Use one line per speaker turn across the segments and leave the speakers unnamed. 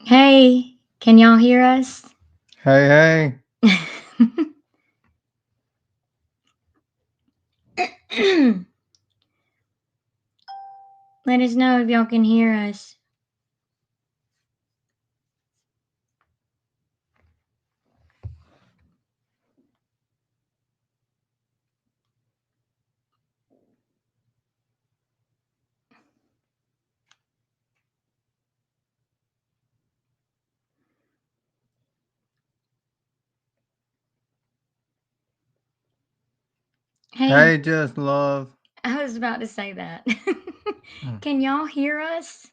Hey, can y'all hear us?
Hey,
Let us know if y'all can hear us. Hey,
hey, just love.
I was about to say that.
Mm.
Can y'all hear us?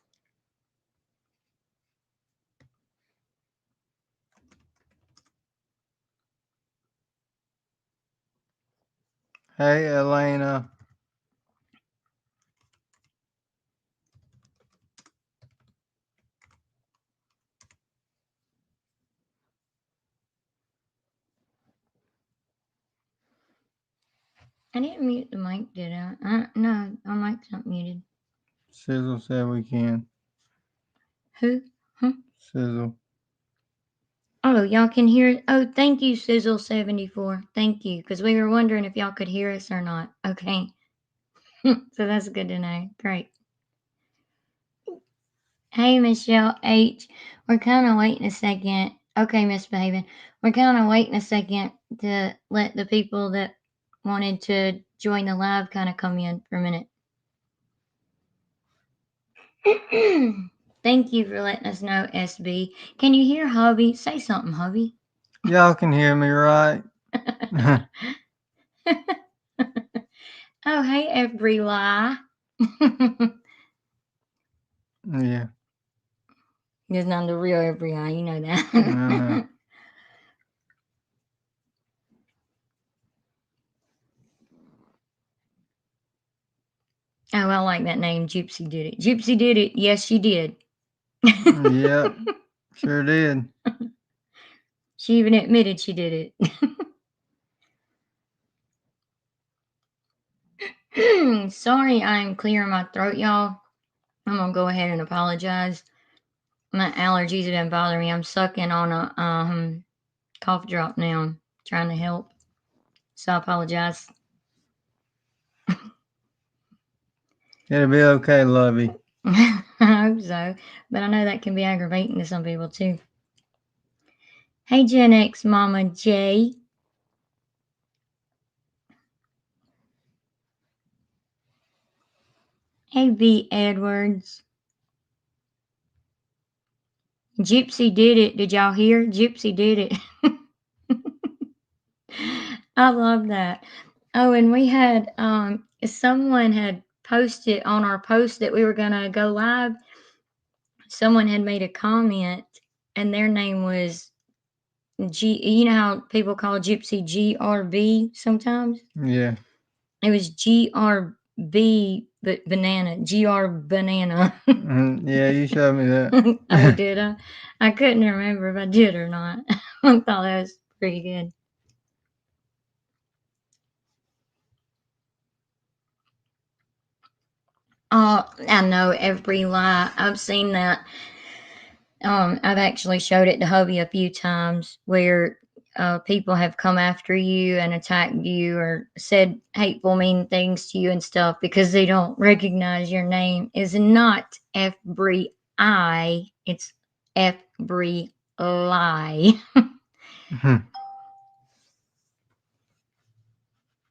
Hey, Elena.
I didn't mute the mic, did I? No, our mic's not muted.
Sizzle said we can.
Who? Huh?
Sizzle.
Oh, y'all can hear. Oh, thank you, Sizzle74. Thank you, because we were wondering if y'all could hear us or not. Okay. So that's good to know. Great. Hey, Michelle H. We're kind of waiting a second. Okay, Miss Behaven. We're kind of waiting a second to let the people that wanted to join the live kind of come in for a minute. Thank you for letting us know, SB. Can you hear hubby? Say something, hubby.
Y'all can hear me, right?
Oh, hey, every lie.
Yeah,
It's not the real every eye, you know
I know.
that. Oh, I like that name. Gypsy did it. Gypsy did it. Yes, she did.
Yep, sure did.
She even admitted she did it. Sorry, I'm clearing my throat, y'all. I'm gonna go ahead and apologize. My allergies have been bothering me. I'm sucking on a cough drop now, trying to help. So I apologize.
It'll be okay, Lovey.
I hope so, but I know that can be aggravating to some people too. Hey, Gen X Mama J. Hey, V Edwards. Gypsy did it. Did y'all hear? Gypsy did it. I love that. Oh, and we had someone had posted on our post that we were gonna go live. Someone had made a comment, and their name was G. You know how people call Gypsy GRB sometimes.
Yeah.
It was GRB, but banana. GR banana.
Yeah, you showed me that.
Oh, did I? I couldn't remember if I did or not. I thought that was pretty good. Oh, I know every lie. I've seen that. I've actually showed it to hubby a few times where people have come after you and attacked you or said hateful, mean things to you and stuff because they don't recognize your name. Is not F Bree I. It's F Bree Lie.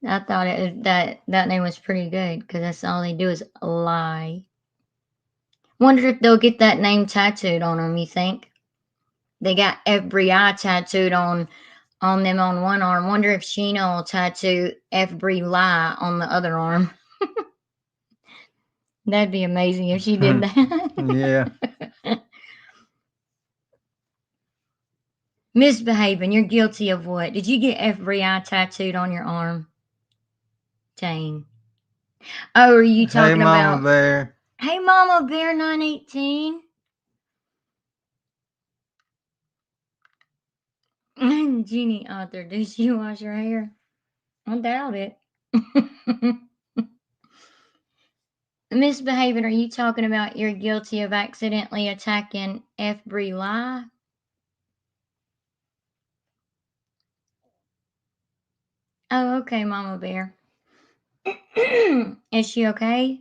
I thought that name was pretty good because that's all they do is lie. Wonder if they'll get that name tattooed on them. You think they got every eye tattooed on them on one arm? Wonder if Sheena will tattoo every lie on the other arm. That'd be amazing if she did
Yeah.
that. Misbehaving. You're guilty of what? Did you get every eye tattooed on your arm? Dang. Oh, are you
Hey,
talking
Mama
about?
Bear.
Hey, Mama Bear 918. Jeannie Arthur, did she wash her hair? I doubt it. Misbehaving, are you talking about you're guilty of accidentally attacking every lie? Oh, okay, Mama Bear. Is she okay?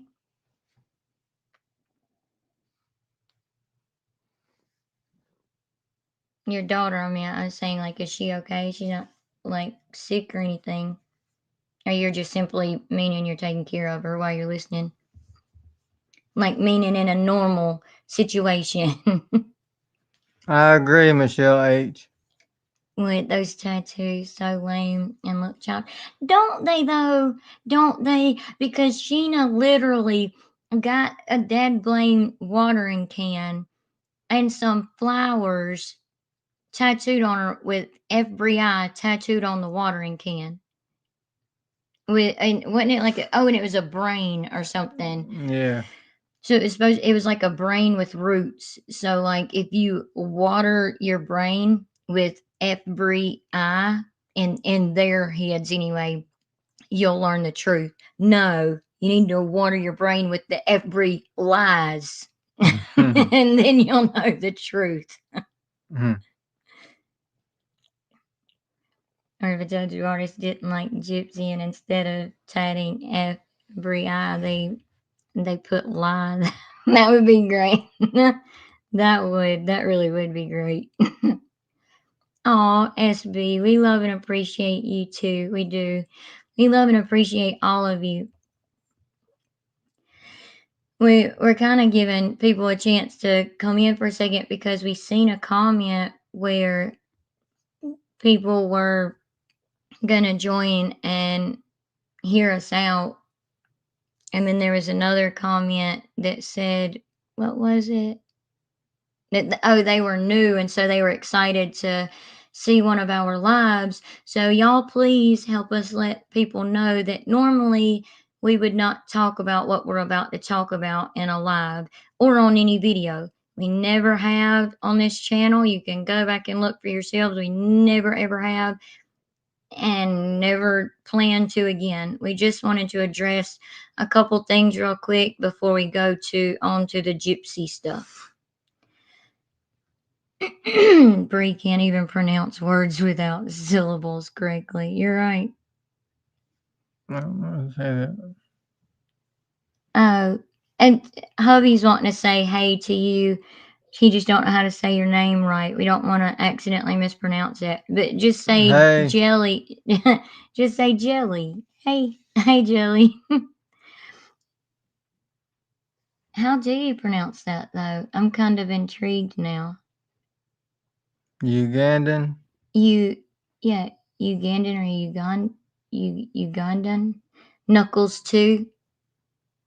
Your daughter, I mean, I was saying, like, is she okay? She's not, like, sick or anything. Or you're just simply meaning you're taking care of her while you're listening? Like, meaning in a normal situation.
I agree, Michelle H.
With those tattoos so lame and look child. Don't they though? Don't they? Because Sheena literally got a dead blame watering can and some flowers tattooed on her with every eye tattooed on the watering can. With and wasn't it like and it was a brain or something.
Yeah.
So it was like a brain with roots. So like if you water your brain with every eye in their heads anyway, you'll learn the truth. No, you need to water your brain with the every lies. And then you'll know the truth. Or if a tattoo artist didn't like Gypsy and instead of tatting every eye they put lie, that would be great. That really would be great. Aw, SB, we love and appreciate you too. We do. We love and appreciate all of you. We're kind of giving people a chance to come in for a second because we seen a comment where people were gonna join and hear us out, and then there was another comment that said, what was it? That they were new and so they were excited to see one of our lives. So y'all please help us let people know that normally we would not talk about what we're about to talk about in a live or on any video. We never have on this channel. You can go back and look for yourselves. We never ever have and never plan to again. We just wanted to address a couple things real quick before we go to on to the Gypsy stuff. Bree can't even pronounce words without syllables correctly. You're right.
I don't know how to say that.
Oh, and hubby's wanting to say hey to you. He just don't know how to say your name right. We don't want to accidentally mispronounce it. But just say
Hey,
jelly. Just say jelly. Hey, hey jelly. How do you pronounce that though? I'm kind of intrigued now.
Ugandan.
You, yeah, Ugandan or Ugandan? Knuckles too.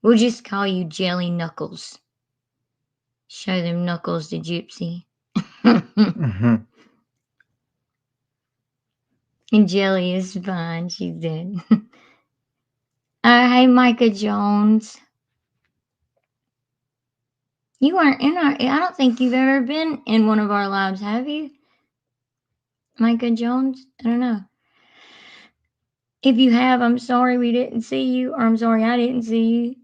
We'll just call you Jelly Knuckles. Show them Knuckles to Gypsy.
Mhm.
And Jelly is fine. She's dead. Hey, Micah Jones. You weren't in our. I don't think you've ever been in one of our lives, have you? Micah Jones? I don't know. If you have, I'm sorry we didn't see you, or I'm sorry I didn't see you.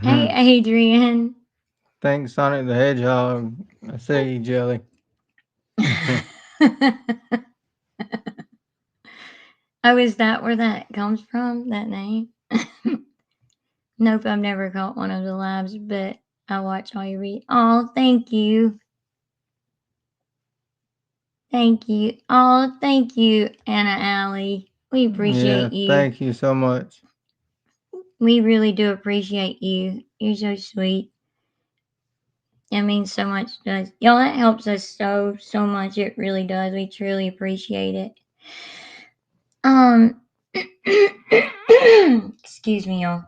Hey,
Mhm.
Adrian.
Thanks, Sonic the Hedgehog. I say jelly.
Oh, is that where that comes from? That name? Nope, I've never caught one of the lives, but I watch all you read. Oh, thank you. Thank you. Oh, thank you, Anna Alley. We
Yeah,
appreciate you.
thank you so much.
We really do appreciate you. You're so sweet. It means so much to us. Y'all, that helps us so much. It really does. We truly appreciate it. Um, excuse me, y'all.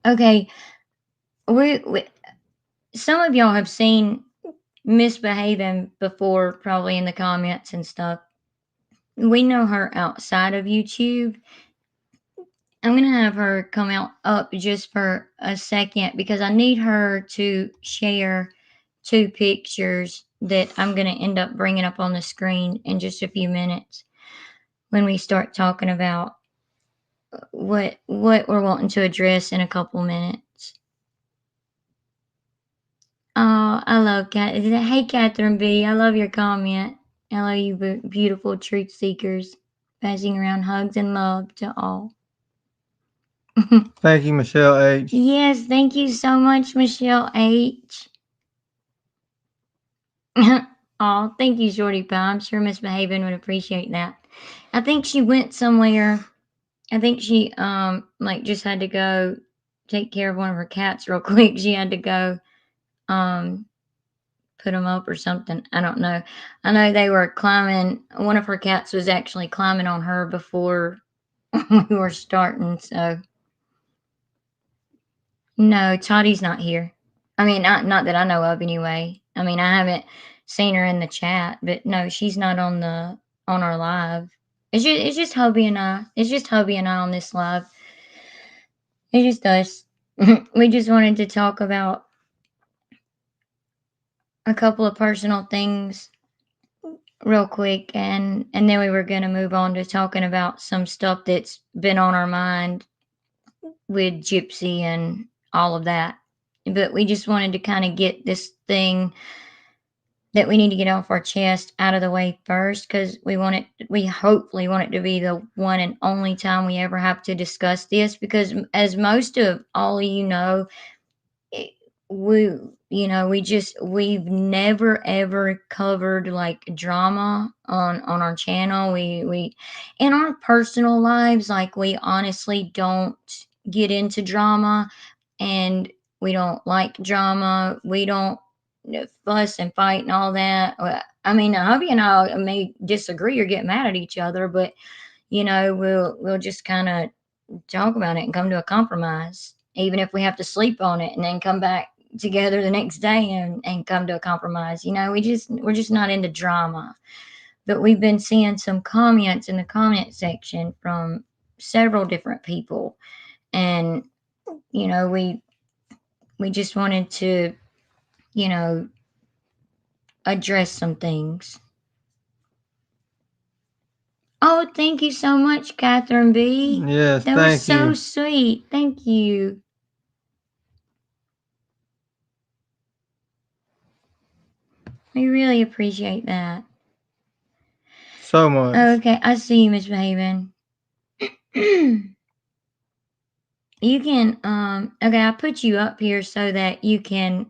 Okay, we some of y'all have seen misbehaving before, probably in the comments and stuff. We know her outside of YouTube. I'm gonna have her come out up just for a second because I need her to share two pictures that I'm gonna end up bringing up on the screen in just a few minutes. when we start talking about what we're wanting to address in a couple minutes. Oh, I love Cat. Hey, Catherine B. I love your comment. I love you, beautiful truth seekers, passing around hugs and love to all.
Thank you, Michelle H.
Yes, thank you so much, Michelle H. Oh, thank you, Shorty Pie. I'm sure Miss Behaven would appreciate that. I think she went somewhere. I think she like just had to go take care of one of her cats real quick. She had to go um put them up or something. I don't know. I know they were climbing. One of her cats was actually climbing on her before we were starting. So no, Toddy's not here. I mean, not that I know of anyway. I mean, I haven't seen her in the chat, but no, she's not on our live. It's just Hubby and I. It's just Hubby and I on this live. It's just us. We just wanted to talk about a couple of personal things real quick, and then we were going to move on to talking about some stuff that's been on our mind with Gypsy and all of that. But we just wanted to kind of get this thing that we need to get off our chest out of the way first, because we hopefully want it to be the one and only time we ever have to discuss this, because as most of all of you know, it, we we've never ever covered like drama on our channel. We in our personal lives, like, we honestly don't get into drama, and we don't like drama. We don't fuss and fight and all that. I mean, hubby and I may disagree or get mad at each other, but we'll just kind of talk about it and come to a compromise, even if we have to sleep on it and then come back together the next day and come to a compromise. We're just not into drama. But we've been seeing some comments in the comment section from several different people, and we just wanted to you know address some things. Oh, thank you so much, Catherine B.
Yes,
That was
thank
so
you
sweet. Thank you. We really appreciate that.
so much.
Okay, I see you, Miss Haven. You can okay, I put you up here so that you can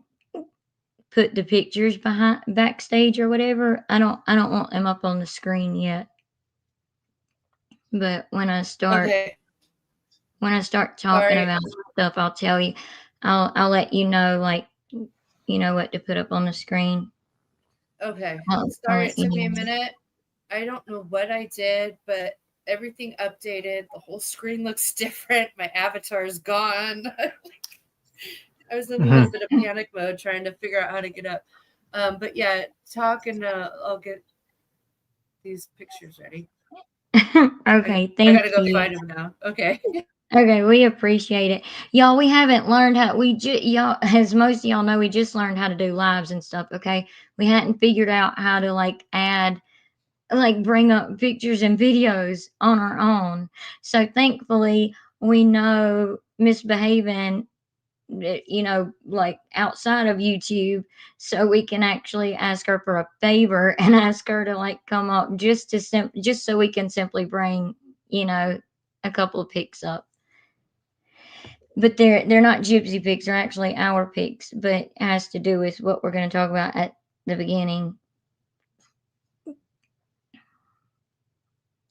put the pictures behind backstage or whatever. I don't want them up on the screen yet. But
Okay.
when I start
All
talking
right.
about stuff, I'll tell you. I'll let you know, like, what to put up on the screen.
Okay.
I'll
Sorry,
let
it
you
took me a
know.
minute. I don't know what I did, but everything updated. The whole screen looks different. My avatar is gone. I was in a little bit of panic mode trying to figure out how to get up. But yeah, talk and I'll get these pictures ready.
Okay,
I
thank
gotta go
you.
find them now. Okay.
Okay, we appreciate it. Y'all, we haven't learned how y'all, as most of y'all know, we just learned how to do lives and stuff, okay? We hadn't figured out how to like add, like, bring up pictures and videos on our own. So thankfully we know Misbehaving, like outside of YouTube, so we can actually ask her for a favor and ask her to like come up just so we can simply bring, you know, a couple of pics up. But they're not Gypsy pics, they're actually our pics, but it has to do with what we're going to talk about at the beginning.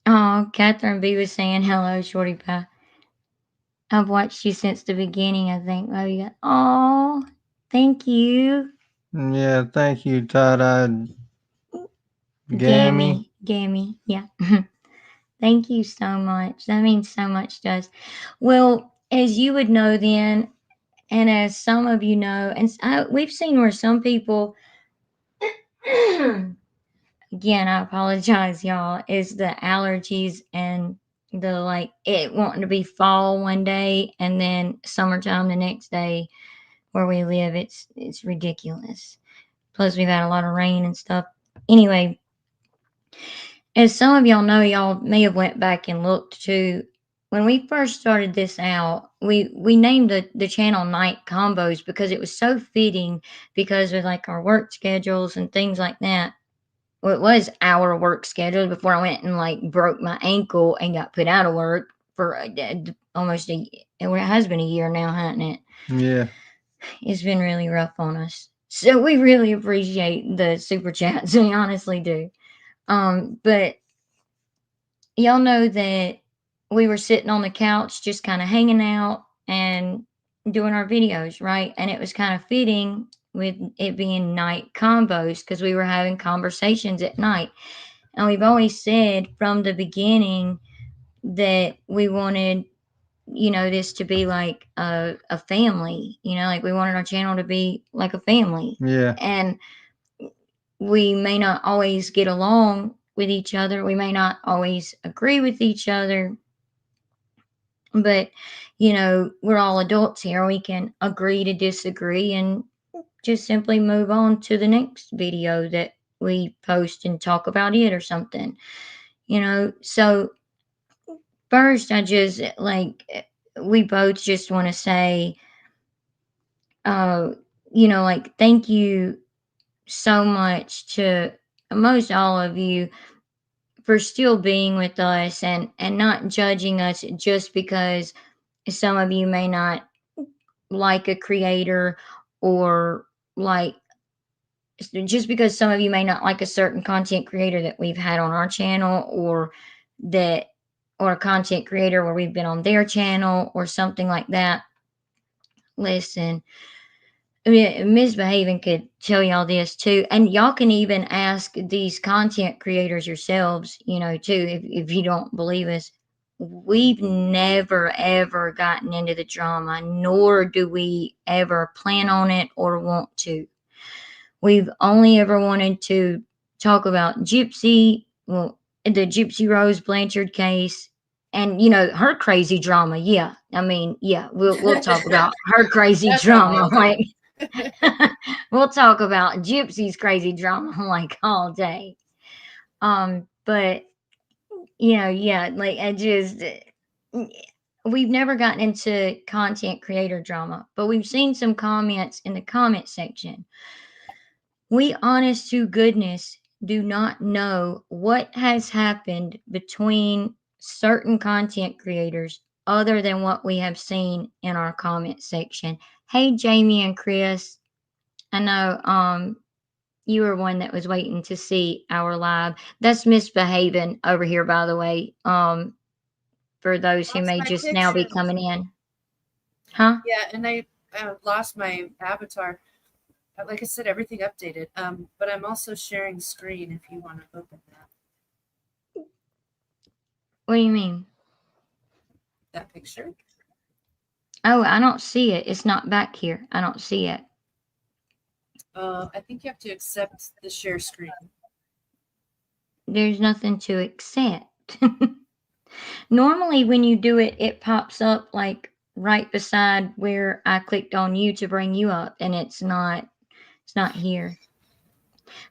Oh, Catherine B was saying hello, Shorty Pie. I've watched you since the beginning, I think. Oh, you got, oh, thank you.
Yeah, thank you, Tada Gammy.
Gammy, yeah. Thank you so much. That means so much to us. Well, as you would know then, and as some of you know, and we've seen where some people, again, I apologize, y'all, is the allergies and the like it wanting to be fall one day and then summertime the next day where we live. It's ridiculous. Plus, we've had a lot of rain and stuff. Anyway, as some of y'all know, y'all may have went back and looked too. When we first started this out, we named the channel Night Combos because it was so fitting because of like our work schedules and things like that. Well, it was our work schedule before I went and like broke my ankle and got put out of work for almost it has been a year now, hasn't it?
Yeah.
It's been really rough on us. So we really appreciate the super chats. We honestly do. But y'all know that we were sitting on the couch just kind of hanging out and doing our videos, right? And it was kind of fitting with it being night combos because we were having conversations at night. And we've always said from the beginning that we wanted, this to be like a family, like we wanted our channel to be like a family.
Yeah.
And we may not always get along with each other. We may not always agree with each other, but we're all adults here. We can agree to disagree and just simply move on to the next video that we post and talk about it or something. So first I just we both just want to say uh thank you so much to most all of you for still being with us and not judging us just because some of you may not like a creator or like just because some of you may not like a certain content creator that we've had on our channel that or a content creator where we've been on their channel or something like that. Listen, I mean, Misbehaving could tell y'all this too, and y'all can even ask these content creators yourselves, too, if you don't believe us. We've never ever gotten into the drama, nor do we ever plan on it or want to. We've only ever wanted to talk about Gypsy, well, the Gypsy Rose Blanchard case, and her crazy drama. Yeah, I mean, yeah, we'll talk about her crazy
That's all
drama.
day.
Like, we'll talk about Gypsy's crazy drama like all day. But yeah, like I just we've never gotten into content creator drama, but we've seen some comments in the comment section. We, honest to goodness, do not know what has happened between certain content creators other than what we have seen in our comment section. Hey, Jamie and Chris, I know you were one that was waiting to see our live. That's Misbehaving over here, by the way. For those who
Lost
may
my
just now be
pictures.
coming in, huh?
Yeah, and I lost my avatar. Like I said, everything updated. But I'm also sharing screen if you want to open
What do you mean?
that picture.
Oh, I don't see it. It's not back here. I don't see it.
I think you have to accept the share screen.
There's nothing to accept. Normally, when you do it, it pops up like right beside where I clicked on you to bring you up, and it's not. It's not here.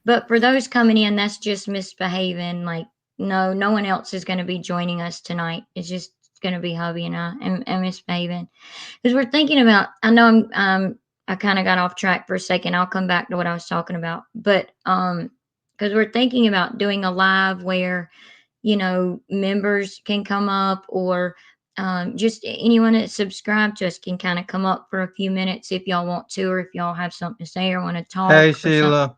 But for those coming in, that's just Misbehaving. Like, no one else is going to be joining us tonight. It's just going to be hubby and I and Misbehaving because we're thinking about. I know I kind of got off track for a second. I'll come back to what I was talking about, but because we're thinking about doing a live where members can come up or just anyone that subscribed to us can kind of come up for a few minutes if y'all want to, or if y'all have something to say or want to
Hey,
talk
Sheila.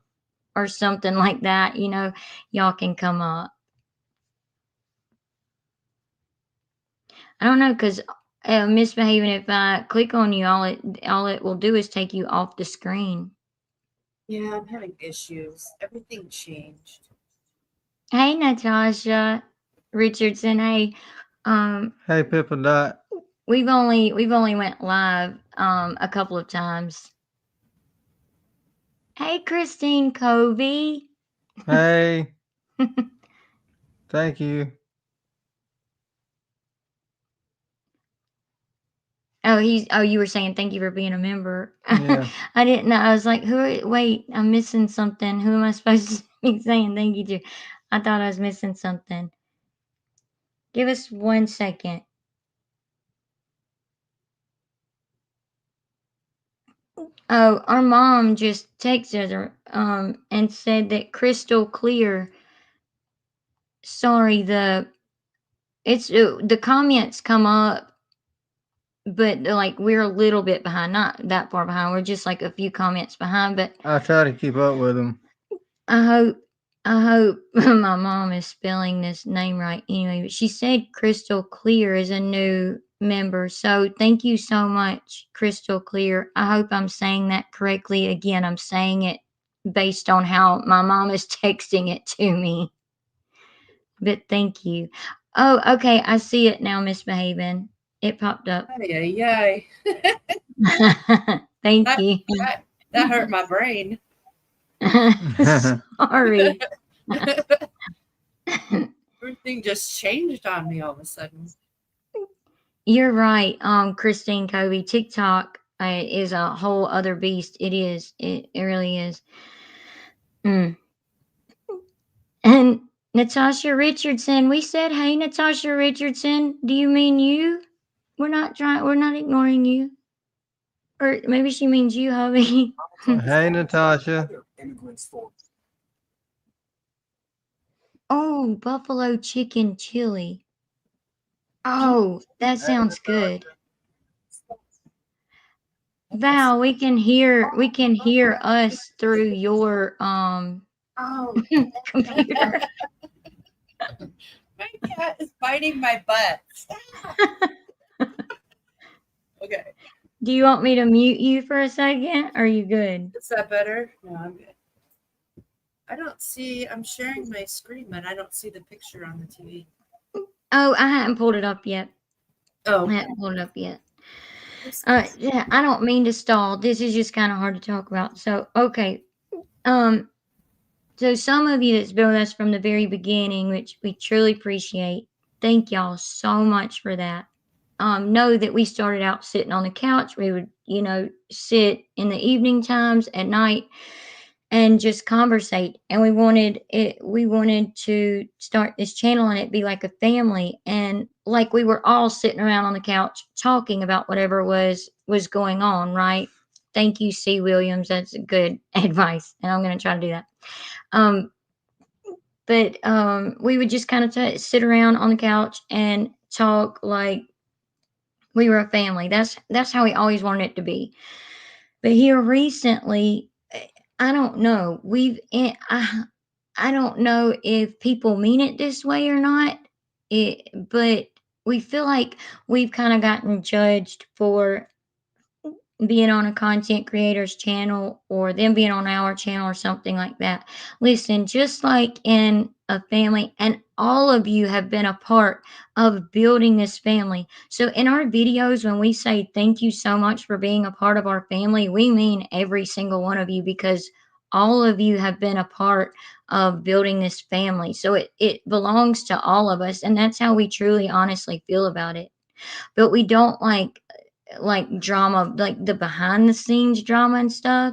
or something like that, y'all can come up. I don't know because Misbehaving, if I click on you, all it will do is take you off the screen.
Yeah, I'm having issues. Everything changed.
Hey, Natasha Richardson. Hey,
Hey, Pippa Dot.
we've only went live a couple of times. Hey, Christine Covey.
Hey. Thank you.
You were saying thank you for being a member.
Yeah.
I didn't know. I was like, wait, I'm missing something. Who am I supposed to be saying thank you to? I thought I was missing something. Give us 1 second. Oh, our mom just texted her and said that crystal clear. Sorry, the comments come up, but like we're a little bit behind, not that far behind. We're just like a few comments behind, but
I try to keep up with them.
I hope I hope my mom is spelling this name right anyway. But she said Crystal Clear is a new member. So thank you so much, Crystal Clear. I hope I'm saying that correctly. Again, I'm saying it based on how my mom is texting it to me. But thank you. Oh, okay. I see it now, Misbehaving. It popped up.
Ay, ay, ay.
Thank
That,
you.
that hurt my brain.
Sorry.
Everything just changed on me all of a sudden.
You're right, Christine Kobe. TikTok is a whole other beast. It is. It really is. Mm. And Natasha Richardson, we said, "Hey, Natasha Richardson, do you mean you? We're not trying. We're not ignoring you, or maybe she means you, hubby."
Hey, Natasha.
Oh, buffalo chicken chili. Oh, that sounds good. Val, we can hear us through your computer.
My cat is biting my butt. Stop. Okay.
Do you want me to mute you for a second? Are you good?
Is that better? No, I'm good. I don't see, I'm sharing my screen, but I don't see the picture on the TV.
Oh, I hadn't pulled it up yet.
Oh.
I hadn't pulled it up yet. Yeah, I don't mean to stall. This is just kind of hard to talk about. So, okay. So some of you that's been with us from the very beginning, which we truly appreciate, thank y'all so much for that. Know that we started out sitting on the couch. We would, sit in the evening times at night and just conversate. And we wanted to start this channel and it be like a family. And like we were all sitting around on the couch talking about whatever was going on, right? Thank you, C. Williams. That's good advice. And I'm gonna try to do that. Um, but we would just kind of sit around on the couch and talk like we were a family. That's how we always wanted it to be. But here recently, I don't know. I don't know if people mean it this way or not. But we feel like we've kind of gotten judged for being on a content creator's channel or them being on our channel or something like that. Listen, just like in a family, and all of you have been a part of building this family. So in our videos, when we say thank you so much for being a part of our family, we mean every single one of you, because all of you have been a part of building this family. So it belongs to all of us. And that's how we truly honestly feel about it. But we don't like drama, like the behind the scenes drama and stuff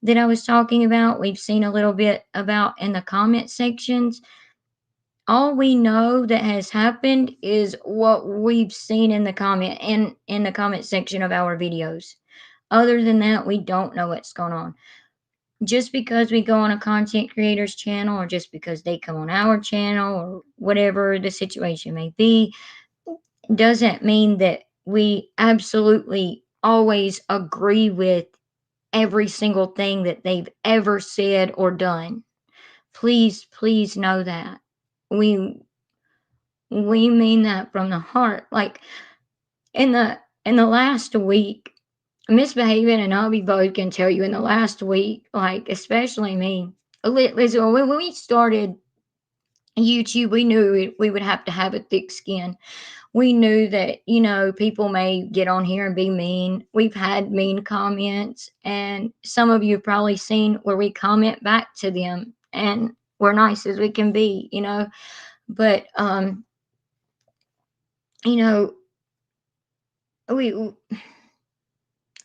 that I was talking about. We've seen a little bit about in the comment sections. All we know that has happened is what we've seen in the comment section of our videos. Other than that, we don't know what's going on. Just because we go on a content creator's channel, or just because they come on our channel, or whatever the situation may be, doesn't mean that we absolutely always agree with every single thing that they've ever said or done. Please, please know that. We we mean that from the heart. Like in the last week, Misbehaving and I'll be both can tell you, in the last week, like especially me. Listen, when we started YouTube, we knew we would have to have a thick skin. We knew that, people may get on here and be mean. We've had mean comments, and some of you have probably seen where we comment back to them, and we're nice as we can be. But you know, we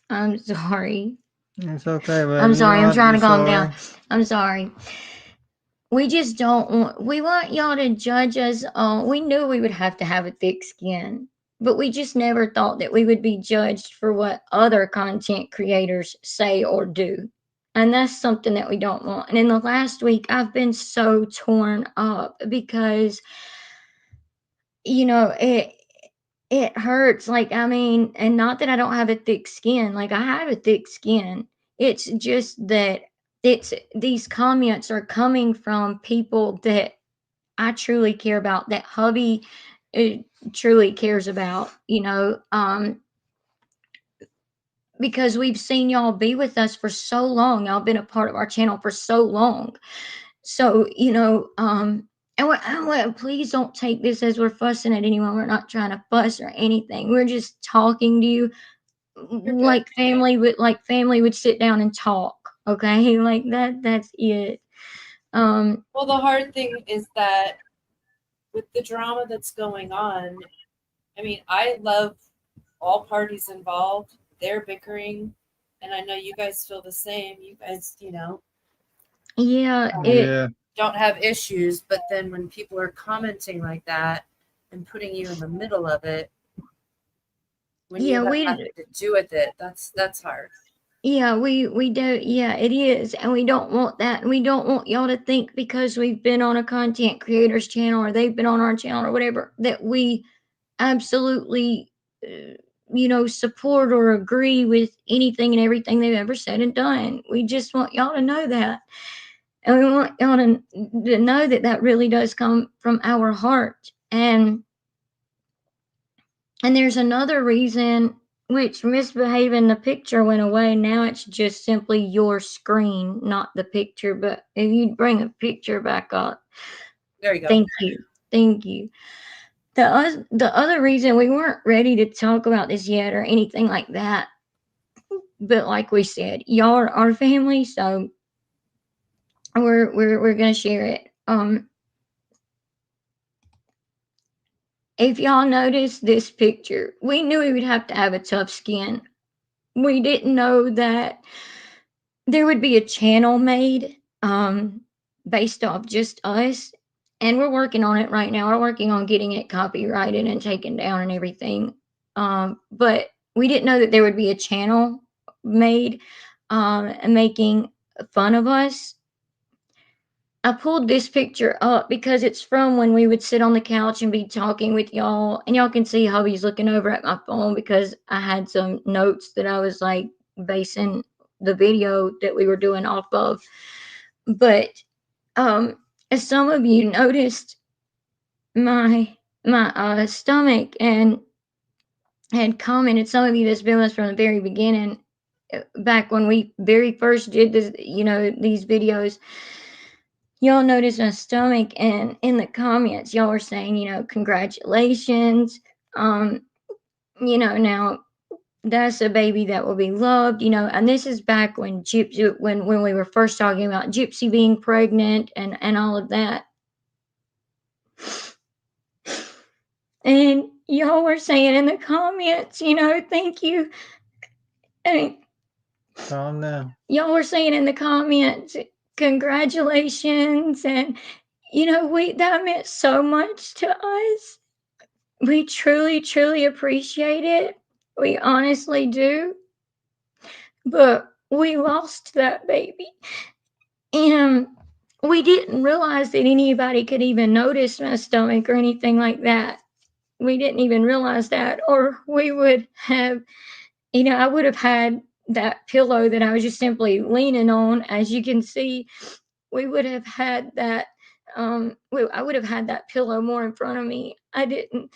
I'm sorry.
It's okay,
I'm
baby. You
sorry.
don't
I'm
have to
trying
be
to calm down.
sorry.
I'm sorry. we just don't want, we want y'all to judge us on, we knew we would have to have a thick skin, but we just never thought that we would be judged for what other content creators say or do. And that's something that we don't want. And in the last week, I've been so torn up because, you know, it hurts. Like, I mean, and not that I don't have a thick skin, like, I have a thick skin. It's just that it's these comments are coming from people that I truly care about, that hubby truly cares about, because we've seen y'all be with us for so long. Y'all been a part of our channel for so long. So, please don't take this as we're fussing at anyone. We're not trying to fuss or anything. We're just talking to you
You're good.
like family would sit down and talk. Okay, like that's it.
Well, the hard thing is that with the drama that's going on, I mean, I love all parties involved. They're bickering, and I know you guys feel the same. You guys,
Yeah,
Yeah.
don't have issues, but then when people are commenting like that and putting you in the middle of it, when you
yeah,
have
we
nothing to do with it, that's hard.
Yeah, we do. Yeah, it is. And we don't want that. And we don't want y'all to think because we've been on a content creator's channel or they've been on our channel or whatever that we absolutely, support or agree with anything and everything they've ever said and done. We just want y'all to know that. And we want y'all to know that that really does come from our heart. And there's another reason which misbehaving the picture went away. Now it's just simply your screen, not the picture. But if you bring a picture back up,
There you go.
thank you. Thank you. The other reason we weren't ready to talk about this yet or anything like that, but like we said, y'all are our family, so we're gonna share it. If y'all notice this picture, we knew we would have to have a tough skin. We didn't know that there would be a channel made based off just us, and we're working on it right now. We're working on getting it copyrighted and taken down and everything. But we didn't know that there would be a channel made making fun of us. I pulled this picture up because it's from when we would sit on the couch and be talking with y'all, and y'all can see hubby's looking over at my phone because I had some notes that I was like basing the video that we were doing off of. But as some of you noticed, my stomach and had commented, some of you that's been with us from the very beginning, back when we very first did this, these videos, y'all noticed my stomach, and in the comments y'all were saying, congratulations, now that's a baby that will be loved, and this is back when Gypsy, when we were first talking about Gypsy being pregnant and all of that. And y'all were saying in the comments, thank you. I mean,
Calm down.
y'all were saying in the comments, congratulations, and that meant so much to us. We truly, truly appreciate it. We honestly do. But we lost that baby. And we didn't realize that anybody could even notice my stomach or anything like that. We didn't even realize that, or we would have, I would have had that pillow that I was just simply leaning on. As you can see, we would have had that. I would have had that pillow more in front of me. I didn't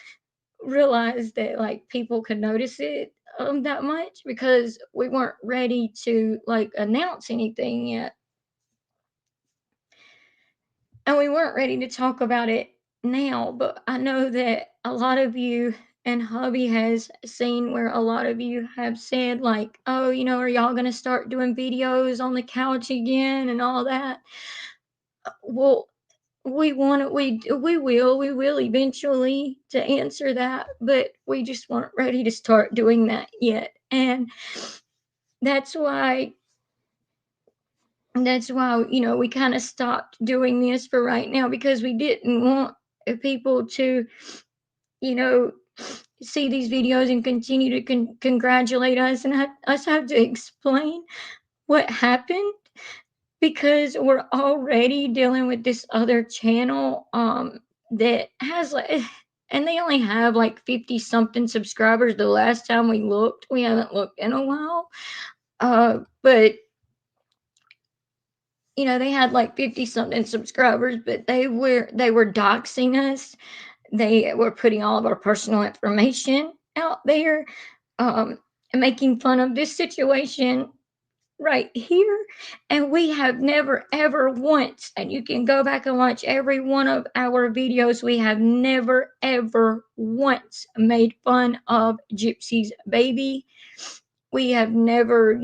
realize that like people could notice it that much because we weren't ready to like announce anything yet, and we weren't ready to talk about it now. But I know that a lot of you and hubby has seen where a lot of you have said like, oh, are y'all going to start doing videos on the couch again and all that. Well, we will eventually to answer that, but we just weren't ready to start doing that yet. And that's why that's why, we kind of stopped doing this for right now, because we didn't want people to, you know, see these videos and continue to congratulate us and us have to explain what happened, because we're already dealing with this other channel that has like, and they only have like 50 something subscribers. The last time we looked, we haven't looked in a while. But they had like 50 something subscribers, but they were doxing us. They were putting all of our personal information out there, um, making fun of this situation right here. And we have never, ever once, and you can go back and watch every one of our videos, we have never, ever once made fun of Gypsy's baby. We have never,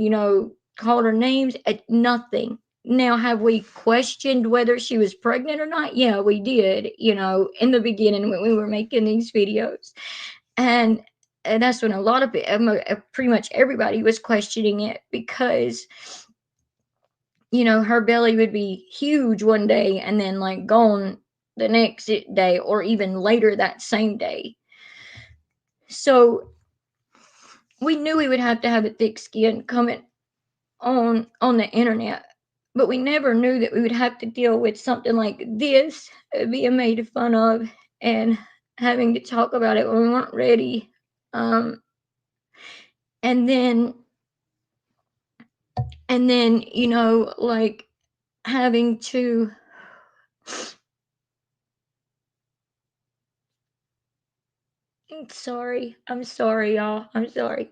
called her names, nothing. Now, have we questioned whether she was pregnant or not? Yeah, we did, in the beginning when we were making these videos. And, that's when a lot of pretty much everybody was questioning it, because, her belly would be huge one day and then like gone the next day, or even later that same day. So we knew we would have to have a thick skin coming on the internet, but we never knew that we would have to deal with something like this, being made fun of and having to talk about it when we weren't ready. Um, and then like having to I'm sorry, y'all. I'm sorry.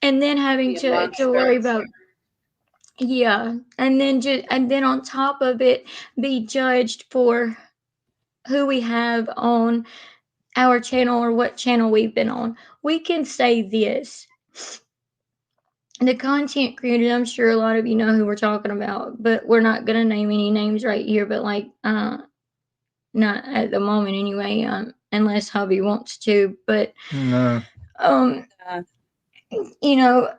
And then having
Be a
to worry
monster.
about, yeah, and then on top of it, be judged for who we have on our channel or what channel we've been on. We can say this. The content creators, I'm sure a lot of you know who we're talking about, but we're not gonna name any names right here, but like not at the moment anyway, unless hubby wants to. But
No.
um
Uh,
you know,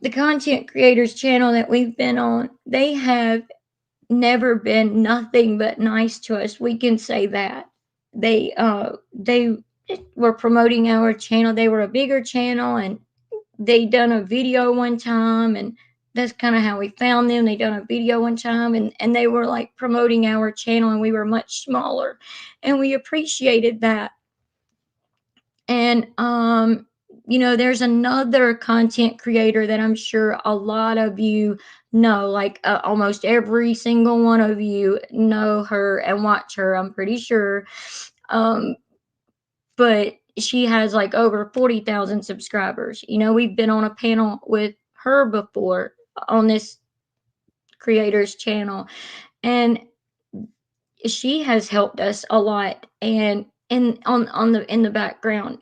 the content creators channel that we've been on, they have never been nothing but nice to us. We can say that. They were promoting our channel. They were a bigger channel, and they done a video one time, and that's kind of how we found them. They done a video one time, and they were like promoting our channel, and we were much smaller, and we appreciated that. And there's another content creator that I'm sure a lot of you know, like almost every single one of you know her and watch her, I'm pretty sure. Um, but she has like over 40,000 subscribers. We've been on a panel with her before on this creator's channel, and she has helped us a lot, and on the in the background,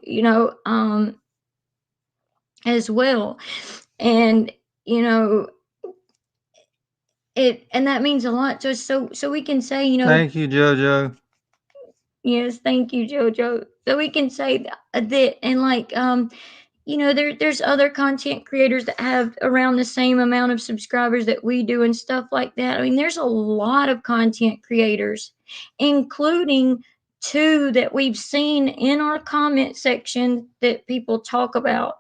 as well. And you know and that means a lot to us, so we can say,
Thank you, JoJo.
yes, thank you, Jojo. So we can say that. And like there's other content creators that have around the same amount of subscribers that we do and stuff like that. I mean, there's a lot of content creators, including two that we've seen in our comment section that people talk about,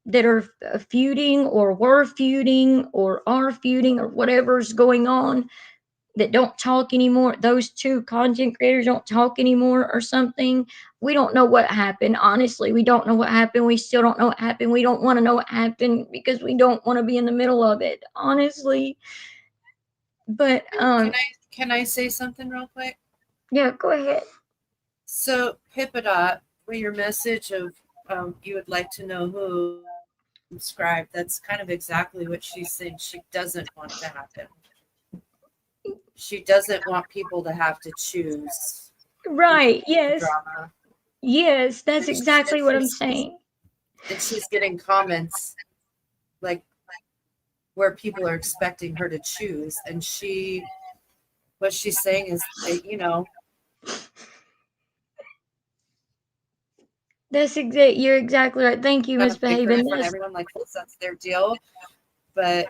that are feuding or were feuding or are feuding or whatever's going on, that don't talk anymore. Those two content creators don't talk anymore or something. We don't know what happened. Honestly, we don't know what happened. We still don't know what happened. We don't want to know what happened because we don't want to be in the middle of it, honestly. But
can I say something real quick?
yeah, go ahead.
So Hippodot, for your message of you would like to know who subscribed, that's kind of exactly what she's saying. She doesn't want to happen. She doesn't want people to have to choose
Right, yes.
drama.
Yes, that's
And
exactly what I'm saying.
And she's getting comments like where people are expecting her to choose, and what she's saying is that,
You're exactly right. Thank you,
make her in
Misbehaving.
front of everyone like this. That's their deal. But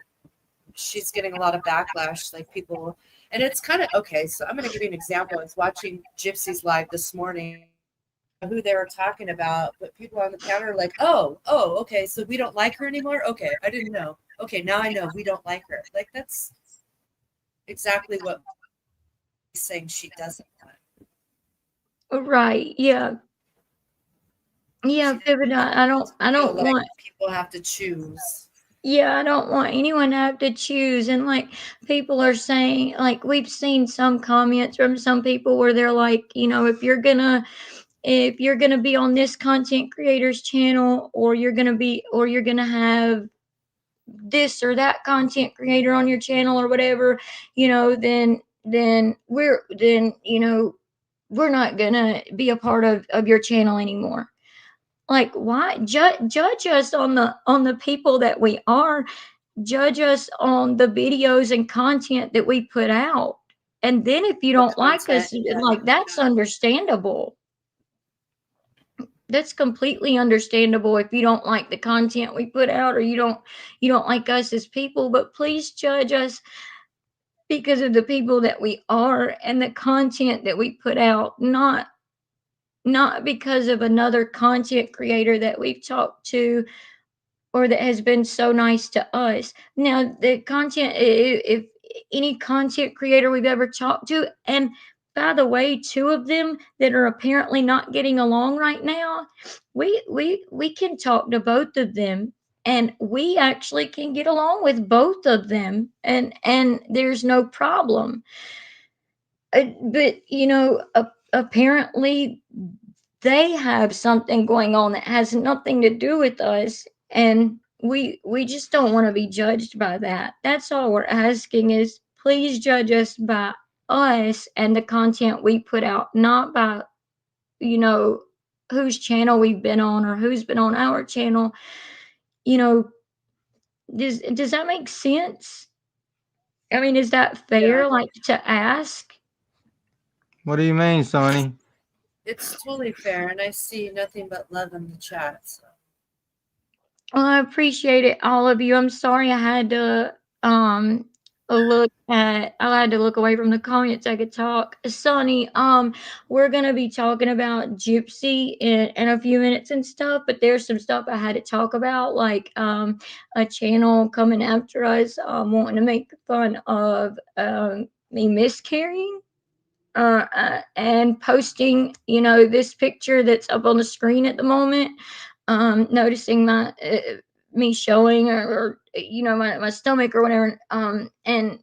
she's getting a lot of backlash, like people, and it's kind of okay. So I'm going to give you an example. I was watching Gypsy's live this morning. Who they were talking about, but people on the panel are like, oh, okay, so we don't like her anymore. Okay, I didn't know. Okay, now I know we don't like her. Like that's exactly what he's saying she doesn't want.
Right. Yeah. Yeah,
She
Pippin, I
feel
don't
like
want,
people have to choose.
yeah, I don't want anyone to have to choose. And like people are saying, like we've seen some comments from some people where they're like, if you're gonna be on this content creator's channel, or you're gonna have this or that content creator on your channel or whatever, we're not gonna be a part of your channel anymore. Like, why judge us on the people that we are? Judge us on the videos and content that we put out. And then if you
The
don't like
content,
us, like, that's understandable. That's completely understandable if you don't like the content we put out, or you don't like us as people. But please judge us because of the people that we are and the content that we put out, not because of another content creator that we've talked to or that has been so nice to us. Now, the content, if any content creator we've ever talked to, and by the way, two of them that are apparently not getting along right now, we can talk to both of them, and we actually can get along with both of them, and there's no problem. But apparently they have something going on that has nothing to do with us, and we just don't want to be judged by that. That's all we're asking, is please judge us by us and the content we put out, not by you know whose channel we've been on or who's been on our channel. you know does that make sense? I mean, is that
yeah,
fair, like, to ask?
What do you mean, Sonny?
it's totally fair, and I see nothing but love in the chat. So
Well, I appreciate it, all of you. I'm sorry I had to I had to look away from the comments. I could talk. Sonny, we're gonna be talking about Gypsy in a few minutes and stuff, but there's some stuff I had to talk about, like a channel coming after us, wanting to make fun of me miscarrying. And posting, this picture that's up on the screen at the moment, noticing me showing, or my stomach or whatever, and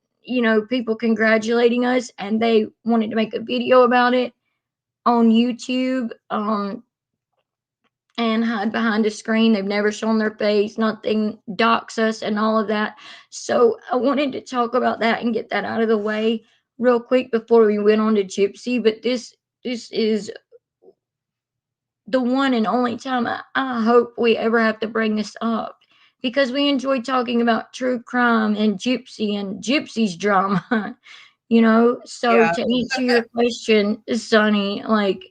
people congratulating us, and they wanted to make a video about it on YouTube, and hide behind a screen. They've never shown their face, nothing, dox us and all of that. So I wanted to talk about that and get that out of the way real quick before we went on to Gypsy. But this is the one and only time I hope we ever have to bring this up, because we enjoy talking about true crime and Gypsy's drama. So
yeah,
to answer your question, Sonny, like,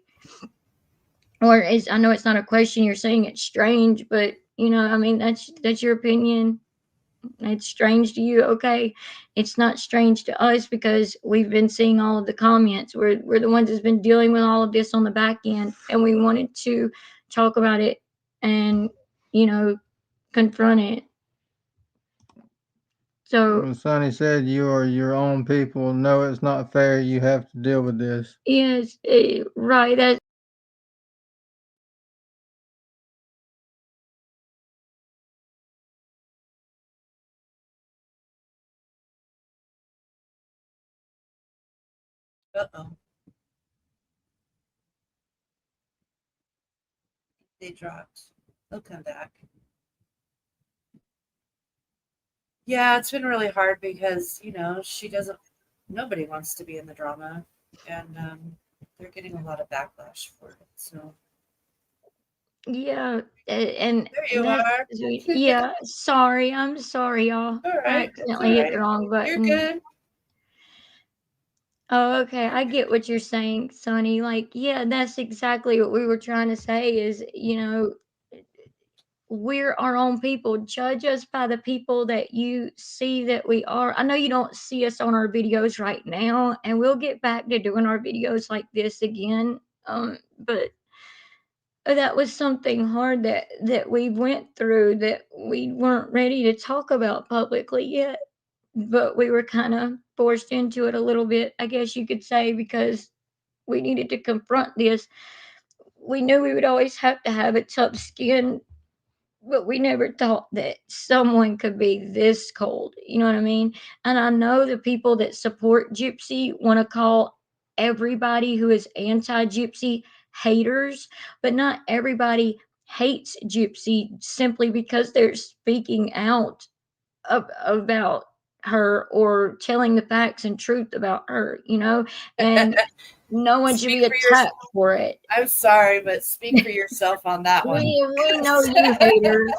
or is, I know it's not a question, you're saying it's strange, but I mean, that's your opinion. It's strange to you, okay? It's not strange to us because we've been seeing all of the comments. We're the ones that's been dealing with all of this on the back end, and we wanted to talk about it and you know confront it. So
When Sonny said you are your own people, no, it's not fair. You have to deal with this.
yes, right. That
uh-oh, they dropped. They'll come back. Yeah, it's been really hard because she doesn't. Nobody wants to be in the drama, and they're getting a lot of backlash for it. So
yeah, and
there you
that's
are.
yeah. Sorry, I'm sorry, y'all.
All
I
right, it's all
accidentally hit the
right.
wrong
You're
button.
good.
Oh, okay. I get what you're saying, Sonny. Like, yeah, that's exactly what we were trying to say is, we're our own people. Judge us by the people that you see that we are. I know you don't see us on our videos right now, and we'll get back to doing our videos like this again. But that was something hard that we went through that we weren't ready to talk about publicly yet. But we were kind of forced into it a little bit, I guess you could say, because we needed to confront this. We knew we would always have to have a tough skin, but we never thought that someone could be this cold. You know what I mean? And I know the people that support Gypsy want to call everybody who is anti Gypsy haters, but not everybody hates Gypsy simply because they're speaking out about her or telling the facts and truth about her, and no one should
Speak
be
for your.
attacked for it.
I'm sorry, but speak for yourself on that one.
We know you haters.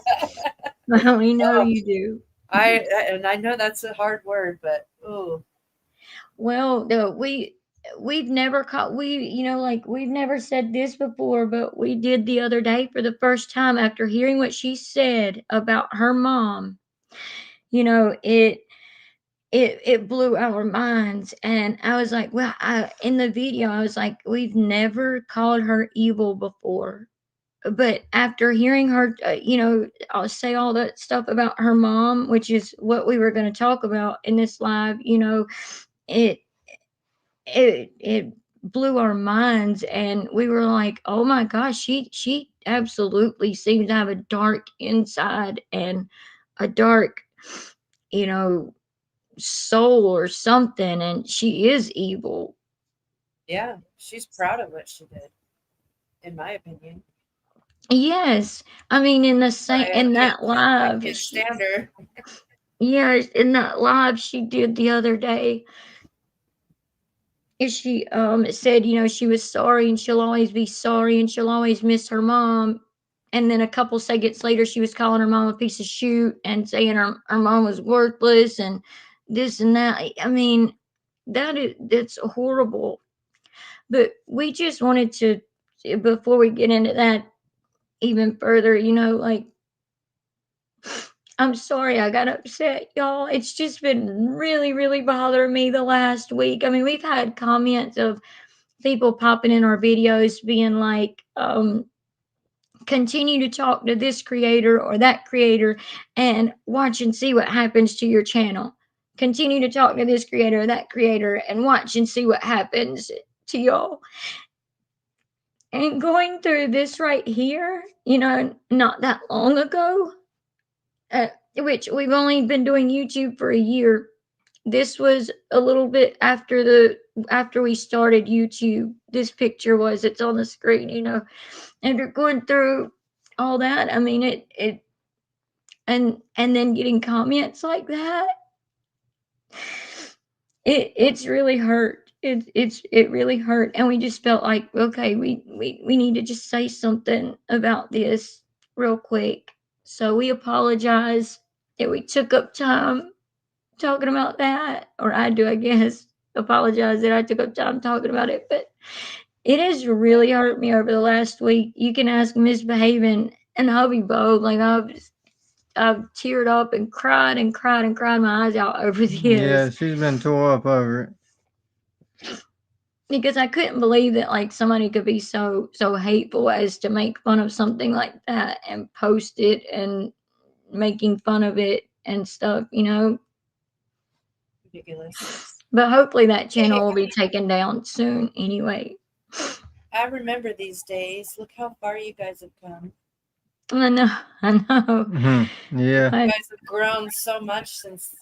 We know
Oh,
you do.
and I know that's a hard word, but ooh,
Well, no, we've never caught like we've never said this before, but we did the other day for the first time after hearing what she said about her mom. It blew our minds, and I was like, well, in the video I was like, we've never called her evil before, but after hearing her, I'll say all that stuff about her mom, which is what we were going to talk about in this live. It it blew our minds, and we were like, oh my gosh, she absolutely seems to have a dark inside and a dark, you know soul or something, and she is evil.
yeah, she's proud of what she did, in my opinion.
Yes, I mean,
I
in
can't,
that
I
live,
can't stand her.
yes, in that live she did the other day, she said, she was sorry and she'll always be sorry and she'll always miss her mom. And then a couple seconds later she was calling her mom a piece of shoot and saying her mom was worthless and this and that. I mean, that's horrible. But we just wanted to, before we get into that even further, like, I'm sorry I got upset, y'all. It's just been really, really bothering me the last week. I mean, we've had comments of people popping in our videos being like, continue to talk to this creator or that creator and watch and see what happens to your channel. Continue to talk to this creator or that creator and watch and see what happens to y'all. And going through this right here, not that long ago, which we've only been doing YouTube for a year. This was a little bit after we started YouTube. This picture was, it's on the screen. And you're going through all that. I mean, it and then getting comments like that, it's really hurt. It really hurt, and we just felt like, okay, we need to just say something about this real quick. So we apologize that we took up time talking about that, or I do, I guess. Apologize that I took up time talking about it, but it has
Yeah,
really hurt me over the last week. You can ask Misbehaving and hubby both. Like, I've teared up and cried and cried and cried my eyes out over
Yeah,
this
she's been tore up over it.
because I couldn't believe that like somebody could be so hateful as to make fun of something like that and post it and making fun of it and stuff.
ridiculous.
But hopefully that channel will be taken down soon anyway.
I remember these days. Look how far you guys have come.
I know, I know.
Yeah.
You
I,
guys have grown so much since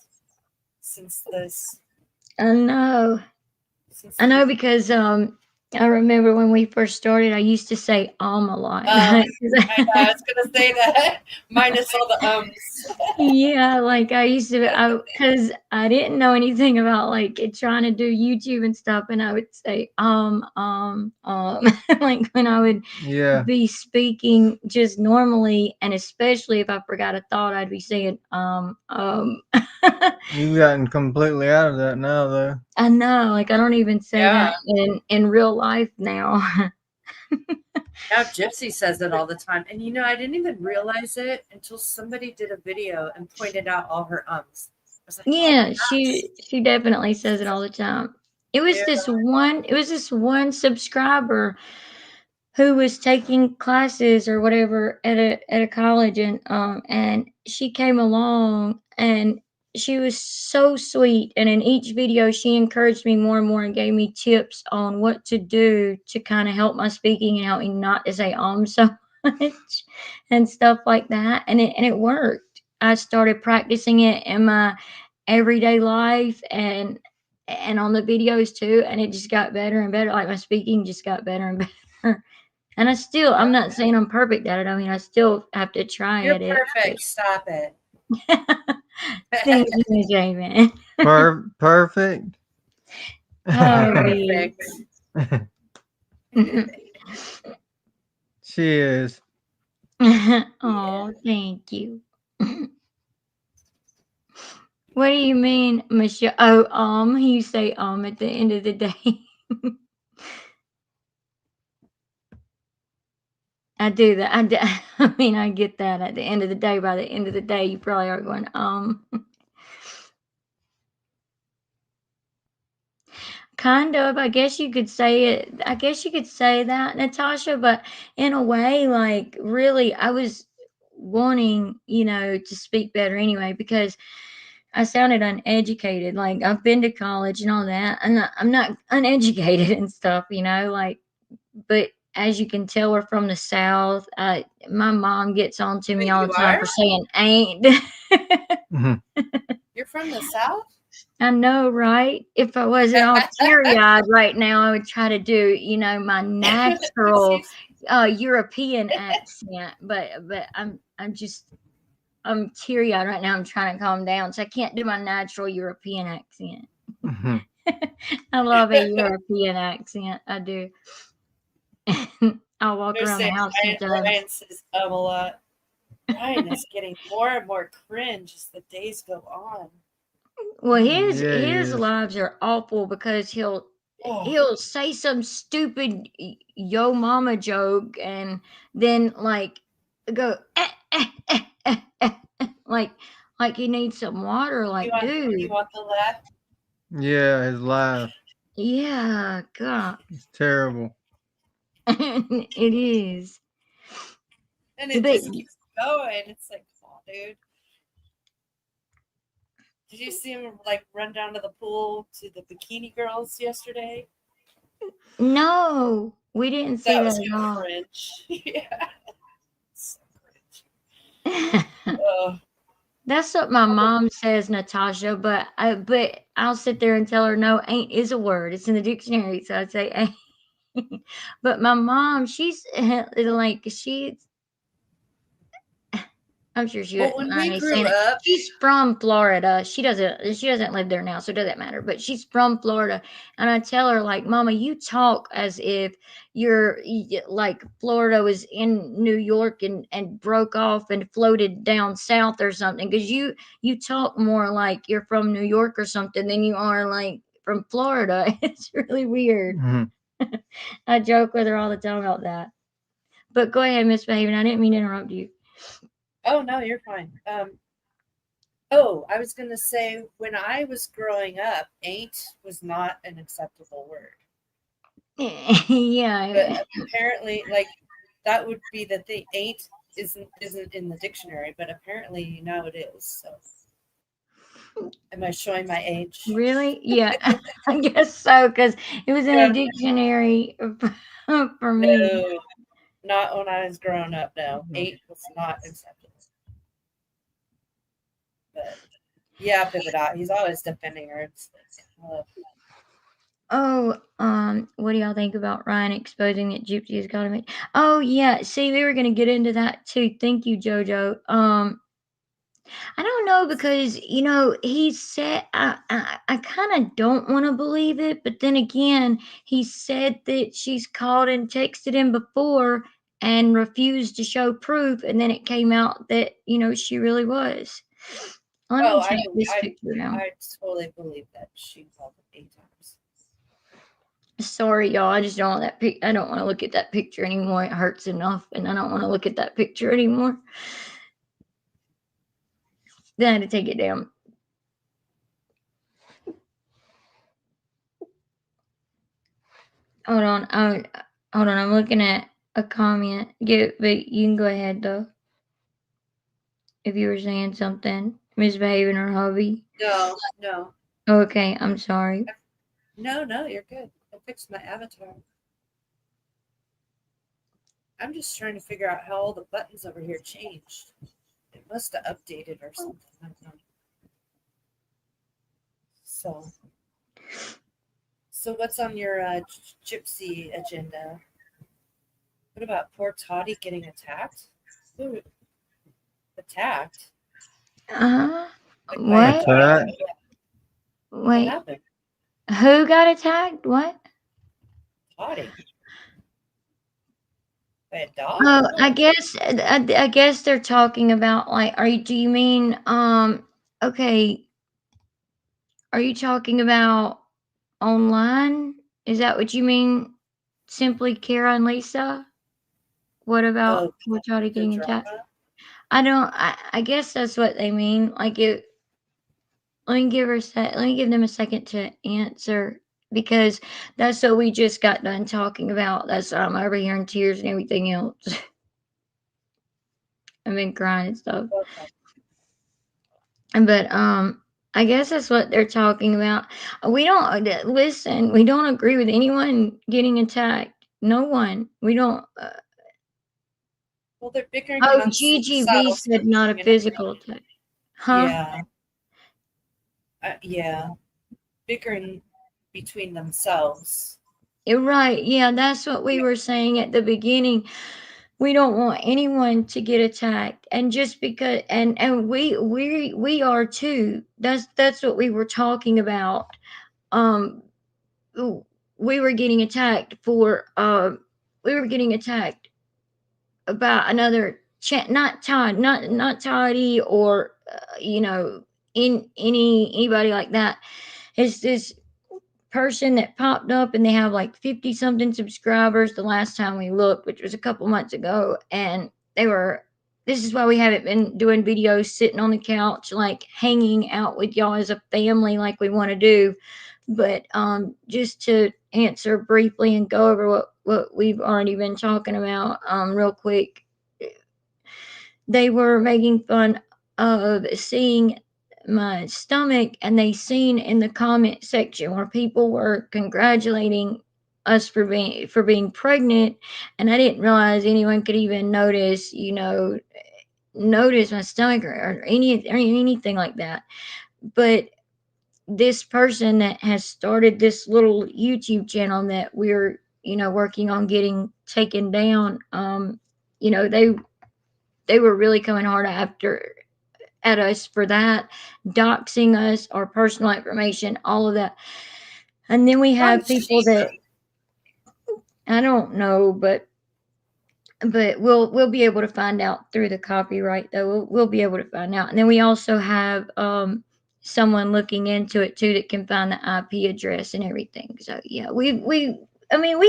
this
I know.
since
I
the
know
beginning.
because I remember when we first started, I used to say a lot.
I know. I was gonna say that minus all the ums.
Yeah, like I used to, because I didn't know anything about like trying to do YouTube and stuff, and I would say like when I would
Yeah.
be speaking just normally, and especially if I forgot a thought, I'd be saying.
You've gotten completely out of that now, though.
I know, like I don't even say
Yeah.
that in real life now.
Now Gypsy says it all the time. And I didn't even realize it until somebody did a video and pointed out all her ums. I was like, oh my
Yeah,
gosh.
she definitely says it all the time.
Yeah.
It was this one subscriber who was taking classes or whatever at a college, and she came along and she was so sweet, and in each video she encouraged me more and more and gave me tips on what to do to kind of help my speaking and help me not to say so much and stuff like that, and it worked. I started practicing it in my everyday life and on the videos too, and it just got better and better. Like my speaking just got better and better. And I'm not saying I'm perfect at it. I mean, I still have to try
You're
at it.
perfect. Stop it.
Thank you, Miss Raven.
Perfect.
Oh,
Perfect.
She is.
oh, thank you. What do you mean, Michelle? Oh, you say at the end of the day. I do that. I mean, I get that at the end of the day. By the end of the day, you probably are going. Kind of. I guess you could say it. I guess you could say that, Natasha. But in a way, like really, I was wanting, to speak better anyway because I sounded uneducated. Like I've been to college and all that. I'm not uneducated and stuff, like. But as you can tell, we're from the South. My mom gets on to me
Wait,
all
you
the time
are?
for saying ain't.
Mhm.
You're from the South?
I know, right? If I wasn't all teary-eyed right now, I would try to do, my natural European accent. But I'm teary-eyed right now. I'm trying to calm down, so I can't do my natural European accent.
Mhm.
I love a European accent. I do. I'll walk around the
Understand
house
Ryan
sometimes.
says a lot. Ryan is getting more and more cringe as the days go on.
Well,
Yeah, he
his
is.
lives are awful because
Oh,
he'll say some stupid yo mama joke and then like go like he needs some water.
you
Like,
want you
dude,
want the laugh?
Yeah, his laugh.
yeah, God,
It's terrible.
it is.
And it
But
just keeps going. It's like, come on, dude. Did you see him like run down to the pool to the bikini girls yesterday?
no, we didn't see
That
that
was
at
kind of
all.
cringe. Yeah. So cringe. Oh,
That's what my mom says, Natasha, but I'll sit there and tell her no, ain't is a word. It's in the dictionary, so I'd say ain't. But my mom, she's like I'm sure she
well,
wouldn't
when
mind
we
me
grew
saying it.
up,
She's from Florida. She doesn't live there now, so it doesn't matter. But she's from Florida, and I tell her like, "Mama, you talk as if like Florida was in New York and broke off and floated down south or something. Because you talk more like you're from New York or something than you are like from Florida. It's really weird."
Mhm.
I joke with her all the time about that. But go ahead, Miss Behaven. I didn't mean to interrupt you.
oh no, you're fine. Oh, I was gonna say when I was growing up, ain't was not an acceptable word. But
Yeah.
apparently, like that would be the thing. Ain't isn't in the dictionary, but apparently now it is. So, am I showing my age?
Really? Yeah, I guess so, because it was in a
Yeah.
dictionary for me.
No, not when I was growing up. No, eight was not acceptable. But yeah, pivot out. He's always defending her. It's like,
Oh, what do y'all think about Ryan exposing that Gypsy has got me? Oh yeah, see, we were gonna get into that too. Thank you, Jojo. I don't know because he said I kind of don't want to believe it, but then again, he said that she's called and texted him before and refused to show proof, and then it came out that she really was. Let
Oh,
me take this picture down.
I totally believe that she called him 8 times.
Sorry, y'all. I just don't want that I don't want to look at that picture anymore. It hurts enough, and I don't want to look at that picture anymore. Then I had to take it down. Hold on. Hold on. I'm looking at a comment. But you can go ahead though. If you were saying something, misbehaving or hubby.
No.
Okay, I'm sorry.
No, you're good. I fixed my avatar. I'm just trying to figure out how all the buttons over here changed. It must have updated or something. I don't know. So what's on your Gypsy agenda? What about poor Toddy getting attacked? Who attacked?
What?
Attack?
What
Wait.
happened?
Who got attacked? What?
Toddy. By a dog?
Oh, I guess they're talking about like. Do you mean Okay? Are you talking about online? Is that what you mean? Simply Kara and Lisa? What about Toddy
The
getting attacked?
drama?
I guess that's what they mean. Like it. Let me give them a second to answer because that's what we just got done talking about. That's why I'm over here in tears and everything else. I've been crying and stuff.
Okay.
But I guess that's what they're talking about. We don't listen. We don't agree with anyone getting attacked. No one. We don't.
Well, they're bickering
Oh,
amongst
GGB
themselves.
said not a physical attack. Huh?
Yeah. Bickering between themselves.
You're right. Yeah, that's what we were saying at the beginning. We don't want anyone to get attacked, and just because, and we are too. That's what we were talking about. Um, we were getting attacked for. We were getting attacked about another not Toddy or in anybody like that. It's this person that popped up and they have like 50 something subscribers the last time we looked, which was a couple months ago, and this is why we haven't been doing videos sitting on the couch like hanging out with y'all as a family like we want to do. But just to answer briefly and go over what we've already been talking about real quick, they were making fun of seeing my stomach, and they seen in the comment section where people were congratulating us for being pregnant, and I didn't realize anyone could even notice my stomach or anything like that. But this person that has started this little YouTube channel that we're working on getting taken down, they were really coming hard at us for that, doxing us, our personal information, all of that. And then we have people that I don't know, but we'll be able to find out through the copyright though. We'll be able to find out. And then we also have someone looking into it too that can find the IP address and everything. So yeah, we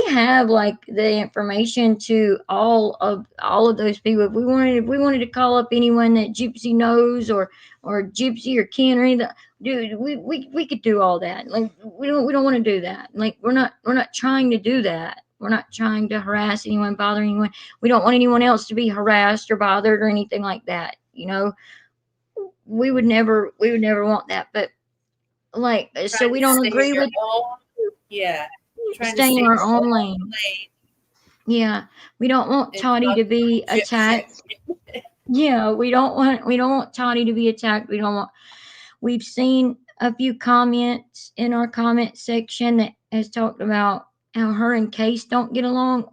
have like the information to all of those people. If we wanted to call up anyone that Gypsy knows or Gypsy or Ken or anything, dude, we could do all that. Like we don't want to do that. Like we're not trying to do that. We're not trying to harass anyone, bother anyone. We don't want anyone else to be harassed or bothered or anything like that. We would never want that. But like, so we don't agree with staying in our own lane. Yeah, we don't want Toddy to be attacked. Yeah, we don't want Toddy to be attacked. We've seen a few comments in our comment section that has talked about how her and Case don't get along.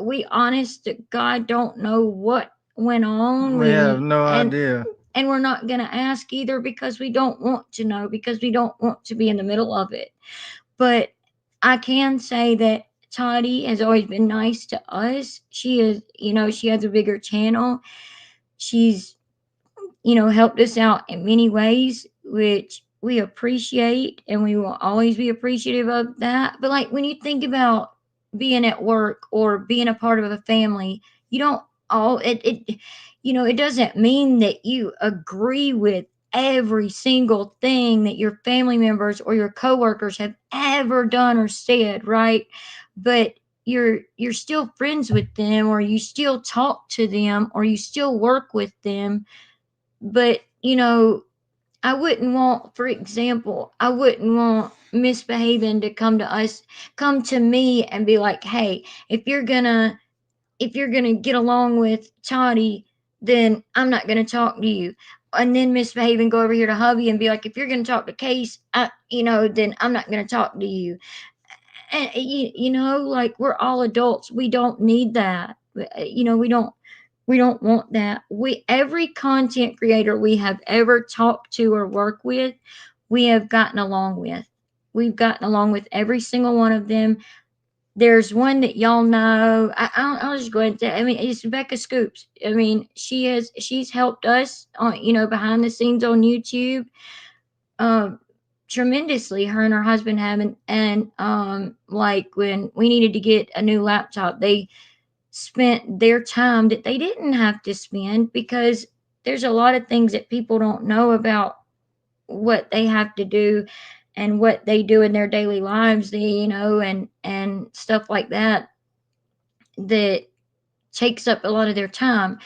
We honest to God don't know what went on.
We have no idea.
And we're not going to ask either because we don't want to know, because we don't want to be in the middle of it. But I can say that Toddy has always been nice to us. She is, she has a bigger channel. She's helped us out in many ways, which we appreciate and we will always be appreciative of that. But like when you think about being at work or being a part of a family, you don't all it doesn't mean that you agree with every single thing that your family members or your coworkers have ever done or said, right? But you're still friends with them, or you still talk to them, or you still work with them. But I wouldn't want, for example, I wouldn't want misbehaving to come to me and be like, hey, if you're gonna get along with Toddy, then I'm not gonna talk to you. And then misbehave and go over here to hubby and be like, if you're gonna talk to Case, then I'm not gonna talk to you. And like, we're all adults. We don't need that. We don't want that. Every content creator we have ever talked to or worked with, we have gotten along with. We've gotten along with every single one of them. There's one that y'all know. I'll just go ahead and say, I mean, it's Becca Scoops. I mean, she's helped us on, behind the scenes on YouTube, um, tremendously. Her and her husband have, and like when we needed to get a new laptop, they spent their time that they didn't have to spend, because there's a lot of things that people don't know about what they have to do and what they do in their daily lives, and stuff like that, that takes up a lot of their time.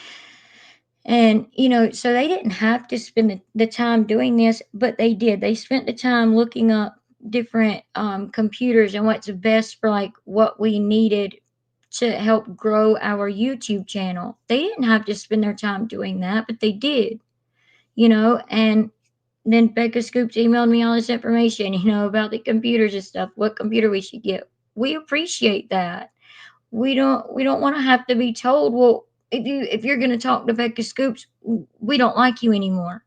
And so they didn't have to spend the time doing this, but they did. They spent the time looking up different computers and what's best for like what we needed to help grow our YouTube channel. They didn't have to spend their time doing that, but they did. And then Becca Scoops emailed me all this information, about the computers and stuff, what computer we should get. We appreciate that. We don't want to have to be told, well, if you're going to talk to Becca Scoops, we don't like you anymore.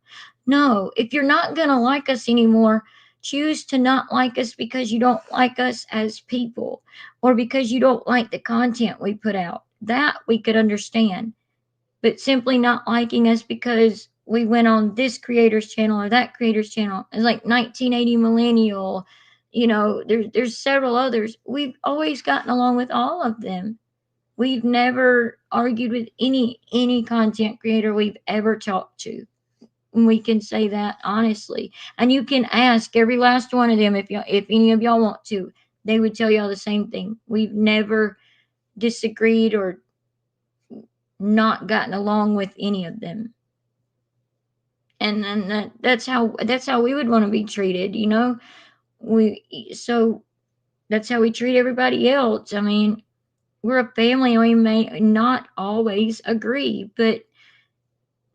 No, if you're not going to like us anymore, choose to not like us because you don't like us as people, or because you don't like the content we put out. That we could understand. But simply not liking us because we went on this creator's channel or that creator's channel, is like 1980 Millennial. There's several others. We've always gotten along with all of them. We've never argued with any content creator we've ever talked to. And we can say that honestly. And you can ask every last one of them, if any of y'all want to. They would tell y'all the same thing. We've never disagreed or not gotten along with any of them. And then that's how we would want to be treated. So that's how we treat everybody else. I mean, we're a family and we may not always agree, but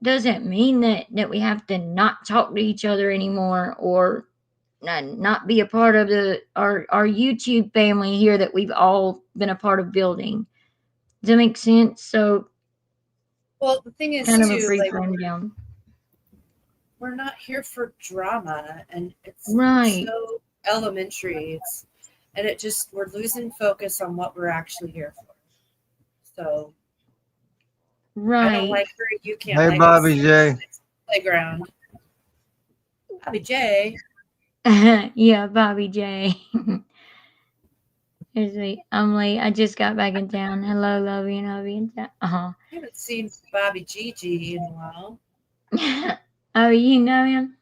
doesn't mean that we have to not talk to each other anymore, or not be a part of our YouTube family here that we've all been a part of building. Does that make sense? So,
Well, the thing is,
kind of a
too,
brief
like,
rundown.
we're not here for drama, and it's
Right,
so elementary. And it just, we're losing focus on what we're actually here for. So I don't
right.
like her. You can't
Hey,
like us.
Bobby J.
It's playground. Bobby J.
Yeah, Bobby J. Here's me. I'm late. I just got back in town. Hello, lovey and hubby in town.
I haven't seen Bobby Gigi in a while.
Oh, you know him?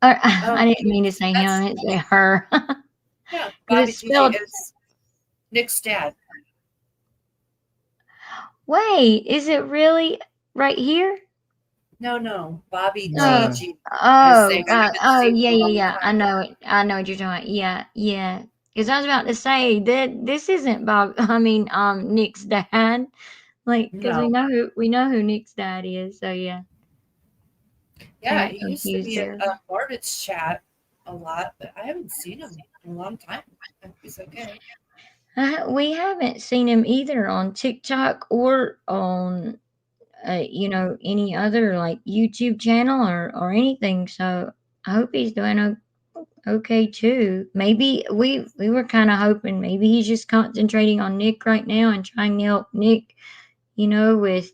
Or,
Oh,
I didn't mean to say him. I
that's
meant to say her.
yeah.
Because
Bobby
it's
Gigi
spelled.
is Nick's dad.
Wait, is it really right here?
No, Bobby
Oh,
No.
Gigi. I was
oh,
saying I
God.
haven't
Oh,
seen
yeah,
him in a
yeah,
long
yeah. I
time.
know it. I know what you're talking about. Yeah, yeah. Because I was about to say that this isn't Bob. I mean, Nick's dad. Like, because we
No.
know who Nick's dad is. So yeah, I
Yeah,
got
he used to
confused
be in
there.
Marvin's chat a lot, but I haven't seen him in a long time. I hope he's okay.
We haven't seen him either on TikTok or on any other like YouTube channel or anything. So I hope he's doing okay too. Maybe we were kind of hoping maybe he's just concentrating on Nick right now and trying to help Nick, with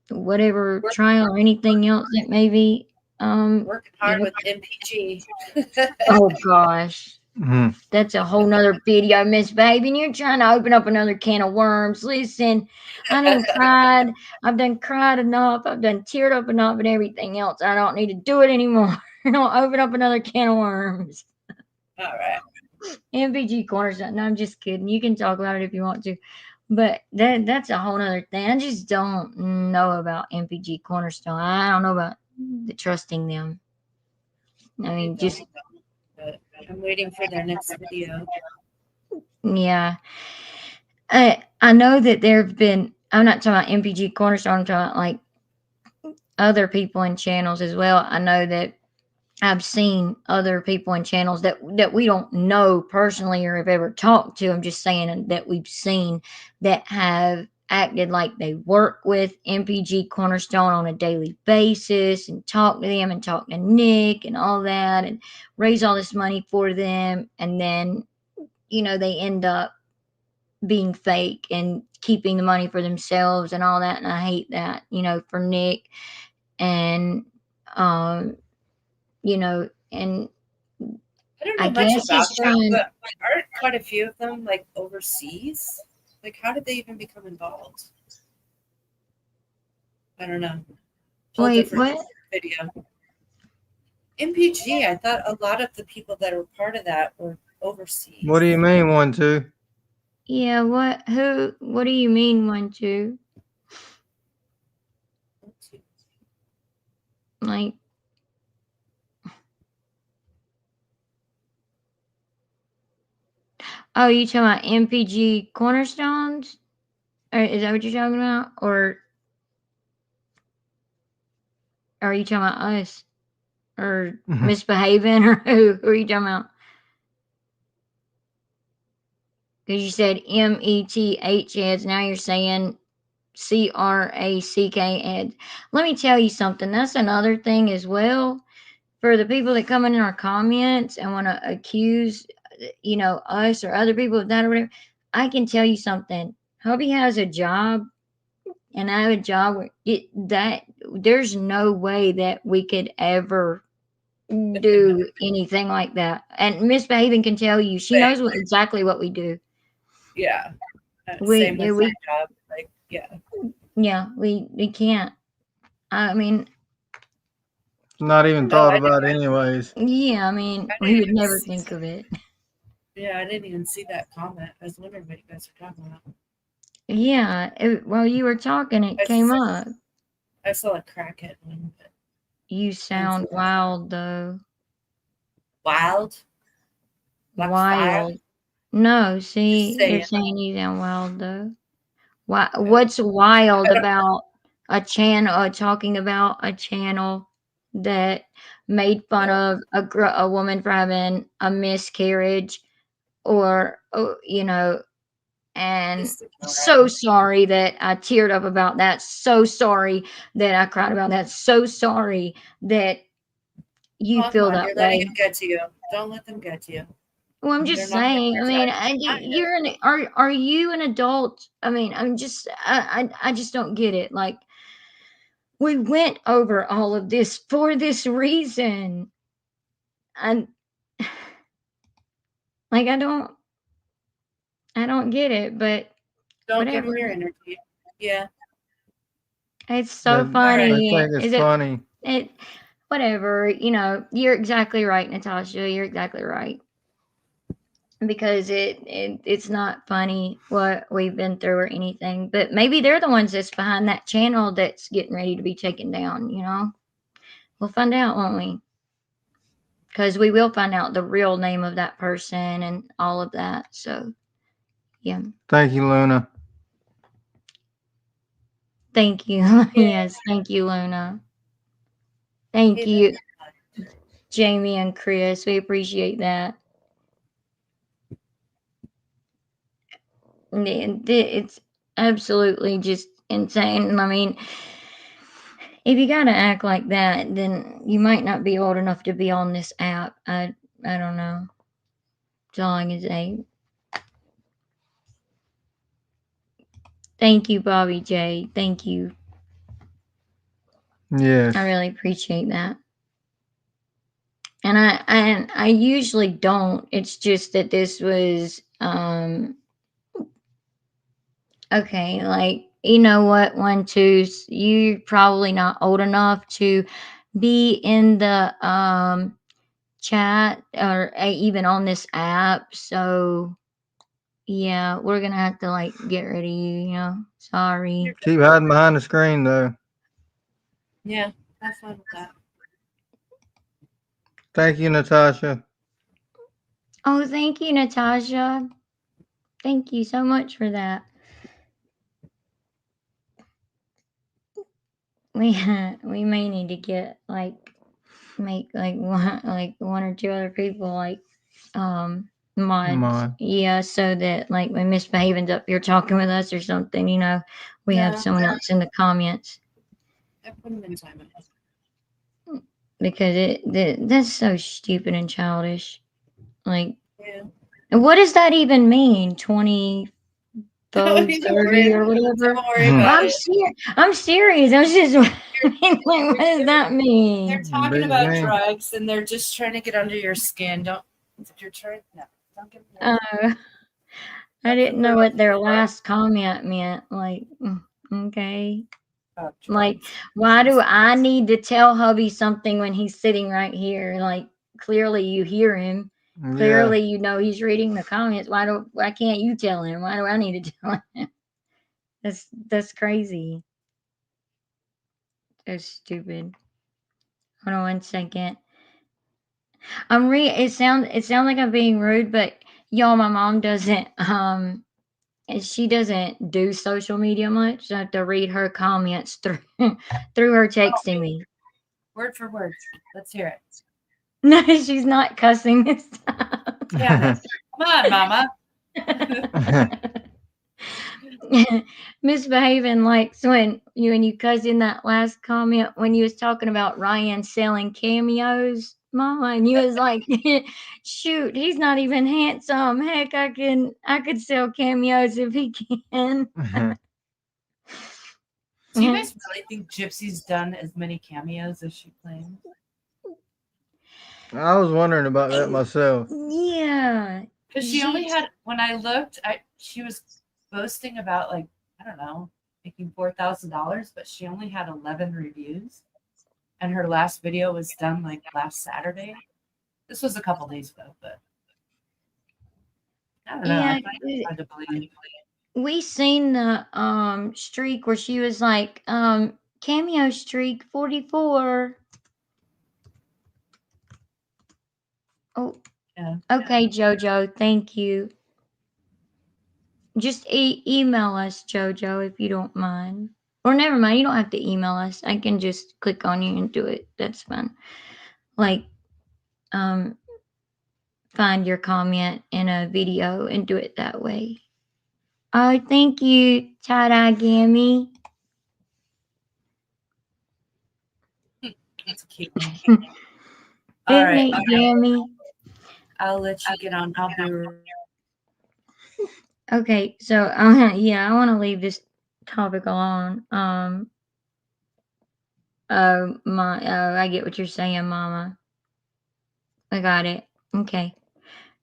whatever
Work,
trial or anything else that may be.
working
You
hard
know,
with MPG.
oh gosh,
Mhm.
that's a whole nother video, Miss Baby. And you're trying to open up another can of worms. Listen, I done cried. I've done cried enough. I've done teared up enough and everything else. I don't need to do it anymore. Don't open up another can of worms.
All right.
MPG Cornerstone. No, I'm just kidding. You can talk about it if you want to. But that's a whole nother thing. I just don't know about MPG Cornerstone. I don't know about the trusting them. I
I
mean, just
don't, but I'm waiting for their next video.
yeah. I know that there have been. I'm not talking about MPG Cornerstone. I'm talking about like other people in channels as well. I know that I've seen other people in channels that we don't know personally or have ever talked to. I'm just saying that we've seen that have acted like they work with MPG Cornerstone on a daily basis and talk to them and talk to Nick and all that and raise all this money for them. And then, they end up being fake and keeping the money for themselves and all that. And I hate that, for Nick. And, and
I don't
I
know much
guess
about
he's
them,
trying.
but aren't quite a few of them like overseas? Like, how did they even become involved? I don't know. Whole
Wait,
different
what?
video. MPG, I thought a lot of the people that were part of that were
What
overseas.
do you mean, 1, 2?
Yeah, what? Who? What do you mean, 1, 2? Like, oh, you talking about MPG Cornerstones? Or is that what you're talking about? Or are you talking about us? Or
Mhm.
misbehaving? Or who? Who are you talking about? Because you said METH heads. Now you're saying CRACK heads. Let me tell you something. That's another thing as well. For the people that come in our comments and want to accuse, us or other people of that or whatever, I can tell you something. Hubby has a job, and I have a job where that there's no way that we could ever do anything like that. And Miss Behaven can tell you, she
Same.
knows exactly what we do.
Yeah.
We
Same with my
we
job. Like, yeah.
yeah, we can't. I mean,
Not
I
even
don't know.
thought about anyways.
yeah, I mean,
I
we
didn't
would
even
never
see.
think of it.
Yeah, I didn't even see that comment. I was wondering what you guys were talking about.
Yeah, while you were talking, it
I,
came
s-
up.
I saw a crackhead one, but
You
I didn't see
sound
that.
wild, though.
Wild, like fire.
Wild. No,
Just
see, they're
saying.
saying you sound wild, though. What's wild about a channel, talking about a channel that made fun of a woman for having a miscarriage or, and
Just ignore it.
so sorry that I teared up about that. So sorry that I cried about that. So sorry that you
Come
feel
on,
that
you're letting
way.
it get to you. Don't let them get to you.
Well, I'm
They're
just
not on
saying.
your
I mean,
side. I know.
are you an adult? I mean, I just don't get it. Like, we went over all of this for this reason. And like, I don't get it, but
Don't give
whatever.
them your energy. Yeah.
It's so
But
All
I
right.
funny.
think it's
Is it?
funny.
It whatever. You're exactly right, Natasha. You're exactly right. Because it's not funny what we've been through or anything, but maybe they're the ones that's behind that channel that's getting ready to be taken down. We'll find out, won't we? Because we will find out the real name of that person and all of that. So yeah,
Thank you, Luna.
thank you.
Yeah.
Yes, thank you, Luna. Thank
Hey, that.
you, Jamie and Chris. We appreciate that. It's absolutely just insane. I mean, if you gotta act like that, then you might not be old enough to be on this app. I don't know. That's all I can say. Thank you, Bobby J. Thank you.
Yes.
I really appreciate that. And I usually don't. It's just that this was okay, like, you know what, one, two, you're probably not old enough to be in the chat or even on this app. So yeah, we're gonna have to like get rid of you, you know. Sorry.
Keep hiding behind the screen though.
Yeah, have fun with that.
Thank you, Natasha.
Oh, thank you, Natasha. Thank you so much for that. We we may need to get like make like one or two other people like mods.
Mod.
Yeah, so that like when Misbehaving's up here talking with us or something, you know, we have
Yeah.
someone else in the comments.
I put them in time.
Because that's so stupid and childish. Like,
Yeah.
what does that even mean? 20,
Don't
30 or whatever.
worry about it.
I'm serious. I was just like, what does that
They're
mean?
talking
Beats
about
me.
drugs and they're just trying to get under your skin. Don't you're trying no, don't get me
Uh, I didn't know what their last comment meant. Like, okay.
about
Like,
drugs.
why do I need to tell hubby something when he's sitting right here? Like, clearly you hear him.
Yeah.
Clearly you know he's reading the comments. Why can't you tell him? Why do I need to tell him? That's crazy. That's stupid. Hold on 1 second. It sounds like I'm being rude, but y'all, my mom doesn't she doesn't do social media much. So I have to read her comments through through her texting me.
Word for word. Let's hear it.
No, she's not cussing this time.
Damn it. Come on, mama.
Misbehaving likes when you cuss in that last comment when you was talking about Ryan selling cameos, mama, and you was like, shoot, he's not even handsome. Heck, I could sell cameos if he can.
Do you guys really think Gypsy's done as many cameos as she claims?
I was wondering about that myself.
Yeah.
Because she only had, when I looked, she was boasting about like, I don't know, making $4,000, but she only had 11 reviews. And her last video was done like last Saturday. This was a couple days ago, but I don't know.
Yeah,
I find it hard to believe.
we seen the streak where she was like, cameo streak 44. Oh,
Yeah.
okay, Jojo, thank you. Just email us, Jojo, if you don't mind. Or never mind, you don't have to email us. I can just click on you and do it. That's fine. Like, um, find your comment in a video and do it that way. Oh, thank you, Tie-Dye Gammy.
That's a cute one. All right.
Gammy.
I'll let you get on. I'll be
Okay, so yeah, I want to leave this topic alone. I get what you're saying, Mama. I got it. Okay,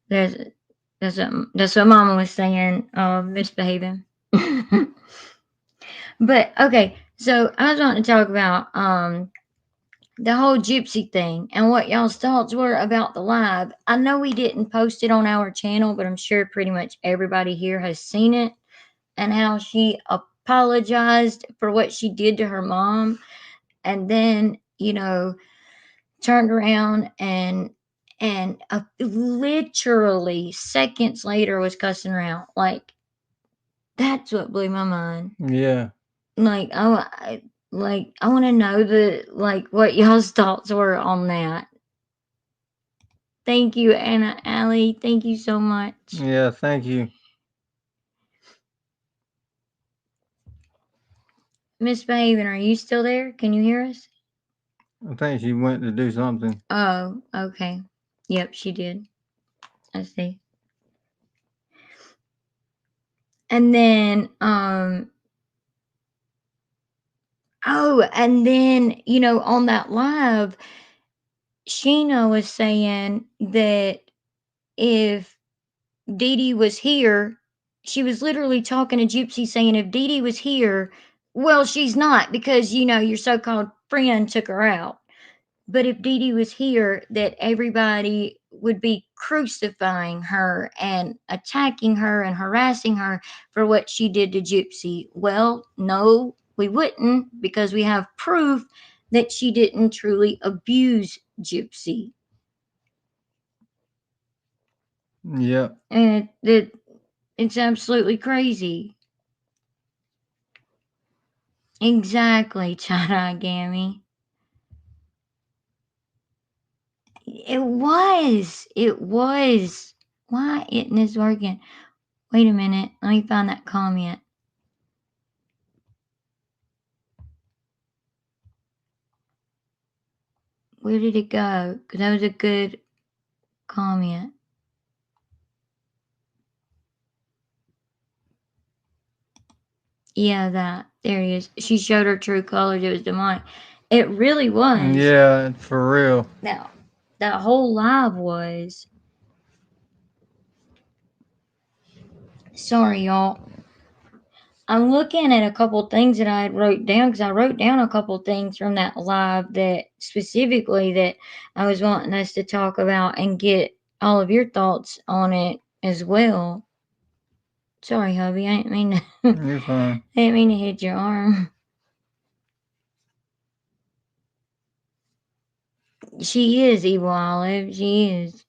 there's that's what Mama was saying. Misbehaving. But okay, so I was wanting to talk about the whole Gypsy thing and what y'all's thoughts were about the live. I know we didn't post it on our channel, but I'm sure pretty much everybody here has seen it and how she apologized for what she did to her mom and then, turned around and literally seconds later was cussing her out. Like, that's what blew my mind.
Yeah.
Like, I want to know what y'all's thoughts were on that. Thank you, Anna Allie. Thank you so much.
Yeah, thank you.
Miss Behaven, are you still there? Can you hear us?
I think she went to do something.
Oh, okay. Yep, she did. I see. And then Oh, and then, on that live, Sheena was saying that if Dee Dee was here, she was literally talking to Gypsy saying if Dee Dee was here, well, she's not because, your so called friend took her out. But if Dee Dee was here, that everybody would be crucifying her and attacking her and harassing her for what she did to Gypsy. Well, no, we wouldn't because we have proof that she didn't truly abuse Gypsy.
Yep.
And it's absolutely crazy. Exactly, Chada Gammy. It was. It was. Why isn't this working? Wait a minute. Let me find that comment. Where did it go? Because that was a good comment. Yeah, that. There it is. She showed her true colors. It was demonic. It really was.
Yeah, for real.
Now, that whole live was. Sorry, y'all. I'm looking at a couple things that I wrote down because I wrote down a couple things from that live that specifically that I was wanting us to talk about and get all of your thoughts on it as well. Sorry, hubby. I didn't mean to.
You're fine.
I didn't mean to hit your arm. She is evil, Olive. She is.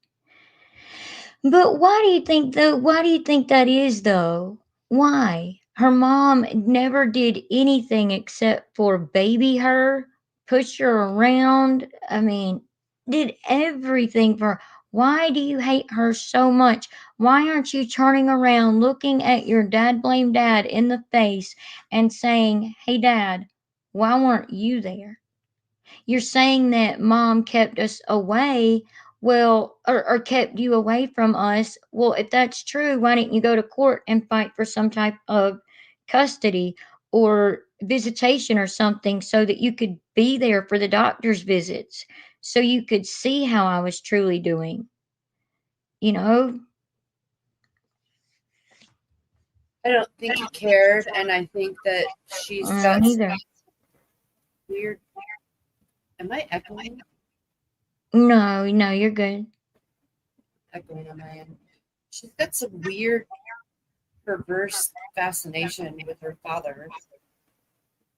But why do you think though? Why do you think that is though? Why? Her mom never did anything except for baby her, push her around. I mean, did everything for her. Why do you hate her so much? Why aren't you turning around, looking at your dad blame dad in the face and saying, "Hey dad, why weren't you there?" You're saying that mom kept us away, well, or kept you away from us. Well, if that's true, why didn't you go to court and fight for some type of custody or visitation or something so that you could be there for the doctor's visits, so you could see how I was truly doing? You know?
I don't think he cared, and I think that she's
I
got
don't
some
either.
weird. Am I echoing?
No, no, you're good.
Echoing on my end. She's got some weird, perverse fascination with her father.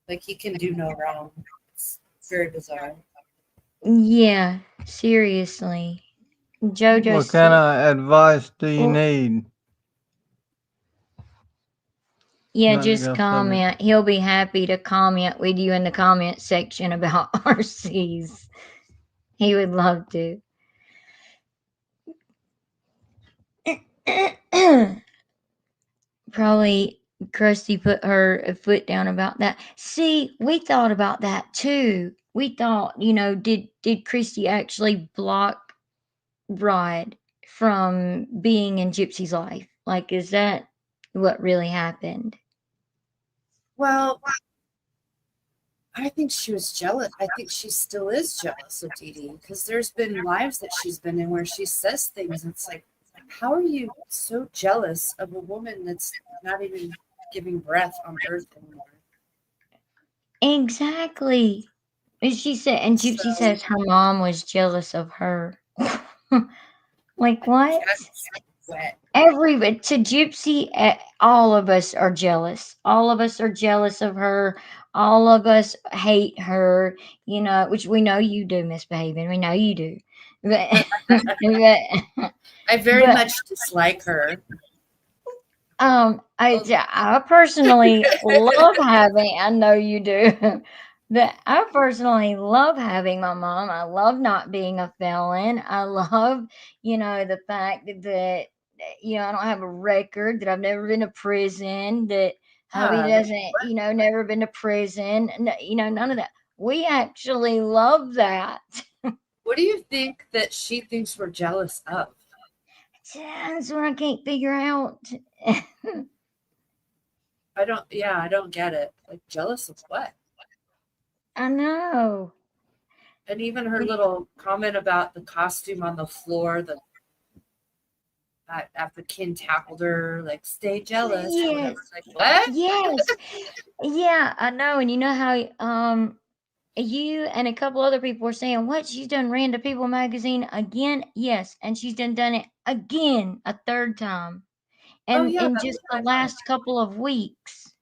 Like he can do no wrong. It's very bizarre.
Yeah, seriously. JoJo
What kind
said,
of advice do you
well,
need?
yeah,
Not to
just
go subject.
comment. He'll be happy to comment with you in the comment section about RCs. He would love to. Probably Krusty put her foot down about that. See, we thought about that too. We thought, did Christy actually block Rod from being in Gypsy's life? Like, is that what really happened?
Well, I think she was jealous. I think she still is jealous of Dee Dee because there's been lives that she's been in where she says things. It's like, how are you so jealous of a woman that's not even giving breath on earth anymore?
Exactly. And she said, and
So
Gypsy says her mom was jealous of her. Like what?
that's wet.
To Gypsy, all of us are jealous. All of us are jealous of her. All of us hate her. Which we know you do, Misbehaving. We know you do. But, but,
I very
but
much dislike her.
I personally love having. I know you do. But I personally love having my mom. I love not being a felon. I love, the fact that I don't have a record. That I've never been to prison. That hubby
Ah,
doesn't, never been to prison. None of that. We actually love that.
what do you think that she thinks we're jealous of?
That's what I can't figure out.
I don't get it. Like, jealous of what?
I know.
And even her little comment about the costume on the floor, the after Kin tackled her, like, stay jealous or whatever.
Yes.
Like, what?
Yes. Yeah, I know. And you know how you and a couple other people were saying, what, she's done ran to People magazine again? Yes, and she's done it again a third time.
Oh
And
yeah,
in
that
just
was
the
my mind.
last couple of weeks,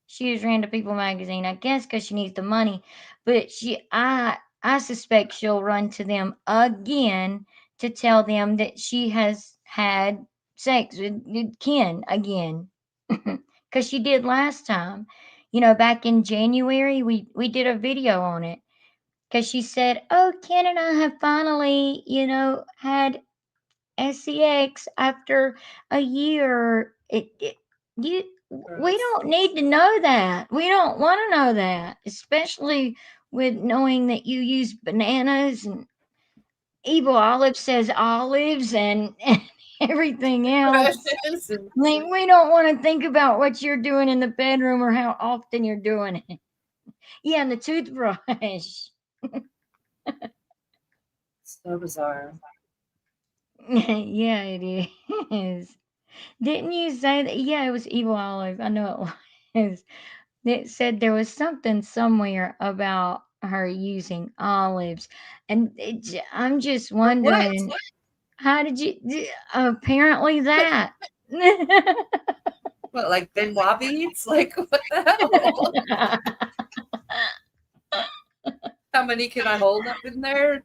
she was ran to People magazine. I guess because she needs the money, but I suspect she'll run to them again to tell them that she has had sex with Ken again, because she did last time. You know, back in January, we did a video on it because she said, "Oh, Ken and I have finally, had SEX after a year." You we
Gross.
don't need to know that. We don't want to know that, especially with knowing that you use bananas and Evil Olive says olives and everything else.
Precious and
Like, we don't want to think about what you're doing in the bedroom or how often you're doing it. Yeah, and the toothbrush.
so bizarre.
Yeah, it is. Didn't you say that? Yeah, it was Evil Olive. I know it was. It said there was something somewhere about her using olives, and I'm just
For what?
wondering, how did you? Apparently that.
What, like Benoit beads? Like, what the hell? How many can I hold up in there?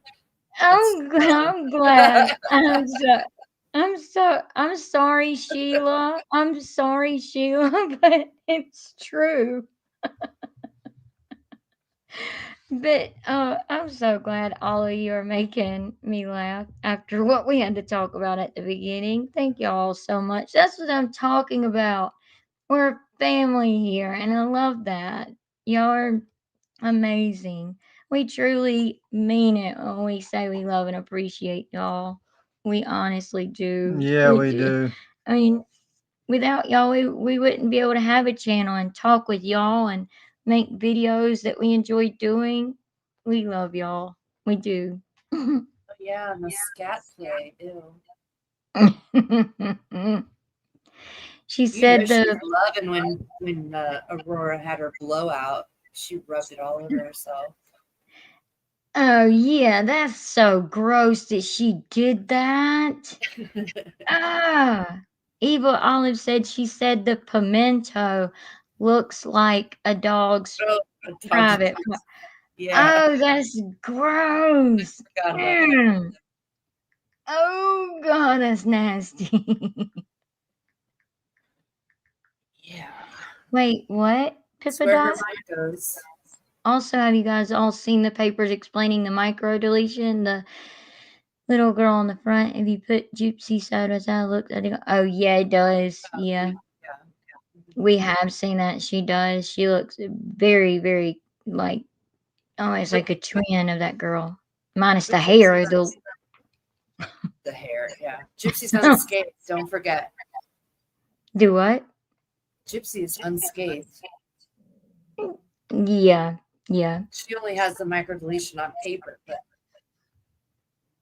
That's
I'm glad. I'm sorry, Sheila. I'm sorry, Sheila, but it's true. But I'm so glad all of you are making me laugh after what we had to talk about at the beginning. Thank you all so much. That's what I'm talking about. We're a family here, and I love that. Y'all are amazing. We truly mean it when we say we love and appreciate y'all. We honestly do.
Yeah,
We
we
do.
do.
I mean, without y'all, we wouldn't be able to have a channel and talk with y'all and make videos that we enjoy doing. We love y'all. We do.
oh, yeah, and the scat play. Ew.
She
You know
said
she was
the
loving when Aurora had her blowout. She rubbed it all over herself.
Oh yeah, that's so gross that she did that. Ah, Evil Olive said she said the pimento looks like a dog's
Oh, a dog's
private.
juice. Yeah,
Oh, that's gross.
forgot about that.
Mm. Oh God, that's nasty.
Yeah,
Wait, what?
that's
Pippa
where her
dot?
mind goes.
Also, have you guys all seen the papers explaining the micro deletion? The little girl on the front. If you put Gypsy sodas, I looked at it. Oh yeah, it does. Yeah,
Yeah.
we have seen that. She does. She looks very, very like almost
But
like a twin of that girl, minus
but
the hair.
the hair. Yeah, Gypsy's unscathed. Don't forget,
Do what?
Gypsy is unscathed.
Yeah, yeah,
She only has the microdeletion on paper, but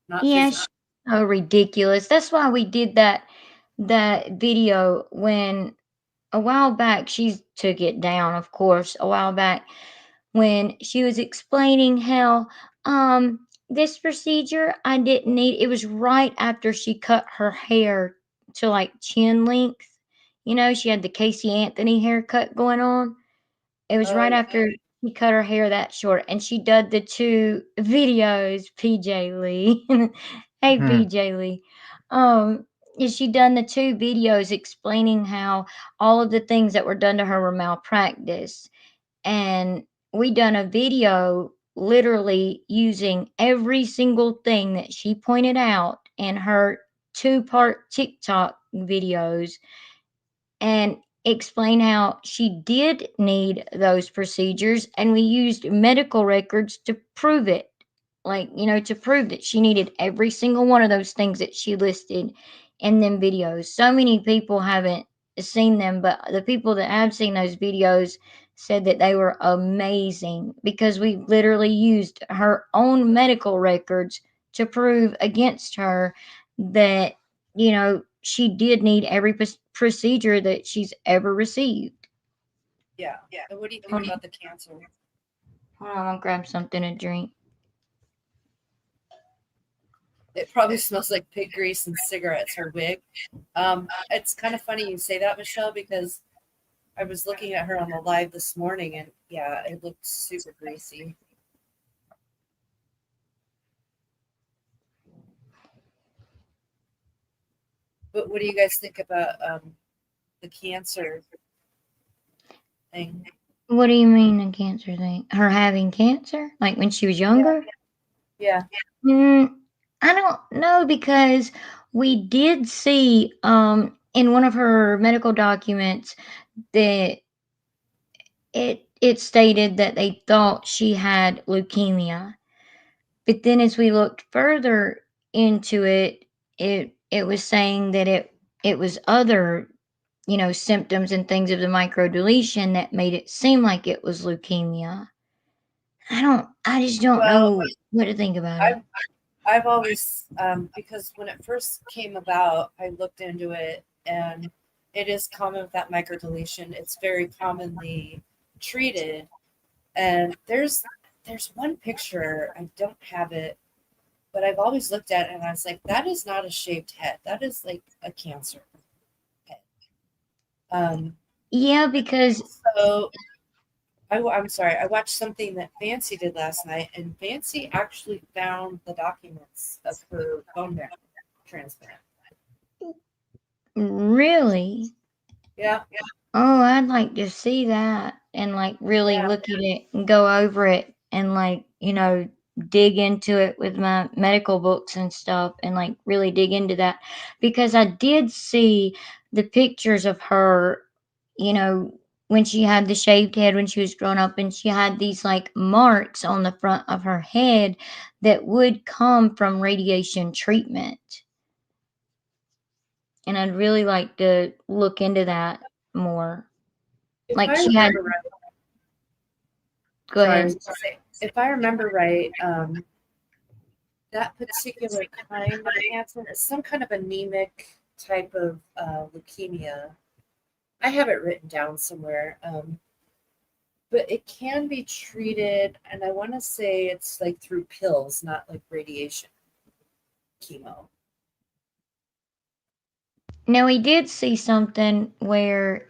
not
yeah.
physically.
She's so ridiculous. That's why we did that video when a while back. She took it down, of course, a while back when she was explaining how this procedure I didn't need. It was right after she cut her hair to like chin length. You know, she had the Casey Anthony haircut going on. It was
Oh
right
yeah.
after she cut her hair that short, and she did the 2 videos, PJ Lee. Hey,
Hmm.
PJ Lee. Um, she done the 2 videos explaining how all of the things that were done to her were malpractice, and we done a video literally using every single thing that she pointed out in her 2-part TikTok videos, and explain how she did need those procedures, and we used medical records to prove it, like, to prove that she needed every single one of those things that she listed in them videos. So many people haven't seen them, but the people that have seen those videos said that they were amazing because we literally used her own medical records to prove against her that, she did need every procedure that she's ever received.
Yeah. And what do you think
Hold
about the cancer?
on, I'll grab something to drink.
It probably smells like pig grease and cigarettes or wig. It's kind of funny you say that, Michelle, because I was looking at her on the live this morning, and yeah, it looked super greasy. But what do you guys think about the cancer thing?
What do you mean the cancer thing? Her having cancer? Like when she was
Yeah,
younger?
yeah.
Mm, I don't know because we did see in one of her medical documents that it stated that they thought she had leukemia. But then as we looked further into it, it was saying that it was other, symptoms and things of the microdeletion that made it seem like it was leukemia. I just don't
Well,
know what to think about it.
I've I've always because when it first came about, I looked into it, and it is common with that microdeletion. It's very commonly treated, and there's one picture, I don't have it, but I've always looked at it and I was like, that is not a shaved head. That is like a cancer head. Um,
Yeah, because
so I'm sorry, I watched something that Fancy did last night, and Fancy actually found the documents of her bone marrow transplant.
really,
Yeah,
oh, I'd like to see that and like really
yeah.
look at it and go over it and like, dig into it with my medical books and stuff and like really dig into that because I did see the pictures of her, you know, when she had the shaved head when she was growing up and she had these like marks on the front of her head that would come from radiation treatment. And I'd really like to look into that more.
If
Like
I
she had,
remember right,
go
sorry, I
ahead.
was going to say, if I remember right, that particular kind of cancer is some kind of anemic type of leukemia. I have it written down somewhere. But it can be treated, and I want to say it's like through pills, not like radiation chemo.
Now we did see something where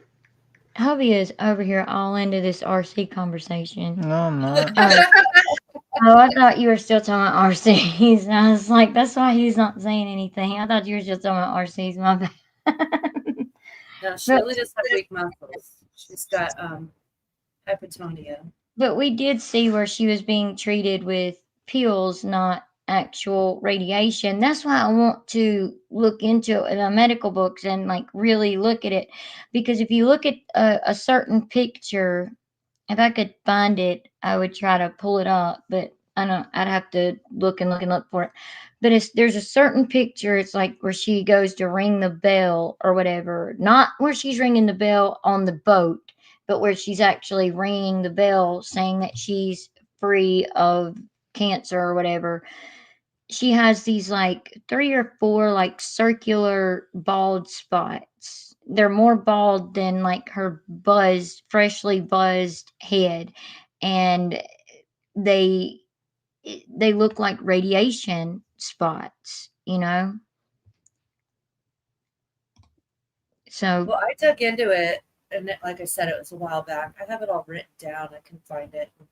hubby is over here all into this RC conversation.
No, I'm not.
Oh, oh, I thought you were still talking about RCs. I was like, that's why he's not saying anything. I thought you were just talking about RCs. My bad.
No, she
but
really does have weak muscles. She's got hypotonia.
But we did see where she was being treated with pills, not actual radiation. That's why I want to look into it in the medical books and like really look at it. Because if you look at a certain picture, if I could find it, I would try to pull it up, but I don't. I'd have to look and look for it. But there's a certain picture. It's like where she goes to ring the bell or whatever. Not where she's ringing the bell on the boat, but where she's actually ringing the bell, saying that she's free of cancer or whatever. She has these like three or four like circular bald spots. They're more bald than like her freshly buzzed head, and they they look like radiation spots. So
Well, I dug into it, and like I said, it was a while back. I have it all written down. I can find it and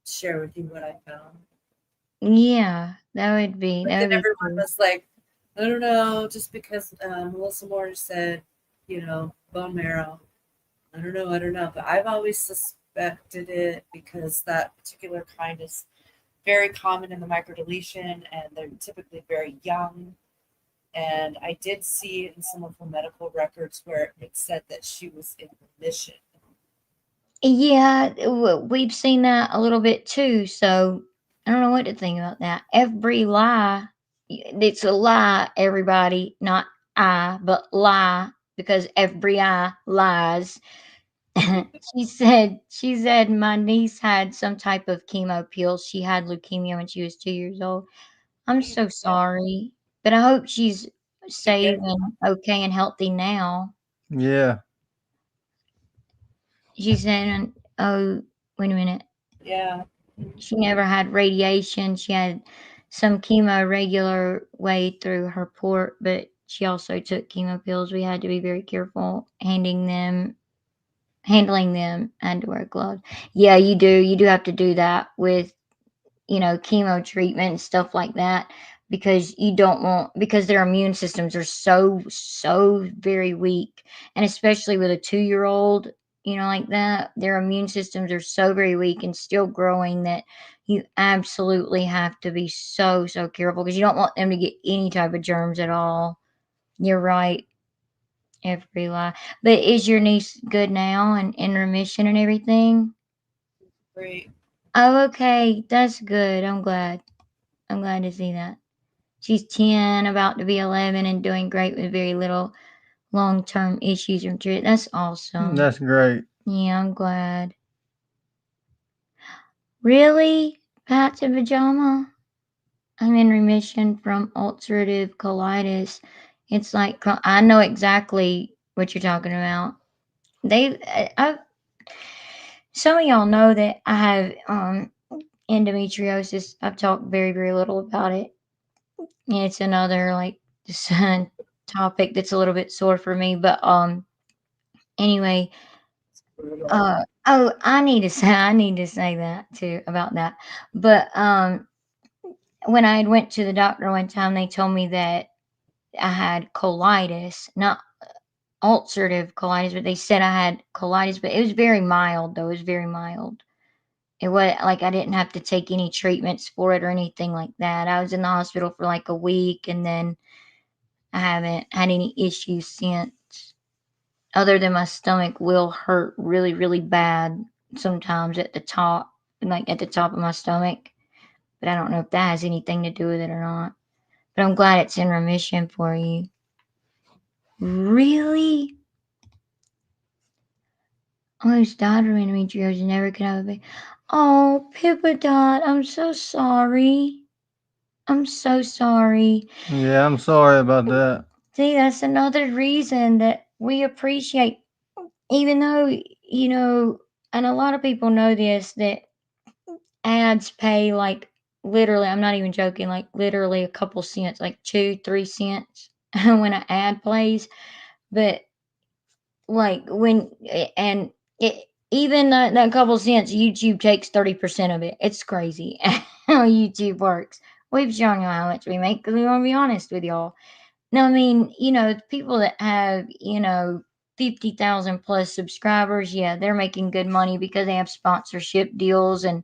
share with you what I found.
yeah, that
But
would
then
be
everyone
cool.
was like, I don't know, just because Melissa Moore said, bone marrow. I don't know. But I've always suspected it because that particular kind is very common in the microdeletion, and they're typically very young. And I did see in some of her medical records where it said that she was in remission.
Yeah, we've seen that a little bit too. So I don't know what to think about that. Every lie, it's a lie, everybody, not I, but lie, because every eye lies. she said my niece had some type of chemo pills. She had leukemia when she was 2 years old. I'm so
Yeah,
sorry, but I hope she's
she
safe
get
and okay and healthy now.
Yeah.
She said, "Oh, wait a minute.
yeah.
She never had radiation. She had some chemo regular way through her port, but she also took chemo pills. We had to be very careful handling them, and to wear gloves. Yeah, you do. You do have to do that with chemo treatment and stuff like that because you don't want because their immune systems are so very weak, and especially with a 2-year old, like that, their immune systems are so very weak and still growing that you absolutely have to be so careful because you don't want them to get any type of germs at all. You're right, every lie. But is your niece good now and in remission and everything?
Great.
Oh, okay, that's good. I'm glad to see that. She's 10, about to be 11, and doing great with very little long term issues or treatment. That's awesome.
That's great.
Yeah, I'm glad. Really? Pat's in pajama? I'm in remission from ulcerative colitis. It's like, I know exactly what you're talking about. Some of y'all know that I have endometriosis. I've talked very, very little about it. It's another like just topic that's a little bit sore for me, but anyway,
Brutal.
oh, I need to say that too about that. But when I went to the doctor one time, they told me that I had colitis, not ulcerative colitis, but they said I had colitis, but it was very mild though. It was very mild. It was like I didn't have to take any treatments for it or anything like that. I was in the hospital for like a week, and then I haven't had any issues since, other than my stomach will hurt really, really bad sometimes at the top, like at the top of my stomach. But I don't know if that has anything to do with it or not. But I'm glad it's in remission for you. Really? Almost died of endometriosis, never could have a baby. Oh, Pippa Dot, I'm so sorry. I'm so sorry.
Yeah, I'm sorry about that.
See, that's another reason that we appreciate, even though, and a lot of people know this, that ads pay like literally, I'm not even joking, like literally a couple cents, like 2, 3 cents when an ad plays. But like and it, even that couple cents, YouTube takes 30% of it. It's crazy how YouTube works. We've shown you how much we make because we want to be honest with y'all. No, I mean, people that have, 50,000 plus subscribers, yeah, they're making good money because they have sponsorship deals and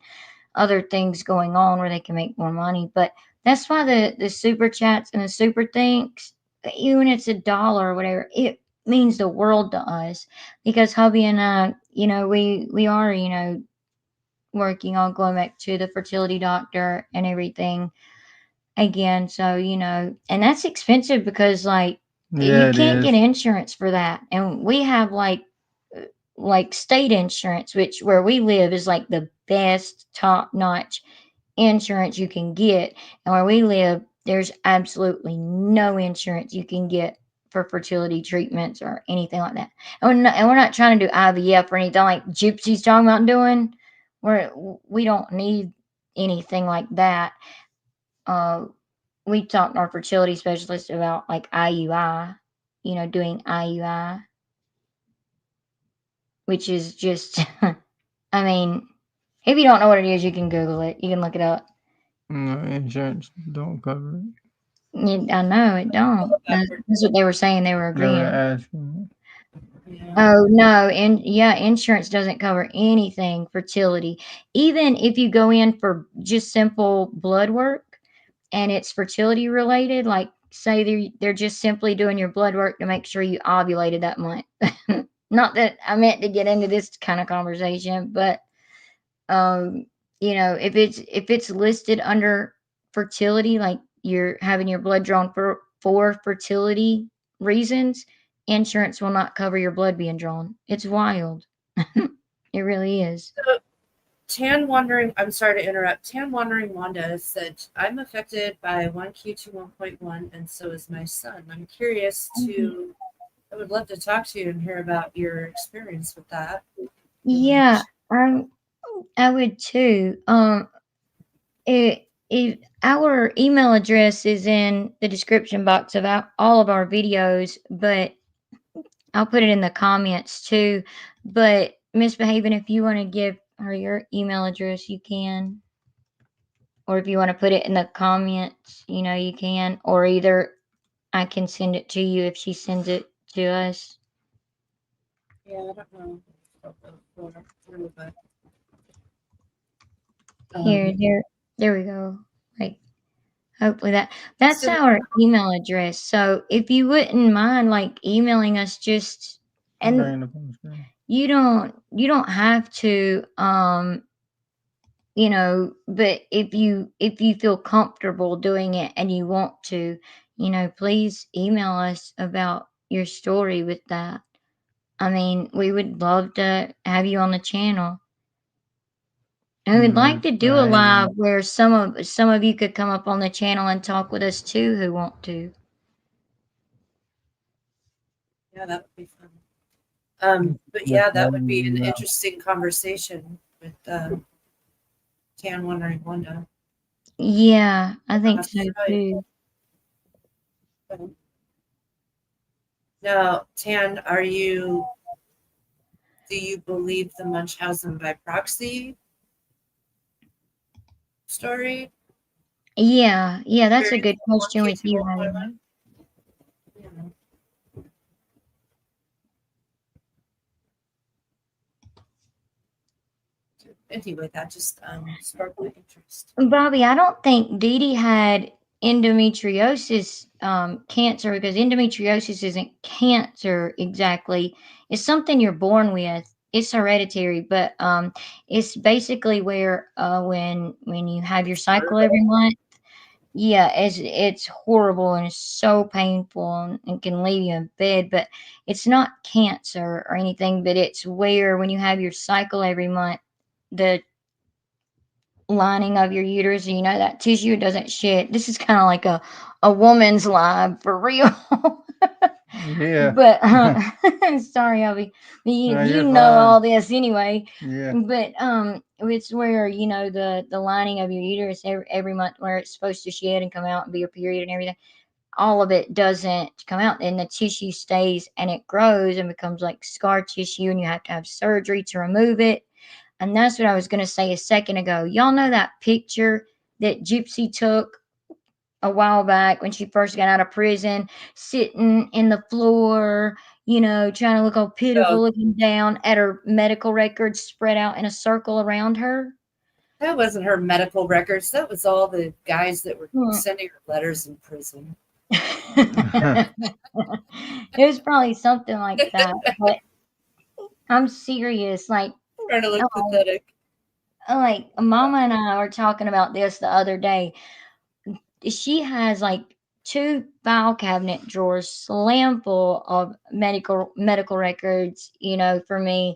other things going on where they can make more money. But that's why the super chats and the super thanks, even it's $1 or whatever, it means the world to us because hubby and I, we are, working on going back to the fertility doctor and everything again. So, and that's expensive because like you
Yeah, it
can't get
is.
insurance for that. And we have like state insurance, which where we live is like the best top notch insurance you can get. And where we live, there's absolutely no insurance you can get for fertility treatments or anything like that. And we're not trying to do IVF or anything like Gypsy's talking about doing. We don't need anything like that. Uh, we talked to our fertility specialist about like IUI, doing IUI, which is just, I mean, if you don't know what it is, you can Google it. You can look it up.
No, insurance don't cover it.
I know it don't.
All about
That's what they were saying. They were
They were
agreeing.
asking.
yeah.
Oh no, and yeah, insurance doesn't cover anything fertility. Even if you go in for just simple blood work and it's fertility related, like say they're just simply doing your blood work to make sure you ovulated that month. Not that I meant to get into this kind of conversation, but um, if it's listed under fertility, like you're having your blood drawn for fertility reasons, insurance will not cover your blood being drawn. It's wild. It really is.
So, Tan Wandering, I'm sorry to interrupt. Tan Wandering Wanda said, I'm affected by 1Q21.1, and so is my son. I'm curious to, I would love to talk to you and hear about your experience with that. You want to
Yeah, I would too. Our email address is in the description box of all of our videos, but I'll put it in the comments too. But Misbehaving, if you want to give her your email address, you can. Or if you want to put it in the comments, you can. Or either I can send it to you if she sends it to us.
Yeah, I don't know. But,
Here, there we go. Like, hopefully that's
so,
our email address. So if you wouldn't mind like emailing us, just and
Bring it up on the screen.
you don't have to, but if you feel comfortable doing it and you want to, please email us about your story with that. I mean, we would love to have you on the channel. And we'd like to do a live
Misbehaving.
where some of you could come up on the channel and talk with us too who want to.
yeah, that would be fun. But yeah, that would be an interesting conversation with Tan Wandering Wanda.
Yeah, I think so
Australia.
too.
Now, Tan, do you believe the Munchausen by proxy story?
Yeah, that's a
Very
good question with you, Heidi.
1Q21? Yeah. Anyway, that just sparked my interest.
Bobby, I don't think Dee Dee had endometriosis cancer, because endometriosis isn't cancer exactly. It's something you're born with. It's hereditary, but it's basically where when you have your cycle every month. Yeah, it's horrible and it's so painful and can leave you in bed, but it's not cancer or anything, but it's where when you have your cycle every month, the lining of your uterus, and that tissue doesn't shed. This is kind of like a woman's lab for real.
Yeah.
But sorry, Abby, you,
No,
you
you're
know
fine.
all this anyway.
Yeah.
But it's where the lining of your uterus every month, where it's supposed to shed and come out and be a period and everything. All of it doesn't come out, and the tissue stays and it grows and becomes like scar tissue, and you have to have surgery to remove it. And that's what I was going to say a second ago. Y'all know that picture that Gypsy took a while back when she first got out of prison, sitting in the floor, trying to look all pitiful,
Oh,
looking down at her medical records spread out in a circle around her?
that wasn't her medical records. That was all the guys that were
Hmm.
sending her letters in prison.
It was probably something like that. But I'm serious.
Trying to look
Oh,
pathetic.
Mama and I were talking about this the other day. She has like two file cabinet drawers slam full of medical records, for me.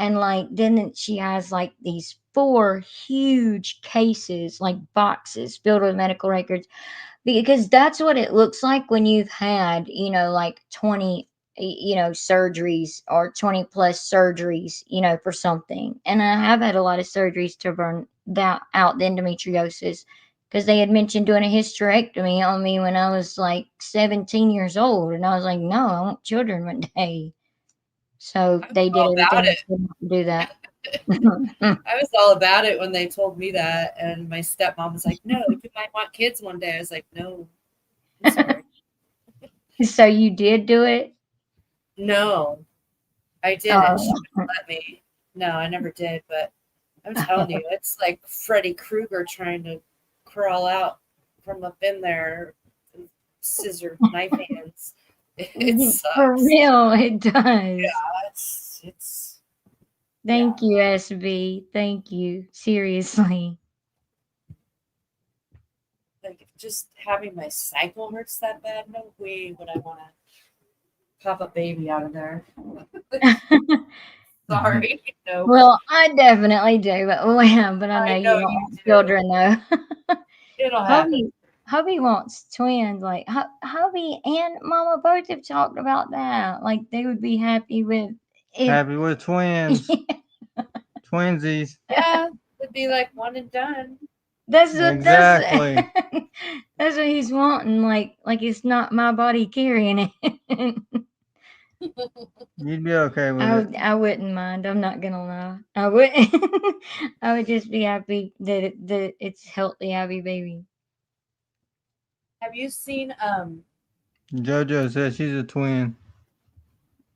And then she has like these four huge cases, like boxes filled with medical records, because that's what it looks like when you've had, like 20, surgeries, or 20 plus surgeries, for something. And I have had a lot of surgeries to burn that out, the endometriosis, because they had mentioned doing a hysterectomy on me when I was like 17 years old. And I was like, no, I want children one day. So
I was
they did
all about
everything
it.
they could to do that.
I was all about it when they told me that, and my stepmom was like, "No, you might want kids one day." I was like, "No, I'm sorry,
So you did do it?
no, I didn't. She
Oh.
wouldn't let me. No, I never did." But I'm telling you, it's like Freddy Krueger trying to crawl out from up in there, scissor knife hands. It
For
sucks.
real, it does.
Yeah, it's yeah.
Thank you, SB. Thank you. Seriously.
Like if just having my cycle hurts that bad, no way would I want to pop a baby out of there. Sorry. No,
Well, I definitely do, but well, but I know
I
you
know
don't
you
want
do.
children though.
It'll happen.
hubby, hubby wants twins. Like hubby and Mama both have talked about that. Like they would be happy with it.
Happy with twins. Twinsies.
Yeah, it'd be like one and done.
That's
Exactly.
that's what he's wanting. Like it's not my body carrying it.
You'd be okay with it.
I wouldn't mind. I'm not gonna lie. I would. I would just be happy that it's healthy, happy baby.
Have you seen
JoJo says she's a twin.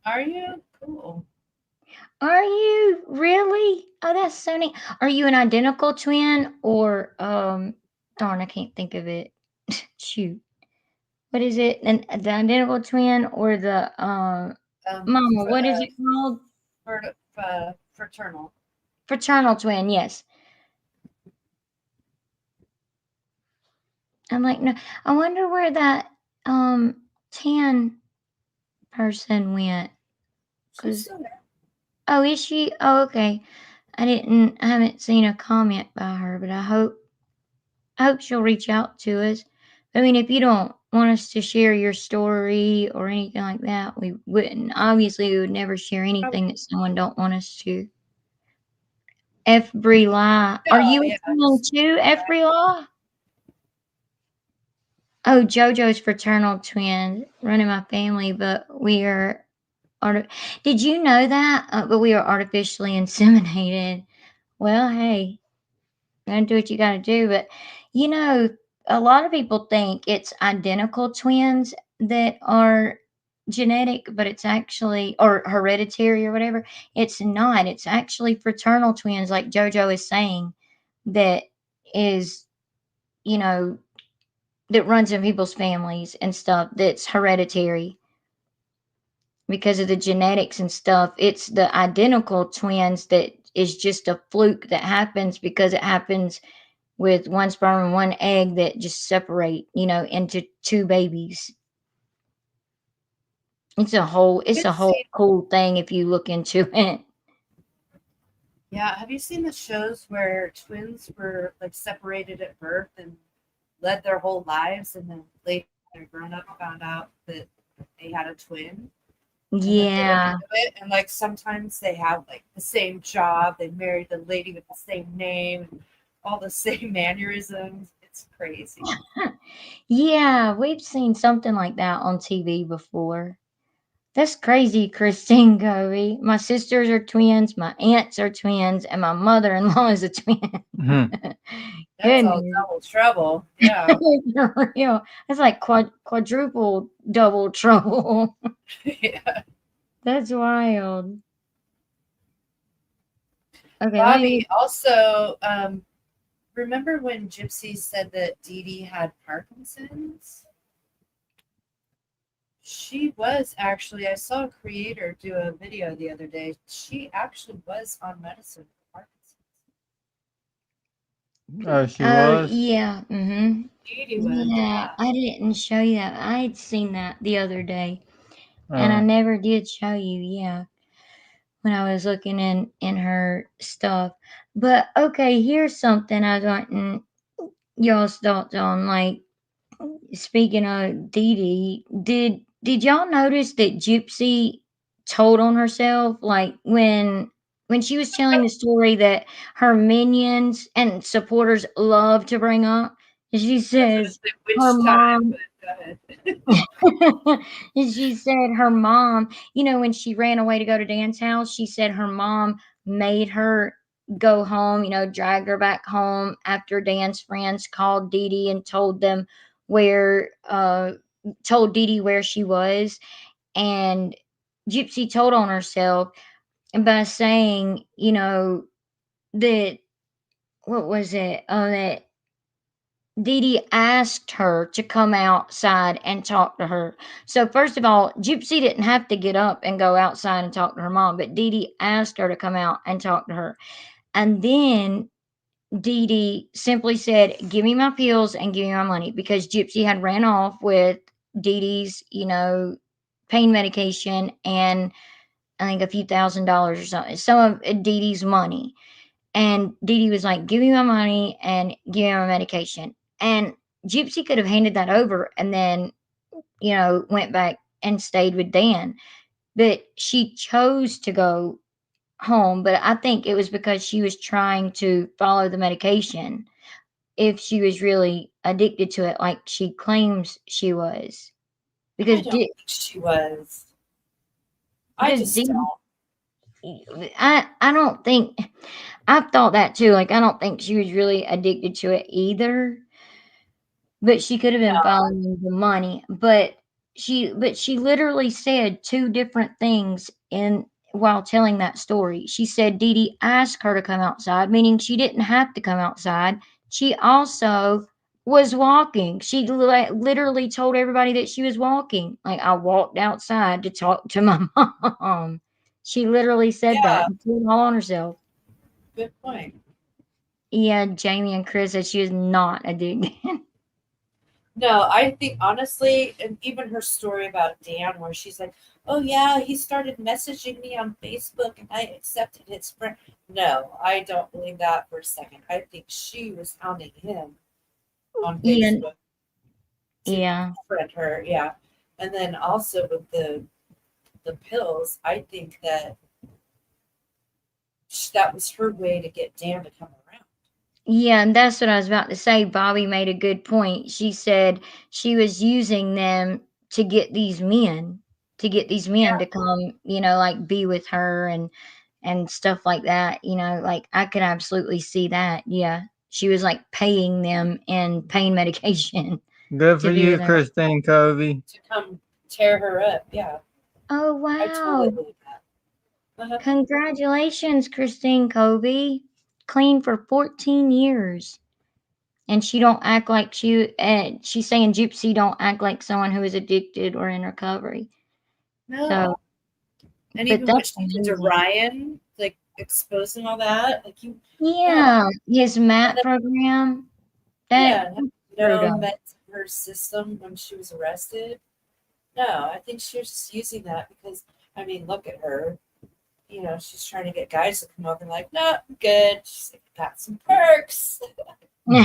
are you? Cool.
Are you really? Oh, that's so neat. Are you an identical twin or darn, I can't think of it. Shoot. What is it? The identical twin or the mama, what is it called?
Fraternal.
Fraternal twin, yes. I'm like, no, I wonder where that tan person went.
She's
Cause
still there.
oh, is she? Oh, okay. I haven't seen a comment by her, but I hope she'll reach out to us. I mean, if you don't want us to share your story or anything like that, we wouldn't. Obviously, we would never share anything that someone don't want us to. F. Bree Lie. Are
No,
you a
yeah,
twin
just
too, F. Bree Lie? Oh, JoJo's fraternal twin, running my family, but we are. Did you know that? But we are artificially inseminated. Well, hey, you gotta do what you gotta do. But you know, a lot of people think it's identical twins that are genetic, but it's actually or hereditary or whatever. It's not. It's actually fraternal twins, like JoJo is saying, that is, you know, that runs in people's families and stuff that's hereditary because of the genetics and stuff. It's the identical twins that is just a fluke that happens because it happens with one sperm and one egg that just separate, into two babies. It's
did
a whole
see.
cool thing if you look into it.
Yeah, have you seen the shows where twins were like separated at birth and led their whole lives, and then later grown up found out that they had a twin, and then they look
Yeah.
into it, and like sometimes they have like the same job, they married the lady with the same name, and all the same mannerisms. It's crazy.
Yeah, we've seen something like that on TV before. That's crazy, Christine Covey. My sisters are twins, my aunts are twins, and my mother-in-law is a twin.
Mhm.
That's all
Goodness.
double trouble. Yeah.
For real. That's like quadruple double trouble.
Yeah.
That's wild. Okay, let me.
Bobby, also, remember when Gypsy said that Dee Dee had Parkinson's? She was actually, I saw a creator do a video the other day. She actually was on medicine for
Oh, she
Oh
was?
yeah. Mm-hmm.
Parkinson's. Dee Dee was,
Yeah,
yeah.
I didn't show you that. I had seen that the other day, and I
Oh.
never did show you. Yeah, when I was looking in her stuff. But okay, here's something I was wanting y'all's thoughts on. Like, speaking of Dee Dee, did y'all notice that Gypsy told on herself? Like when she was telling the story that her minions and supporters love to bring up, she
I was going to
says
say
her
which time,
mom
but go ahead.
and she said her mom, when she ran away to go to Dan's house, she said her mom made her go home, dragged her back home after Dan's friends called Dee Dee and where, told Dee Dee where she was. And Gypsy told on herself by saying, that, what was it? Oh, that Dee Dee asked her to come outside and talk to her. So first of all, Gypsy didn't have to get up and go outside and talk to her mom, but Dee Dee asked her to come out and talk to her. And then Dee Dee simply said, "Give me my pills and give me my money," because Gypsy had ran off with Dee Dee's, pain medication and I think a few $1,000s or something, some of Dee Dee's money. And Dee Dee was like, "Give me my money and give me my medication." And Gypsy could have handed that over and then, went back and stayed with Dan. But she chose to go home. But I think it was because she was trying to follow the medication if she was really addicted to it, like she claims she was.
I
Because
don't think she was. I
because
just don't.
I don't think I've thought that too. Like I don't think she was really addicted to it either. But she could have been
No.
following the money. But she literally said two different things in while telling that story. She said Dee Dee asked her to come outside, meaning she didn't have to come outside. She also was walking. She literally told everybody that she was walking. Like I walked outside to talk to my mom. She literally said that.
Yeah,
She put it all on herself.
good point.
Yeah, Jamie and Chris said she was not addicted.
No, I think honestly, and even her story about Dan, where she's like, "Oh yeah, he started messaging me on Facebook, and I accepted his friend." No, I don't believe that for a second. I think she was hounding him on
Yeah,
Facebook to
yeah.
friend her. Yeah, and then also with the pills, I think that that was her way to get Dan to come around.
Yeah, and that's what I was about to say. Bobby made a good point. She said she was using them to get these men, to come, like be with her and stuff like that. Like I could absolutely see that. Yeah. She was like paying them in pain medication
Good
to
for
be with
you,
her.
Christine Covey.
To come tear her up. Yeah,
Oh
I totally
wow.
believe that. Uh-huh.
Congratulations, Christine Kobe. Clean for 14 years. And she don't act like she's saying Gypsy don't act like someone who is addicted or in recovery. So,
No. And
but
even what
that's
she did to
amazing.
Ryan, like exposing all that, like you, no,
Yeah, his
and
MAT
then,
program,
yeah,
that's
and
screwed
no
up.
met her system when she was arrested. No, I think she was just using that because, I mean, look at her. You know, she's trying to get guys to come over and like, no, I'm good. She's like, got some perks. No,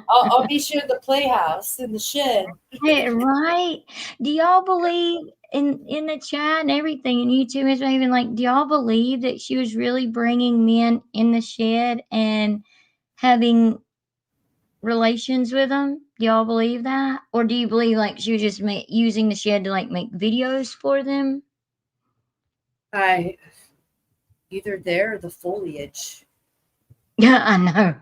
I'll meet you at the playhouse in the shed.
Yeah, right? Do y'all believe in the chat and everything and YouTube is even like, do y'all believe that she was really bringing men in the shed and having relations with them? Do y'all believe that? Or do you believe like she was just using the shed to like make videos for them?
I either there or the foliage.
Yeah, I know.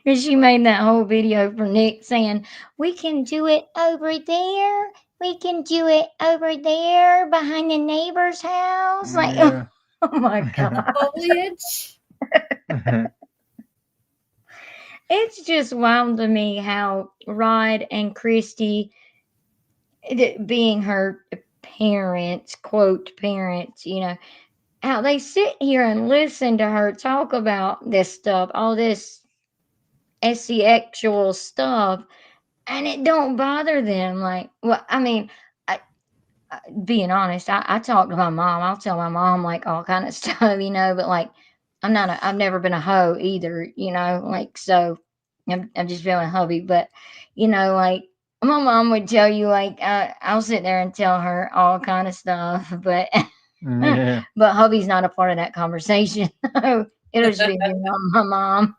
Because she made that whole video for Nick saying, "We can do it over there. We can do it over there behind the neighbor's house." Like,
Yeah.
oh my God.
Foliage?
It's just wild to me how Rod and Christy, being her parents, quote parents, how they sit here and listen to her talk about this stuff, all this sexual stuff, and it don't bother them. Like, well, I mean, I, being honest, I talk to my mom. I'll tell my mom like all kind of stuff, but like, I've never been a hoe either, like, so I'm just being a hubby, but like my mom would tell you like, I'll sit there and tell her all kind of stuff, but
Yeah.
but hubby's not a part of that conversation. It'll just be me and my mom.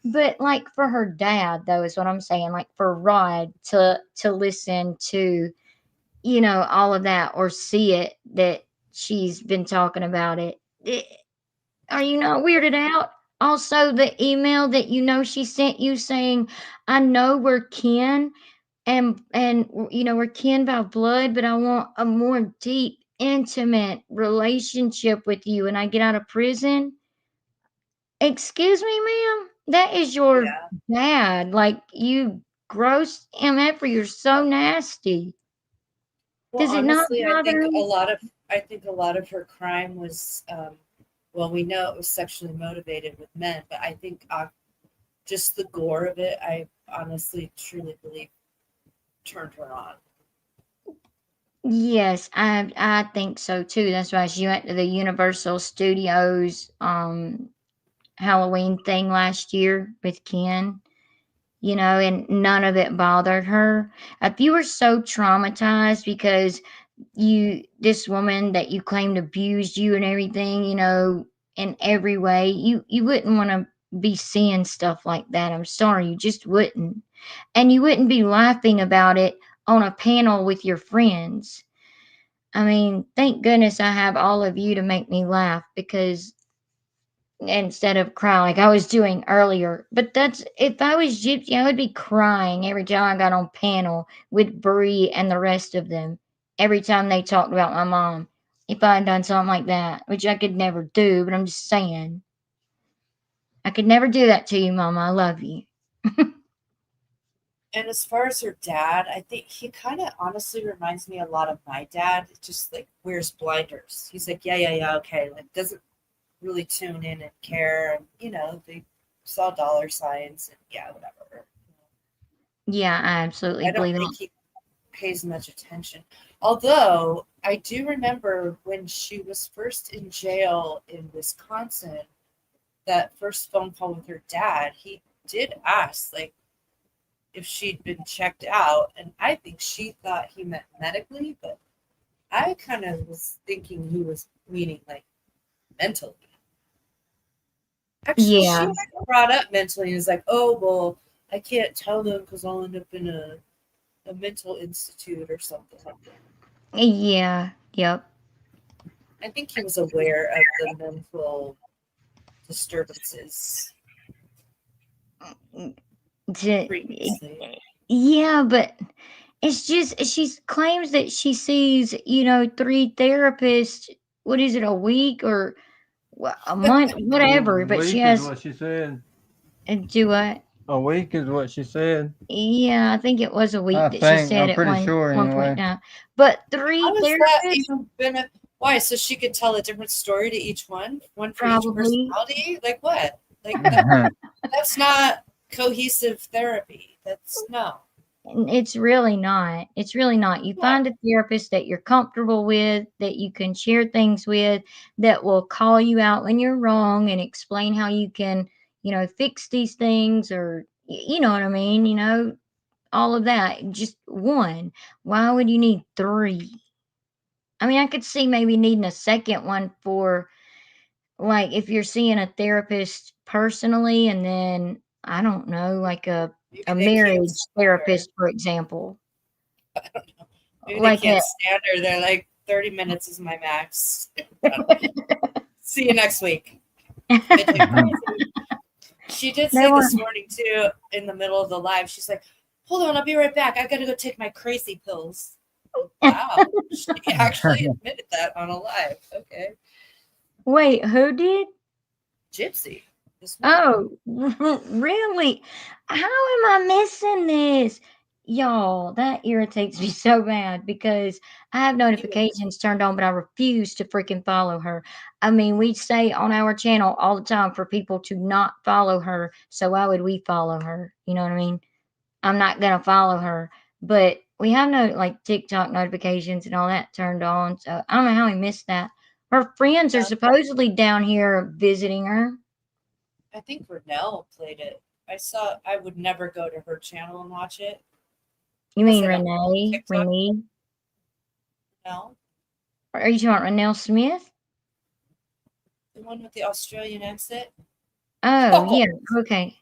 But like for her dad though is what I'm saying, like for Rod to listen to, all of that or see it that she's been talking about it. Are you not weirded out? Also the email that she sent you saying, "I know we're kin and we're kin by blood, but I want a more deep, intimate relationship with you when I get out of prison." Excuse me, ma'am? That is your
Yeah.
dad. Like, you gross MF, you're so nasty.
Well,
Does it not
honestly,
bother him?
I think a lot of her crime was, well, we know it was sexually motivated with men, but I think just the gore of it, I honestly truly believe turned her on.
Yes, I think so too. That's why she went to the Universal Studios Halloween thing last year with Ken, and none of it bothered her. If you were so traumatized because this woman that you claimed abused you and everything, in every way, you wouldn't want to be seeing stuff like that. I'm sorry, you just wouldn't. And you wouldn't be laughing about it on a panel with your friends. I mean, thank goodness I have all of you to make me laugh because instead of cry like I was doing earlier. But that's if I was Gypsy, I would be crying every time I got on panel with Bree and the rest of them. Every time they talked about my mom. If I had done something like that, which I could never do, but I'm just saying. I could never do that to you, Mama. I love you.
And as far as her dad, I think he kind of honestly reminds me a lot of my dad. Just like wears blinders. He's like, yeah, yeah, yeah, okay. Like doesn't really tune in and care. And they saw dollar signs and yeah, whatever.
Yeah, I absolutely
I don't
believe
think
it.
he pays much attention. Although I do remember when she was first in jail in Wisconsin, that first phone call with her dad, he did ask like if she'd been checked out, and I think she thought he meant medically, but I kind of was thinking he was meaning like mentally. Actually, she
Yeah,
might have brought up mentally and was like, "Oh well, I can't tell them because I'll end up in a mental institute or something."
yeah, yep.
I think he was aware of the mental disturbances
D-
previously.
Yeah, but it's just she claims that she sees, 3 therapists. What is it, a week or a month,
A
whatever? But she
week is
has
what she said.
do what?
A week is what she said.
Yeah, I think it was a
I
week that she
think.
said
I'm
at
pretty
one
sure
one point in
anyway.
time. But 3
How is that
therapists,
even been? Why? So she could tell a different story to each one for each
probably.
personality? Like what? Like that? That's not cohesive therapy. That's no.
It's really not. It's really not. You
What?
find a therapist that you're comfortable with, that you can share things with, that will call you out when you're wrong and explain how you can, fix these things or you know what I mean, all of that. Just one. Why would you need 3? I mean, I could see maybe needing a second one for like if you're seeing a therapist personally and then I don't know, like
Maybe
a
they can't
marriage
stand her.
therapist, for example.
I don't know. Maybe they
Like
can't stand her. They're like 30 minutes is my max. See you next week. They take crazy. She did
they
say
want
this morning too, in the middle of the live, she's like, "Hold on, I'll be right back. I gotta go take my crazy pills." Wow, she actually admitted that on a live. Okay,
wait, who did?
Gypsy this morning.
Oh, really? How am I missing this? Y'all, that irritates me so bad because I have
You
notifications turned on, but I refuse to freaking follow her. I mean, we say on our channel all the time for people to not follow her. So why would we follow her? You know what I mean? I'm not gonna follow her. But we have no like TikTok notifications and all that turned on. So I don't know how we missed that. Her friends are
know,
supposedly down here visiting her.
I think Renelle played it. I saw. I would never go to her channel and watch it
You
unless
mean
I don't have
Renee?
TikTok.
Renee?
No,
Or are you talking about Renelle Smith?
the one with the Australian accent.
Oh,
Oh,
yeah. Okay.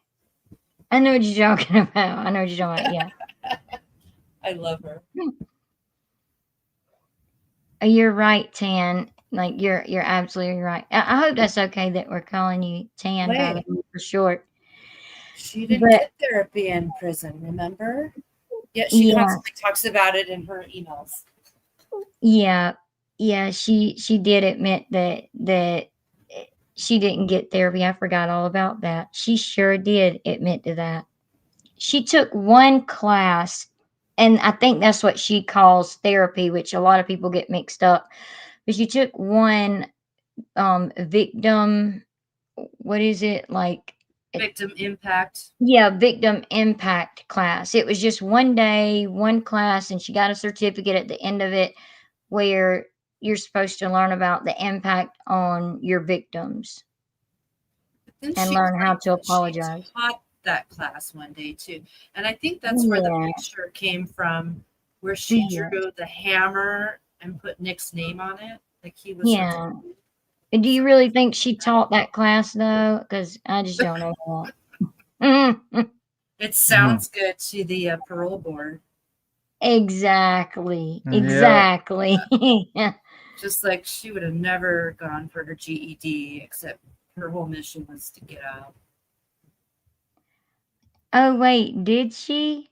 I know what you're talking about. I know what you're talking about.
I love her.
Yeah. You're right, Tan. Like you're absolutely right. I hope that's okay that we're calling you Tan by the
Wait,
way for short.
she didn't
But
get therapy in prison. Remember? Yet she
yeah,
constantly talks about it in her emails.
yeah, yeah. She did admit that she didn't get therapy. I forgot all about that. She sure did admit to that. She took one class, and I think that's what she calls therapy, which a lot of people get mixed up. But she took one victim, what is it like?
Victim impact.
Yeah, victim impact class. It was just one day, one class, and she got a certificate at the end of it. where you're supposed to learn about the impact on your victims
Then
and
she
learn how
claimed
to
that she
apologize.
taught that class one day too. And I think that's where the
Yeah,
picture came from, where she
yeah,
drew the hammer and put Nick's name on it. Like he was her.
yeah. Do you
So
really think she taught that class though? Because I just don't know that.
it sounds good to the parole board.
Exactly,
Yep.
exactly.
Just like she would have never gone for her GED, except her whole mission was to get out.
Oh wait, did she?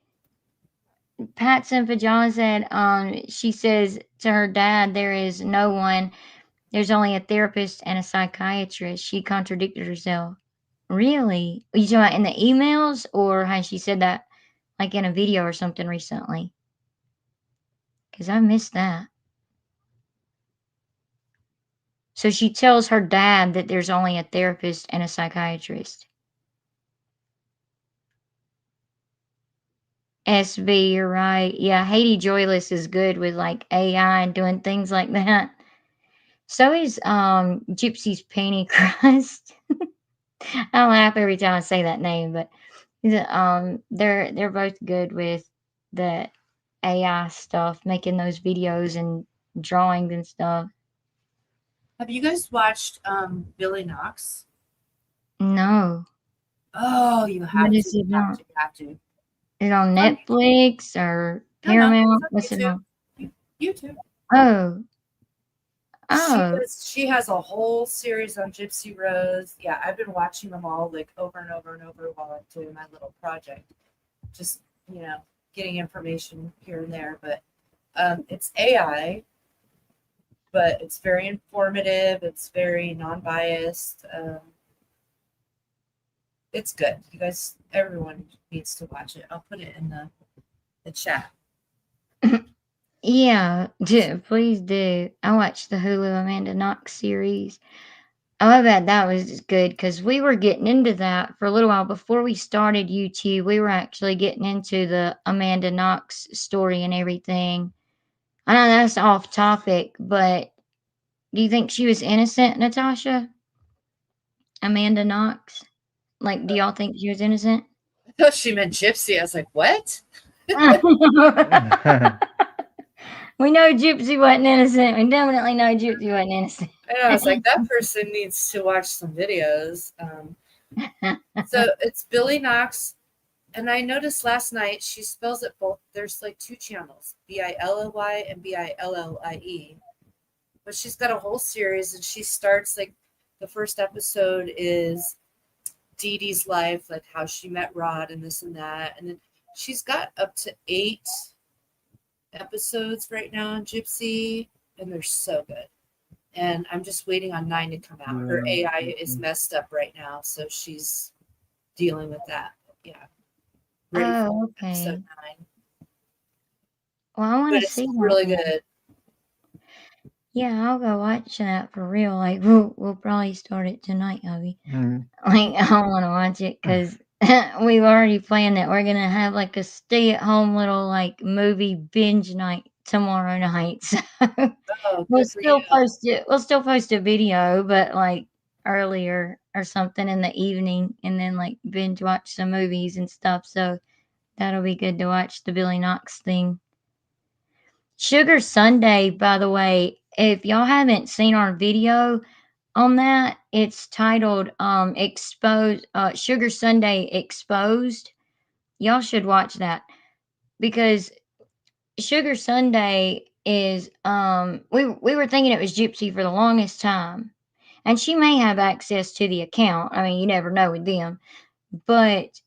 Pat Pajamas said, she says to her dad, there is no one, there's only a therapist and a psychiatrist. She contradicted herself. Really? Are you talking about in the emails, or has she said that like in a video or something recently? Because I missed that. So she tells her dad that there's only a therapist and a psychiatrist. SB, you're right. Yeah, Haiti Joyless is good with like AI and doing things like that. So is Gypsy's Penny Crust. I laugh every time I say that name, but they're both good with the AI stuff, making those videos and drawings and stuff.
Have you guys watched Billy Knox?
No,
Oh, you
what
have to,
is
you
it
have
on?
to, you have to.
Is it on
It's on YouTube.
Netflix or
No, no, it's
Paramount?
on
What's it
YouTube.
on?
YouTube.
Oh, oh,
She has a whole series on Gypsy Rose. Yeah, I've been watching them all like over and over and over while I'm doing my little project. Just, getting information here and there. But it's AI, but it's very informative. It's very non-biased. It's good. You guys, everyone needs to watch it. I'll put it in the chat.
yeah. Please do. I watched the Hulu Amanda Knox series. Oh, I bet that was good because we were getting into that for a little while before we started YouTube. We were actually getting into the Amanda Knox story and everything. I know that's off topic, but do you think she was innocent, Natasha? Amanda Knox? Like, do y'all think she was innocent?
I thought she meant Gypsy. I was like, what?
We know Gypsy wasn't innocent. We definitely know Gypsy wasn't innocent.
And I was like, that person needs to watch some videos. So it's Billy Knox. And I noticed last night she spells it both. There's like two channels, Billy and Billie. But she's got a whole series, and she starts like the first episode is Dee Dee's life, like how she met Rod and this and that. And then she's got up to 8 episodes right now on Gypsy, and they're so good. And I'm just waiting on 9 to come out. Her AI is messed up right now, so she's dealing with that. Yeah. Ready for
Oh, okay.
episode 9.
Well, I want
But
to
it's
see that
really
one.
good.
Yeah, I'll go watch that for real. Like, we'll probably start it tonight, Abby.
Mm.
Like, I want to watch it because we've already planned that we're gonna have like a stay-at-home little like movie binge night tomorrow night. So
Oh,
we'll
good for
still
you.
post it. We'll still post a video, but like earlier or something in the evening, and then like binge watch some movies and stuff. So that'll be good to watch the Billy Knox thing. Sugar Sunday, by the way, if y'all haven't seen our video on that, it's titled Exposed Sugar Sunday Exposed. Y'all should watch that because Sugar Sunday is we were thinking it was Gypsy for the longest time. And she may have access to the account. I mean, you never know with them. But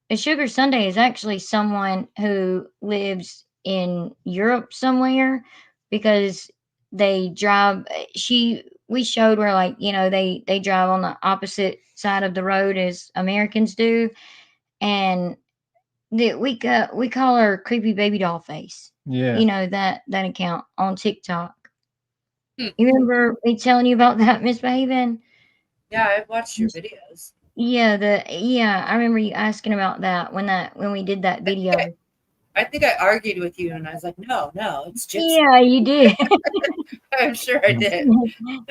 a Sugar Sunday is actually someone who lives in Europe somewhere because they drive. We showed where like they drive on the opposite side of the road as Americans do, and we call her creepy baby doll face.
Yeah.
You know that account on TikTok.
Hmm.
You remember me telling you about that, Miss Behaven?
Yeah, I've watched your videos.
Yeah, I remember you asking about that when we did that video.
I think I argued with you, and I was like, no, no, it's Gypsy.
Yeah, you did.
I'm sure I did.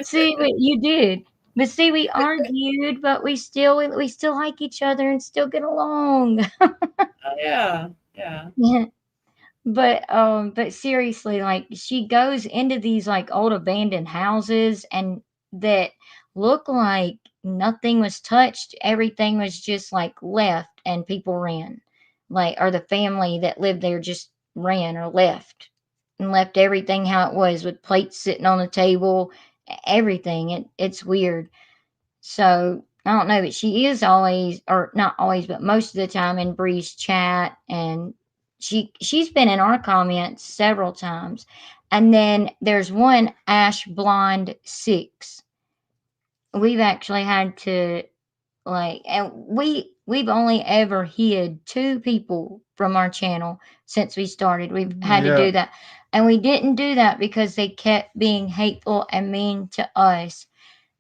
See what you did. But see, we argued, but we still like each other and still get along.
Oh yeah, yeah.
But seriously, like she goes into these like old abandoned houses and that look like nothing was touched. Everything was just like left and people ran. Like or the family that lived there just ran or left and left everything how it was with plates sitting on the table, everything. It's weird. So I don't know, but she is always, or not always, but most of the time in Bree's chat, and she's been in our comments several times. And then there's one Ash Blonde 6. We've actually had to like, and we've only ever hid two people from our channel since we started. We've had to
Yeah.
do that, and we didn't do that because they kept being hateful and mean to us.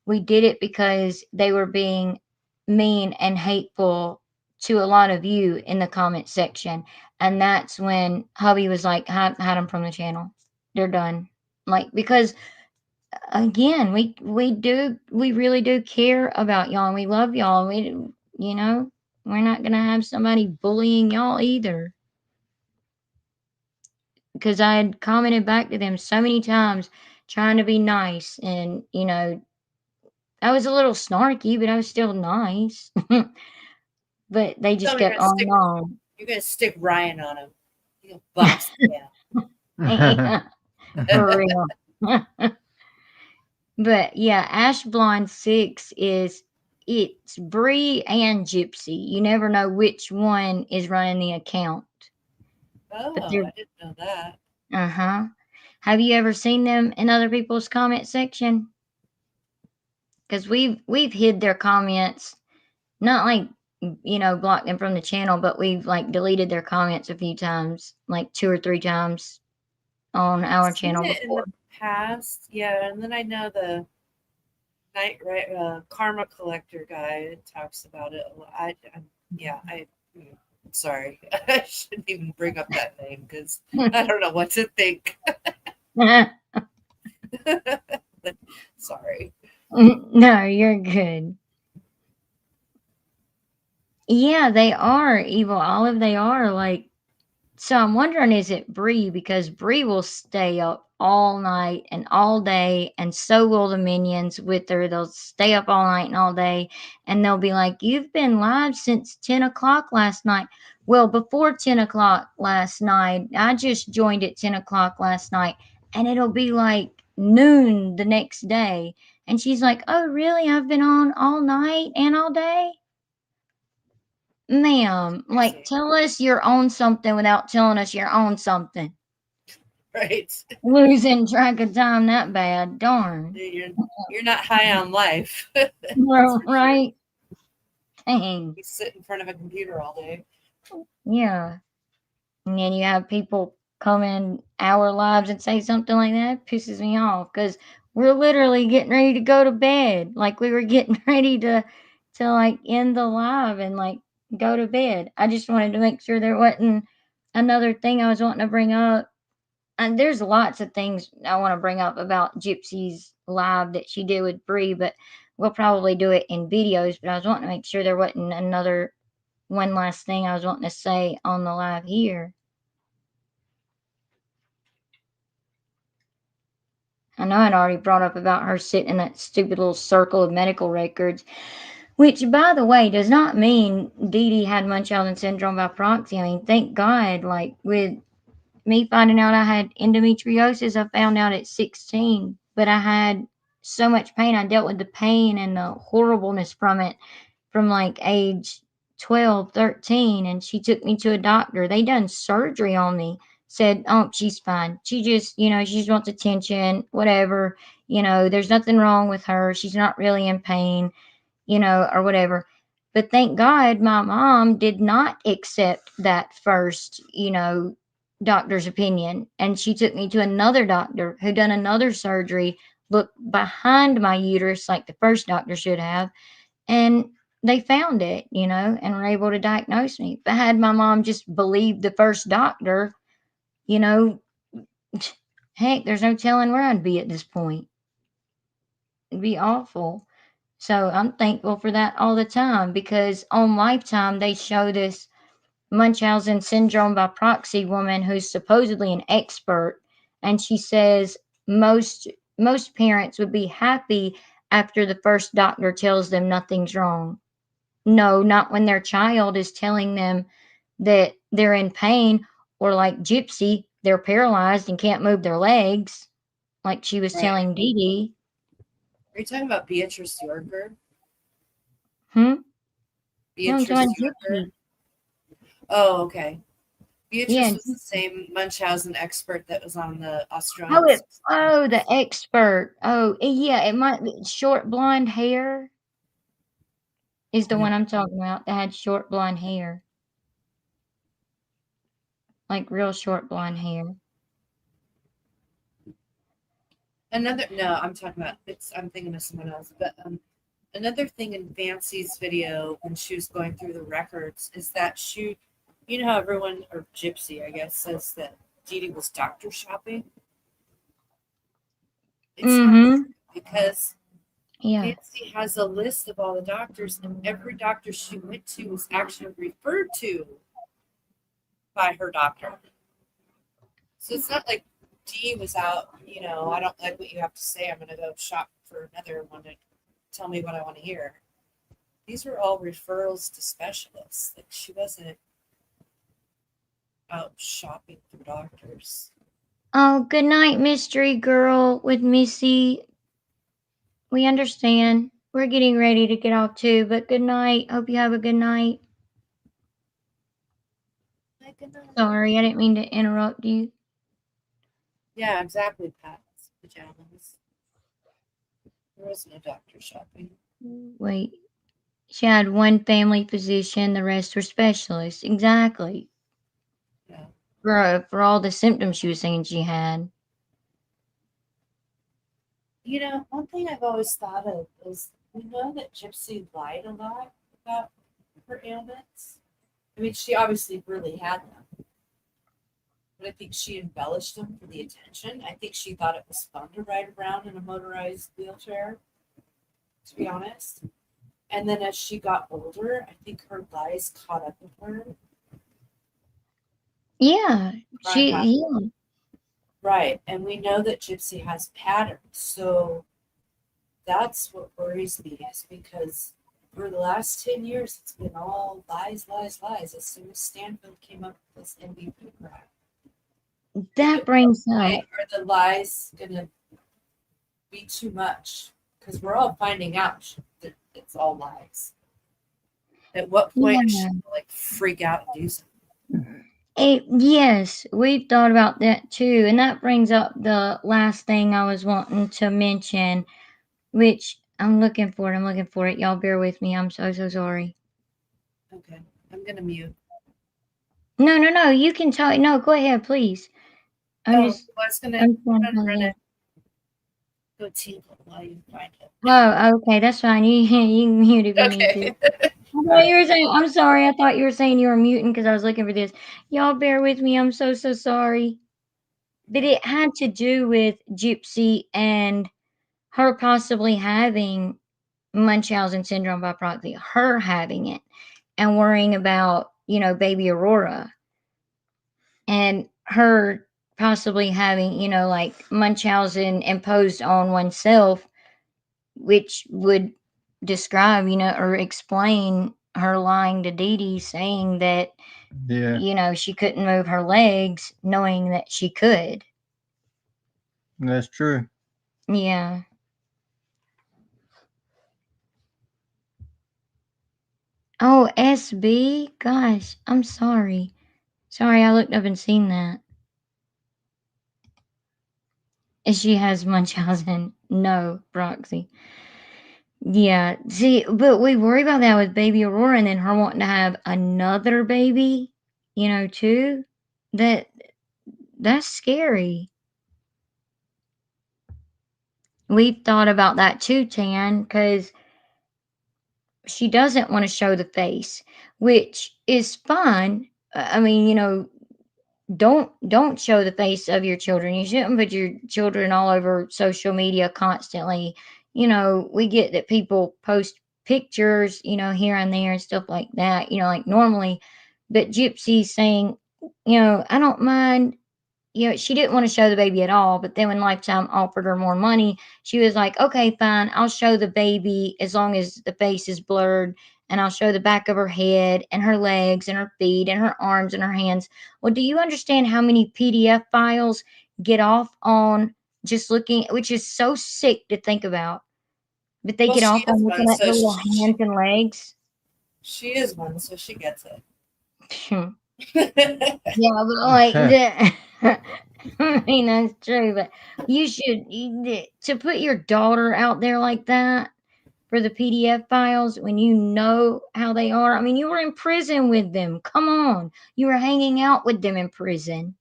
We did it because they were being mean and hateful to a lot of you in the comment section. And that's when hubby was like, hide them from the channel. They're done. Like, because again, we really do care about y'all and we love y'all. You know, we're not going to have somebody bullying y'all either. Because I had commented back to them so many times trying to be nice and, I was a little snarky, but I was still nice. But they just
Tell me
kept on and on.
you're gonna stick Ryan on him. You'll box him
Yeah, for real. But yeah, Ash Blonde 6 it's Bree and Gypsy. You never know which one is running the account. But
Oh,
they're
I didn't know that.
uh-huh. Have you ever seen them in other people's comment section? Because we've hid their comments, not like blocked them from the channel, but we've like deleted their comments a few times, like two or three times on
I've
our
seen
channel
it in
before.
the past, yeah, and then I know the night right karma collector guy talks about it a lot. Yeah, sorry, I shouldn't even bring up that name because I don't know what to think. Sorry.
No, you're good. Yeah, they are evil Olive. They are like. So I'm wondering, is it Bree? Because Bree will stay up all night and all day, and so will the minions with her. They'll stay up all night and all day, and they'll be like, "You've been live since 10 o'clock last night." Well, before 10 o'clock last night, I just joined at 10 o'clock last night, and it'll be like noon the next day. And she's like, "Oh, really? I've been on all night and all day?" Ma'am, like,
Crazy,
tell us you're on something without telling us you're on something.
right?
Losing track of time that bad, darn.
You're you're not high on life. That's
Well,
for sure.
right? Dang.
You sit in front of a computer all day.
Yeah. And then you have people come in our lives and say something like that. It pisses me off because we're literally getting ready to go to bed. Like we were getting ready to like end the live and like go to bed. I just wanted to make sure there wasn't another thing I was wanting to bring up. And there's lots of things I want to bring up about Gypsy's live that she did with Bree, but we'll probably do it in videos. But I was wanting to make sure there wasn't another one last thing I was wanting to say on the live here. I know I'd already brought up about her sitting in that stupid little circle of medical records, which, by the way, does not mean Dee Dee had Munchausen syndrome by proxy. I mean, thank God, like with me finding out I had endometriosis, I found out at 16, but I had so much pain. I dealt with the pain and the horribleness from it from like age 12, 13, and she took me to a doctor. They done surgery on me. Said, "Oh, she's fine. She just, she just wants attention, whatever. There's nothing wrong with her. She's not really in pain, or whatever." But thank God my mom did not accept that first, doctor's opinion. And she took me to another doctor who done another surgery, looked behind my uterus like the first doctor should have. And they found it, and were able to diagnose me. But had my mom just believed the first doctor, you know, heck, there's no telling where I'd be at this point. It'd be awful. So I'm thankful for that all the time, because on Lifetime they show this Munchausen syndrome by proxy woman who's supposedly an expert, and she says most most parents would be happy after the first doctor tells them nothing's wrong. No, not when their child is telling them that they're in pain, or like Gypsy, they're paralyzed and can't move their legs, like she was
Right.
telling Dee Dee.
Are you talking about Beatrice Yorker?
Hmm? No, I'm
Beatrice
talking
Yorker?
Gypsy.
Oh, okay.
Yeah.
Beatrice was the same Munchausen expert that was on the
Oh,
Australian.
the expert. Oh, yeah, it might be short blonde hair is the
No.
one I'm talking about, that had short blonde hair. Like real short blonde hair.
No, I'm talking about I'm thinking of someone else. But another thing in Fancy's video when she was going through the records is that you know how everyone, or Gypsy, I guess, says that Dee Dee was doctor shopping. It's not
Mm-hmm.
true, because
Yeah.
Fancy has a list of all the doctors, and every doctor she went to was actually referred to by her doctor. So it's not like Dee was out, I don't like what you have to say. I'm going to go shop for another one to tell me what I want to hear. These were all referrals to specialists. Like, she wasn't out shopping for doctors.
Oh, good night, mystery girl with Missy. We understand. We're getting ready to get off too, but good night. Hope you have a good night. Sorry, I didn't mean to interrupt you.
Yeah, exactly, Pat's pajamas. There was no doctor shopping.
Wait. She had one family physician, the rest were specialists. Exactly.
Yeah.
For all the symptoms she was saying she had.
One thing I've always thought of is, we know that Gypsy lied a lot about her ailments. I mean, she obviously really had them, but I think she embellished them for the attention. I think she thought it was fun to ride around in a motorized wheelchair, to be honest. And then as she got older, I think her lies caught up with her.
Yeah.
Right.
Yeah.
Right. And we know that Gypsy has patterns. So that's what worries me, is because for the last 10 years, it's been all lies, lies, lies. As soon as Stanfield came up with this MVP crap.
That brings up.
Are the lies going to be too much? Because we're all finding out that it's all lies. At what point should we freak out and do something?
Yes, we've thought about that too. And that brings up the last thing I was wanting to mention, which I'm looking for it. I'm looking for it. Y'all bear with me. I'm so sorry.
Okay. I'm going to mute.
No. You can talk. No, go ahead, please. I'm
I was going to run it. Go tinkle while you find it.
Oh, okay. That's fine. You muted me too. You were saying, I'm sorry. I thought you were saying you were muting because I was looking for this. Y'all bear with me. I'm so sorry. But it had to do with Gypsy and her possibly having Munchausen syndrome by proxy, her having it and worrying about, baby Aurora, and her possibly having, like Munchausen imposed on oneself, which would describe, or explain her lying to Dee Dee, saying that, she couldn't move her legs, knowing that she could.
That's true.
Yeah. Oh, SB? Gosh, I'm sorry. Sorry, I looked up and seen that. And she has Munchausen. No, Proxy. Yeah, see, but we worry about that with baby Aurora, and then her wanting to have another baby, too. That's scary. We've thought about that too, Tan, because she doesn't want to show the face, which is fine. I mean, don't show the face of your children. You shouldn't put your children all over social media constantly. We get that people post pictures, here and there and stuff like that, like normally. But Gypsy's saying, I don't mind. She didn't want to show the baby at all, but then when Lifetime offered her more money, she was like, okay, fine, I'll show the baby as long as the face is blurred, and I'll show the back of her head and her legs and her feet and her arms and her hands. Well, do you understand how many PDF files get off on just looking, which is so sick to think about, but they
Well,
get
she
off on
is
looking
one,
at
so
the little hands and legs?
she is one, so she gets
Yeah,
it.
but like that. I mean, that's true, but to put your daughter out there like that for the PDF files when you know how they are. I mean, you were in prison with them. Come on. You were hanging out with them in prison.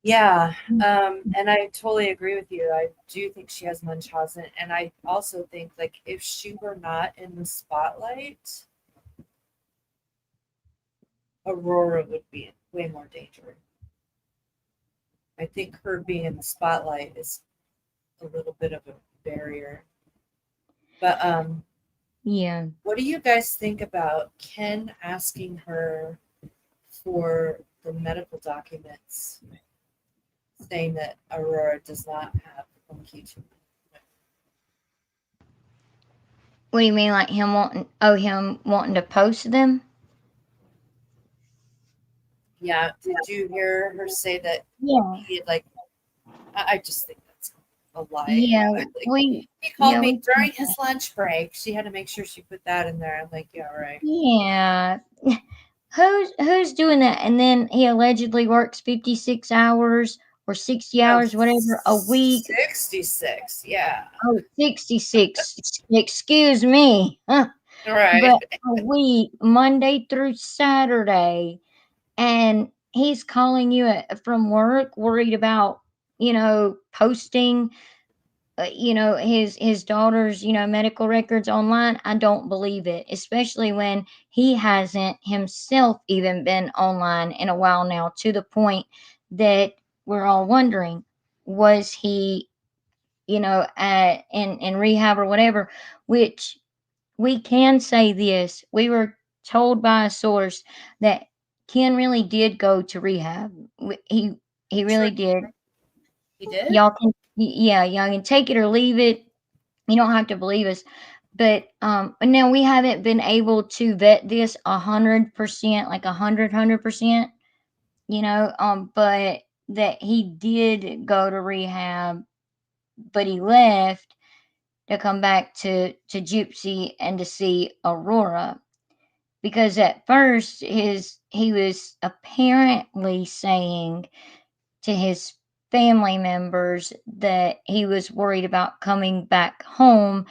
Yeah, and I totally agree with you. I do think she has Munchausen, and I also think like if she were not in the spotlight, Aurora would be in way more danger. I think her being in the spotlight is a little bit of a barrier. But
Yeah.
what do you guys think about Ken asking her for the medical documents saying that Aurora does not have monkey tumor?
What do you mean, like him wanting to post them?
Yeah, did you hear her say that
Yeah.
he had like? I just think that's a lie.
Yeah.
Like,
We
he called
yeah,
me
we
during his lunch break. She had to make sure she put that in there. I'm like, yeah, right.
yeah. Who's doing that? And then he allegedly works 56 hours or 60
No,
hours, whatever, a week.
66. Yeah.
Oh, 66. Excuse me.
All right.
But a week, Monday through Saturday. And he's calling you from work, worried about, posting, his daughter's, medical records online. I don't believe it, especially when he hasn't himself even been online in a while now, to the point that we're all wondering, was he, in rehab or whatever, which we can say this. We were told by a source that Ken really did go to rehab. He
True.
really did.
He did?
Y'all can take it or leave it. You don't have to believe us. But now we haven't been able to vet this 100%, like 100%, but that he did go to rehab, but he left to come back to Gypsy and to see Aurora. Because at first he was apparently saying to his family members that he was worried about coming back home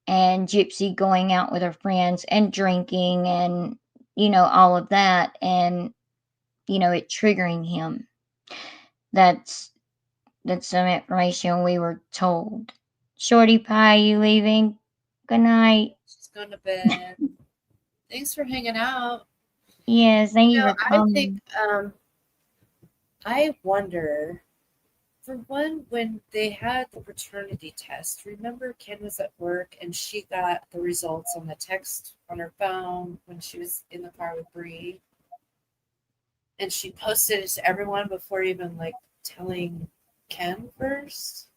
and Gypsy going out with her friends and drinking and all of that, and it triggering him. That's some information we were told. Shorty Pie, you leaving? Good night.
She's going to bed. Thanks for hanging out.
Yes, thank you for
I think
coming.
I wonder, for one, when they had the paternity test, remember Ken was at work and she got the results on the text on her phone when she was in the car with Bree, and she posted it to everyone before even like telling Ken first.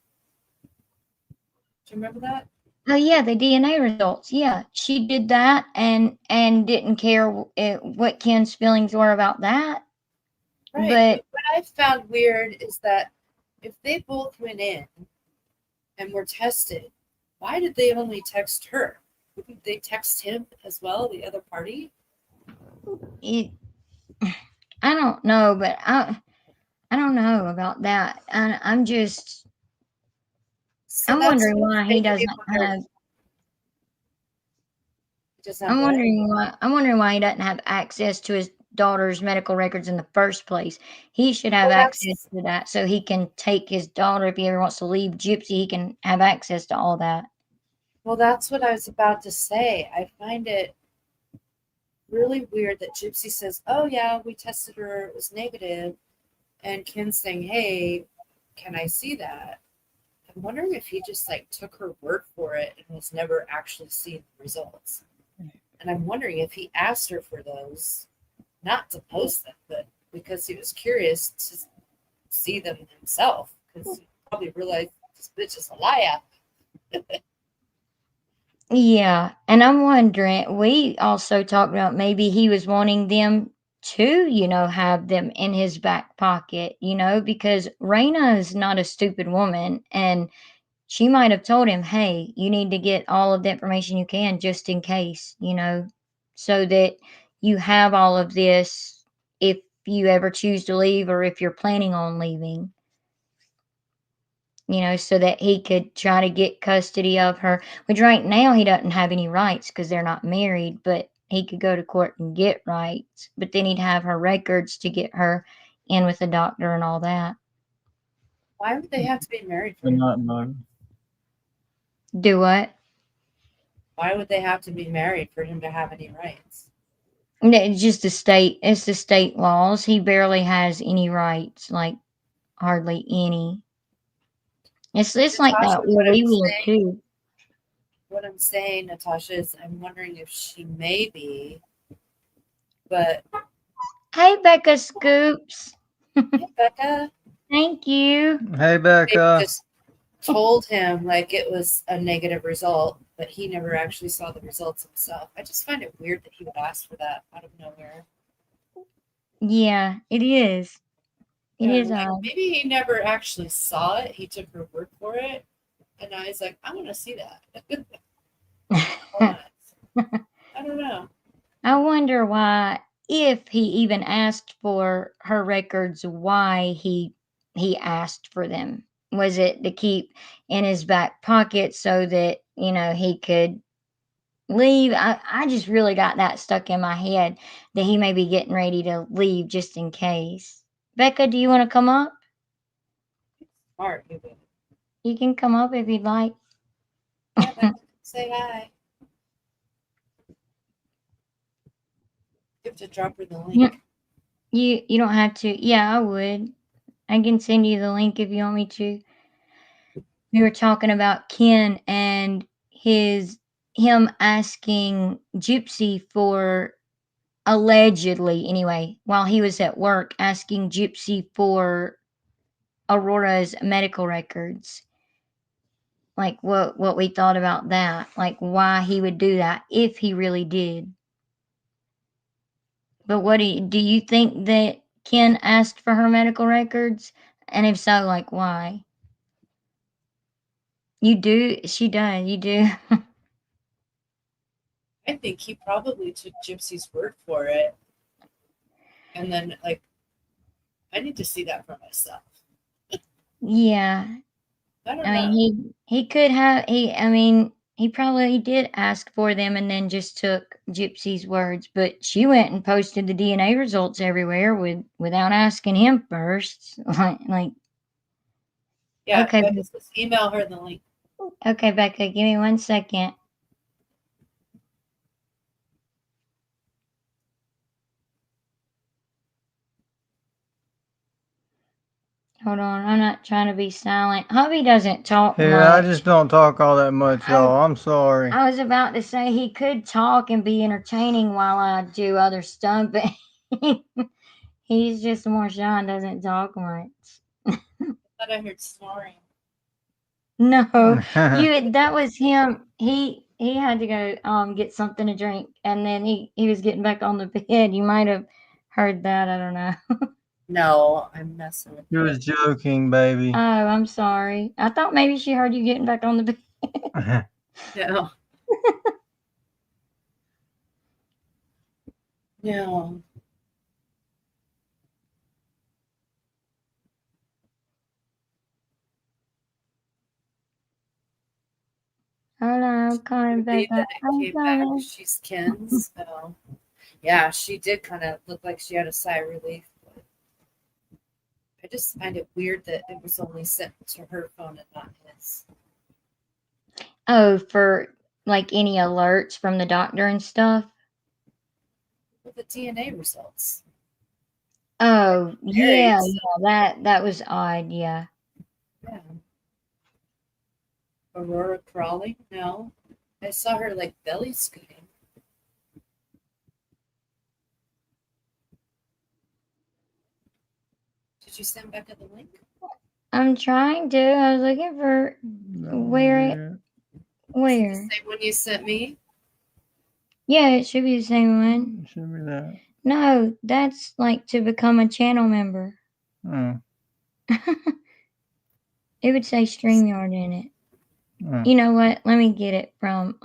Do you remember that?
Oh yeah, the DNA results. Yeah, she did that and didn't care what Ken's feelings were about that.
Right.
But
But what I found weird is that if they both went in and were tested, why did they only text her? Wouldn't they text him as well, the other party?
it, I don't know, but I don't know about that. And
So
I'm
that's
wondering
what
why he
made me
doesn't
wonder.
have
Just have what?
I'm wondering why he doesn't have access to his daughter's medical records in the first place. He should have
Well,
access
that's
to that so he can take his daughter if he ever wants to leave Gypsy, he can have access to all that.
Well, that's what I was about to say. I find it really weird that Gypsy says, "Oh yeah, we tested her; it was negative," and Ken's saying, "Hey, can I see that?" I'm wondering if he just like took her word for it and was never actually seen the results. And I'm wondering if he asked her for those, not to post them, but because he was curious to see them himself, because he probably realized this bitch is a liar.
Yeah, and I'm wondering, we also talked about maybe he was wanting them to, have them in his back pocket, because Raina is not a stupid woman, and she might have told him, "Hey, you need to get all of the information you can just in case, so that you have all of this if you ever choose to leave or if you're planning on leaving." So that he could try to get custody of her, which right now he doesn't have any rights because they're not married, but he could go to court and get rights. But then he'd have her records to get her in with the doctor and all that.
Why would they have to be married for
Good
him?
night, Mug.
Do what?
Why would they have to be married for him to have any rights?
No, it's the state laws. He barely has any rights, like hardly any. It's like
Natasha,
that where we live too.
what I'm saying, Natasha, is I'm wondering if she may be, but
Hey, Becca Scoops.
hey, Becca,
Thank you.
Hey,
maybe
Becca.
just told him like it was a negative result, but he never actually saw the results himself. I just find it weird that he would ask for that out of nowhere.
Yeah, it is. It
Yeah,
is
like
odd.
maybe he never actually saw it. He took her word for it, and now he's like, I want to see that. I don't know.
I wonder why, if he even asked for her records, why he asked for them. Was it to keep in his back pocket so that, he could leave? I just really got that stuck in my head that he may be getting ready to leave just in case. Becca, do you want to come up?
Smart, you would.
You can come up if you'd like.
Yeah, Becca, say hi. You have to drop her the
you
link.
you don't have to. Yeah, I would. I can send you the link if you want me to. We were talking about Ken and him asking Gypsy for, allegedly anyway, while he was at work, asking Gypsy for Aurora's medical records. Like what we thought about that, like why he would do that if he really did. But what do you think that Ken asked for her medical records? And if so, like why? You do? She does. You do?
I think he probably took Gypsy's word for it, and then like, I need to see that for myself.
Yeah.
I don't
I mean,
know.
he could have I mean, he probably did ask for them and then just took Gypsy's words, but she went and posted the DNA results everywhere without asking him first. Like,
Yeah,
okay,
Becca says email her the link.
okay, Becca, give me 1 second. Hold on, I'm not trying to be silent. Hubby doesn't talk
Yeah, I
much.
just don't talk all that much, y'all. I'm sorry.
I was about to say he could talk and be entertaining while I do other stuff, but he's just more shy and doesn't talk much.
I thought I heard snoring.
No, that was him. He had to go get something to drink, and then he was getting back on the bed. You might have heard that. I don't know.
No, I'm messing with
He
you.
was joking, baby.
Oh, I'm sorry. I thought maybe she heard you getting back on the bed.
No, no.
Hold on, I'm coming
Could
back
be
up.
that it
I'm
came back.
coming.
She's Ken's. So yeah, she did kind of look like she had a sigh of relief. But I just find it weird that it was only sent to her phone and not his.
Oh, for like any alerts from the doctor and stuff?
With the DNA results.
Oh,
Married,
yeah,
so
yeah, that was odd, yeah.
yeah. Aurora crawling? No. I saw her like belly scooting. Did you send Becca the link?
I'm trying to. I was looking for
That
where
would
it
be it.
Is it the
where.
same one you sent me?
Yeah, it should be the same one.
It should be that.
No, that's like to become a channel member.
Oh.
It would say StreamYard in it.
Oh.
You know what? Let me get it from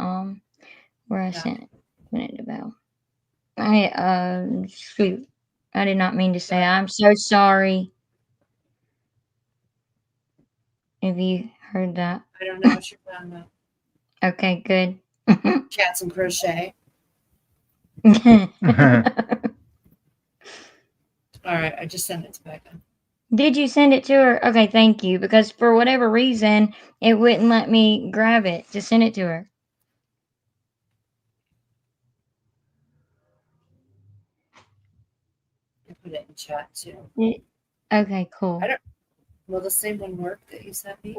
where I
No.
sent it to Belle. Shoot. I did not mean to say I'm so sorry if you heard that.
I don't know what you're talking about.
Okay, good.
Cats and crochet. All right, I just sent it to Becca.
Did you send it to her? Okay, thank you. Because for whatever reason, it wouldn't let me grab it to send it to her.
I put it in chat too.
Okay, cool.
Will the same one work that you sent me?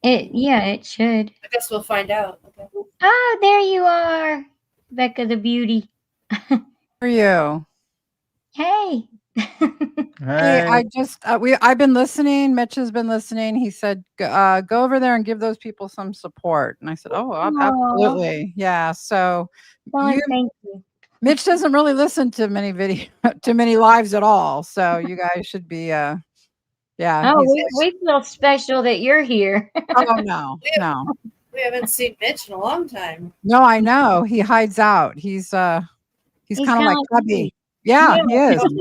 Yeah, it should.
I guess we'll find out. Okay.
Oh, there you are, Becca the beauty.
How are you?
Hey.
Hey,
Hey.
I just I've been listening. Mitch has been listening. He said, "Go over there and give those people some support." And I said, "Oh,
Aw,
absolutely, yeah." So you,
thank you.
Mitch doesn't really listen to many video to many lives at all. So you guys should be, yeah.
Oh,
He's
we feel special that you're here.
oh no,
We,
no,
we haven't seen Mitch in a long time.
no. I know he hides out. He's
He's
kind of
kind
like
of like
Cubby.
me.
Yeah,
Yeah.
he is.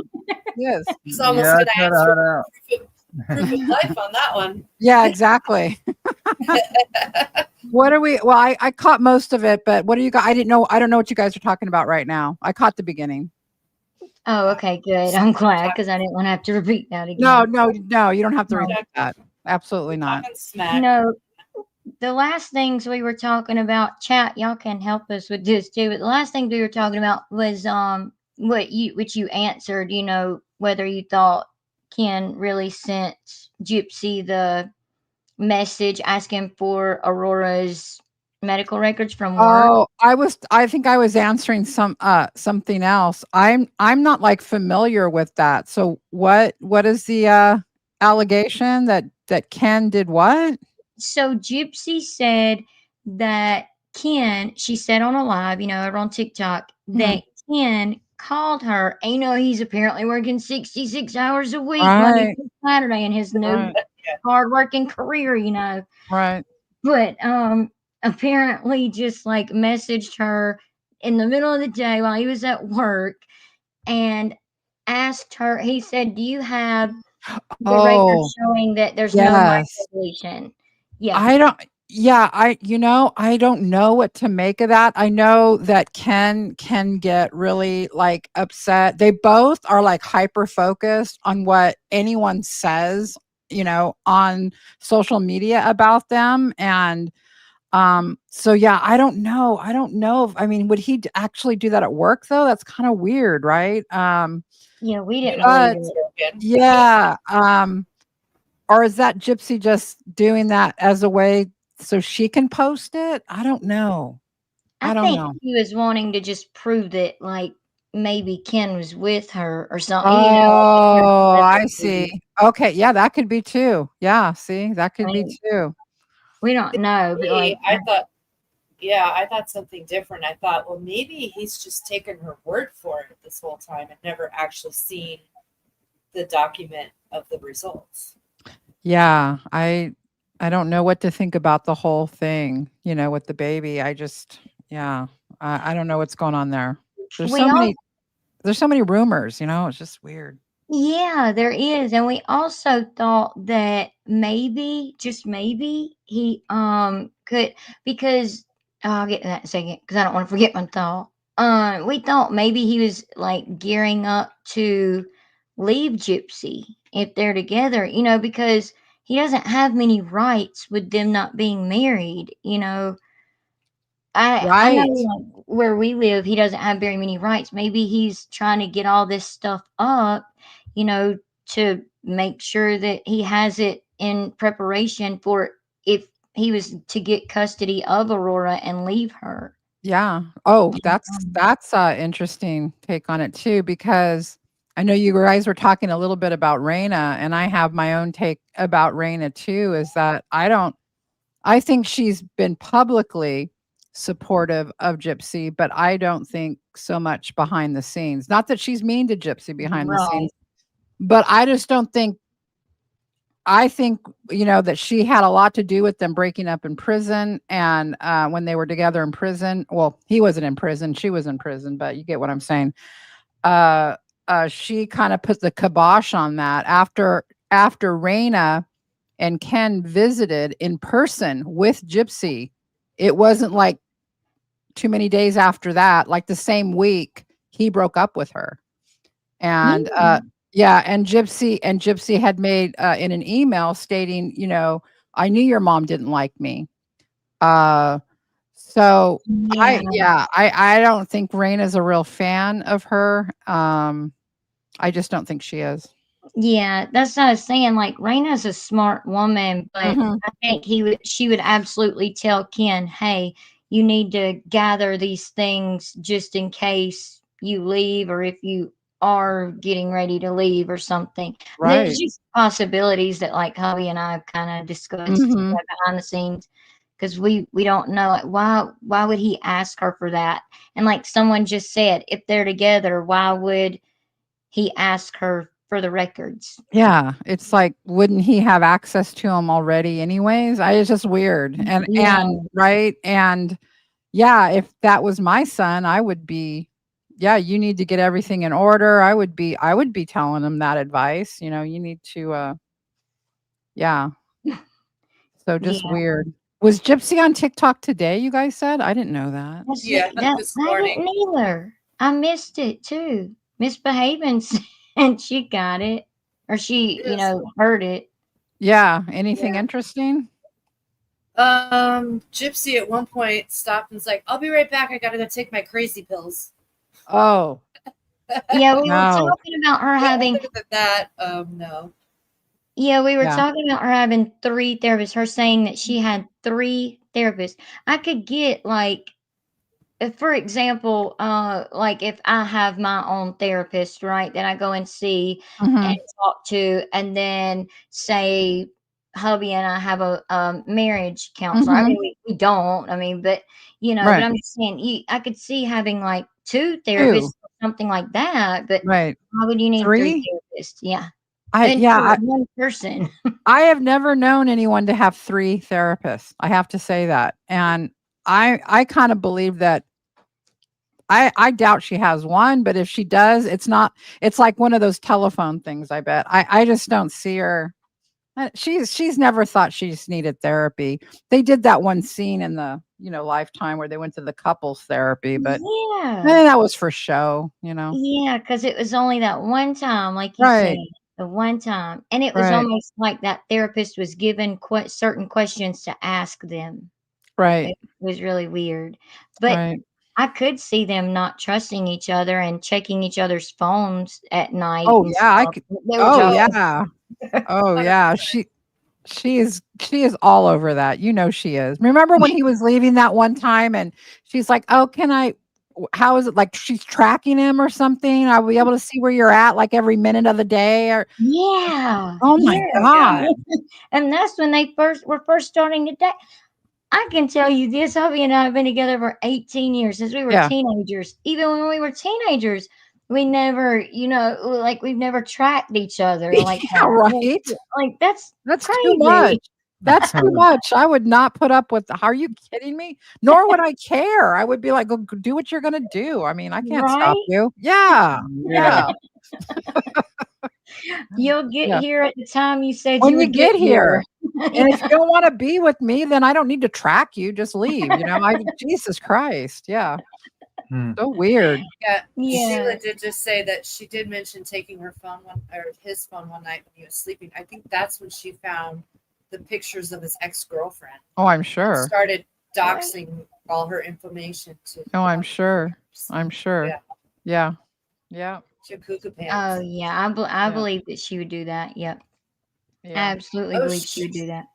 He is.
He's almost
Yeah, I
going to
try to
ask
hide
for
out.
proof of life on that one.
Yeah, exactly. What are we? Well, I caught most of it, but what do you guys? I didn't know. I don't know what you guys are talking about right now. I caught the beginning.
Oh, okay, good. I'm glad because I didn't want to have to repeat that
No,
again.
no. You don't have to
No.
repeat that. Absolutely not.
Talking smack.
No, the last things we were talking about, chat, y'all can help us with this too. But the last thing we were talking about was which you answered, whether you thought Ken really sent Gypsy the message asking for Aurora's medical records from work.
Oh, I think I was answering something else. I'm not like familiar with that. So what is the allegation that Ken did what?
So Gypsy said that she said on a live, over on TikTok,
Mhm.
that Ken called her. And, he's apparently working 66 hours a week, Monday
Right,
through Saturday, in his new
right,
hardworking career.
right.
But apparently just like messaged her in the middle of the day while he was at work and asked her, he said, "Do you have the record
Oh,
showing that there's no
yes.
microdeletion?" Yeah.
I don't yeah, I don't know what to make of that. I know that Ken can get really like upset. They both are like hyper focused on what anyone says, on social media about them. And so yeah, I don't know. I don't know if, I mean, would he actually do that at work though? That's kind of weird, right?
Yeah, we didn't believe
But
it.
yeah, or is that Gypsy just doing that as a way so she can post it? I don't know.
I
I don't
think
know.
he was wanting to just prove that, like, maybe Ken was with her or something, like if they're
Oh, I
celebrities.
see. Okay, yeah, that could be too. Yeah, see, that
I
could be
mean,
too.
we don't know, but like,
Me, I thought something different. I thought, well, maybe he's just taken her word for it this whole time and never actually seen the document of the results.
Yeah, I don't know what to think about the whole thing, with the baby. Yeah, I don't know what's going on there. There's
we
so
all
many there's so many rumors, it's just weird.
yeah, there is, and we also thought that maybe, just maybe, he could, because I'll get to that in a second because I don't want to forget my thought. We thought maybe he was like gearing up to leave Gypsy if they're together, because he doesn't have many rights with them not being married. I know,
Right.
like, where we live, he doesn't have very many rights. Maybe he's trying to get all this stuff up, you know, to make sure that he has it in preparation for if he was to get custody of Aurora and leave her.
Yeah. Oh,
Um,
that's a interesting take on it too, because I know you guys were talking a little bit about Raina, and I have my own take about Raina too, is that I think she's been publicly supportive of Gypsy, but I don't think so much behind the scenes. Not that she's mean to Gypsy behind the
right.
scenes, but I just don't think I think, that she had a lot to do with them breaking up in prison and, when they were together in prison. Well, he wasn't in prison, she was in prison, but you get what I'm saying. Uh, she kinda put the kibosh on that after Raina and Ken visited in person with Gypsy. It wasn't, like, too many days after that, like, the same week, he broke up with her. And,
Yeah.
yeah, and Gypsy had made, in an email stating, "I knew your mom didn't like me." Uh, so
Yeah.
I don't think Raina's a real fan of her. I just don't think she is.
Yeah, that's what I was saying. Like Raina's a smart woman, but
Mhm.
I think she would absolutely tell Ken, "Hey, you need to gather these things just in case you leave, or if you are getting ready to leave, or something." There's
Right.
just possibilities that, like Hubby and I have kind of discussed,
Mhm.
behind the scenes, because we don't know, like, why would he ask her for that? And like someone just said, if they're together, why would he ask her for the records?
Yeah, it's like, wouldn't he have access to them already anyways? It's just weird, and
Yeah,
right? And yeah, if that was my son, I would be, "Yeah, you need to get everything in order." I would be telling him that advice, "You need to, yeah." So just
yeah.
weird. Was Gypsy on TikTok today, you guys said? I didn't know that.
That's
Yeah,
that
this
I
morning.
didn't either. I missed it too. Misbehaving, and she got it, or she,
Yes.
heard it.
Yeah, anything
Yeah.
interesting?
Gypsy at one point stopped and was like, "I'll be right back. I gotta go take my crazy pills."
Oh,
Yeah, we were
no.
talking about her
But
having.
other than that, no.
Yeah, we were
Yeah.
talking about her having 3 therapists. Her saying that she had 3 therapists. I could get like, for example, like if I have my own therapist, right, that I go and see and
Mhm.
talk to, and then say hubby and I have a marriage counselor. I mean,
Mhm.
we don't. I mean, but but
Right.
I'm just saying, I could see having like 2
2.
therapists, or something like that. But
Right.
why would you need 3
3?
therapists? Yeah,
I
and
yeah,
for one person.
I have never known anyone to have 3 therapists. I have to say that. And I kind of believe that I doubt she has one, but if she does, it's like one of those telephone things, I bet. I just don't see her. She's never thought she's needed therapy. They did that one scene in the, Lifetime where they went to the couples therapy, but
Yeah.
that was for show.
Yeah, because it was only that one time, like you said,
Right.
the one time, and it was
Right.
almost like that therapist was given certain questions to ask them.
Right.
It was really weird, but
Right.
I could see them not trusting each other and checking each other's phones at night
Oh,
and
yeah, I
stuff.
could
They were
Oh,
just
Oh,
yeah. Oh, yeah.
100%.
She is all over that. She is. Remember when he was leaving that one time and she's like, "Oh, how is it?" Like she's tracking him or something. "I'll be able to see where you're at like every minute of the day," or
yeah,
oh my
yeah,
Yeah.
god.
and that's when they first starting to date. I can tell you this, hubby and I have been together for 18 years, since we were
Yeah.
teenagers. Even when we were teenagers, we never, like we've never tracked each other like
Yeah,
that.
right?
Like that's
That's too much.
crazy.
That's too much. I would not put up with are you kidding me? Nor would I care. I would be like, "Go do what you're gonna do. I mean, I can't stop
Right?
you." Yeah.
Yeah.
Yeah.
You'll get
Yeah.
here at the time you said you
When you
would get
get
here.
here. And if you don't wanna be with me, then I don't need to track you, just leave. Jesus Christ, yeah.
Hmm.
So weird.
Yeah.
Yeah.
Sheila did just say that she did mention taking her phone or his phone one night when he was sleeping. I think that's when she found the pictures of his ex-girlfriend
Oh, I'm
and
sure.
started
What?
doxing all her information to
Oh, I'm
Dr.
sure.
Pierce.
I'm sure.
Yeah,
Yeah. Yeah.
to Kuka
Oh
Pants.
yeah, I
Yeah.
believe that she would do that. Yep, I
Yeah.
absolutely
Oh,
believe she would do that.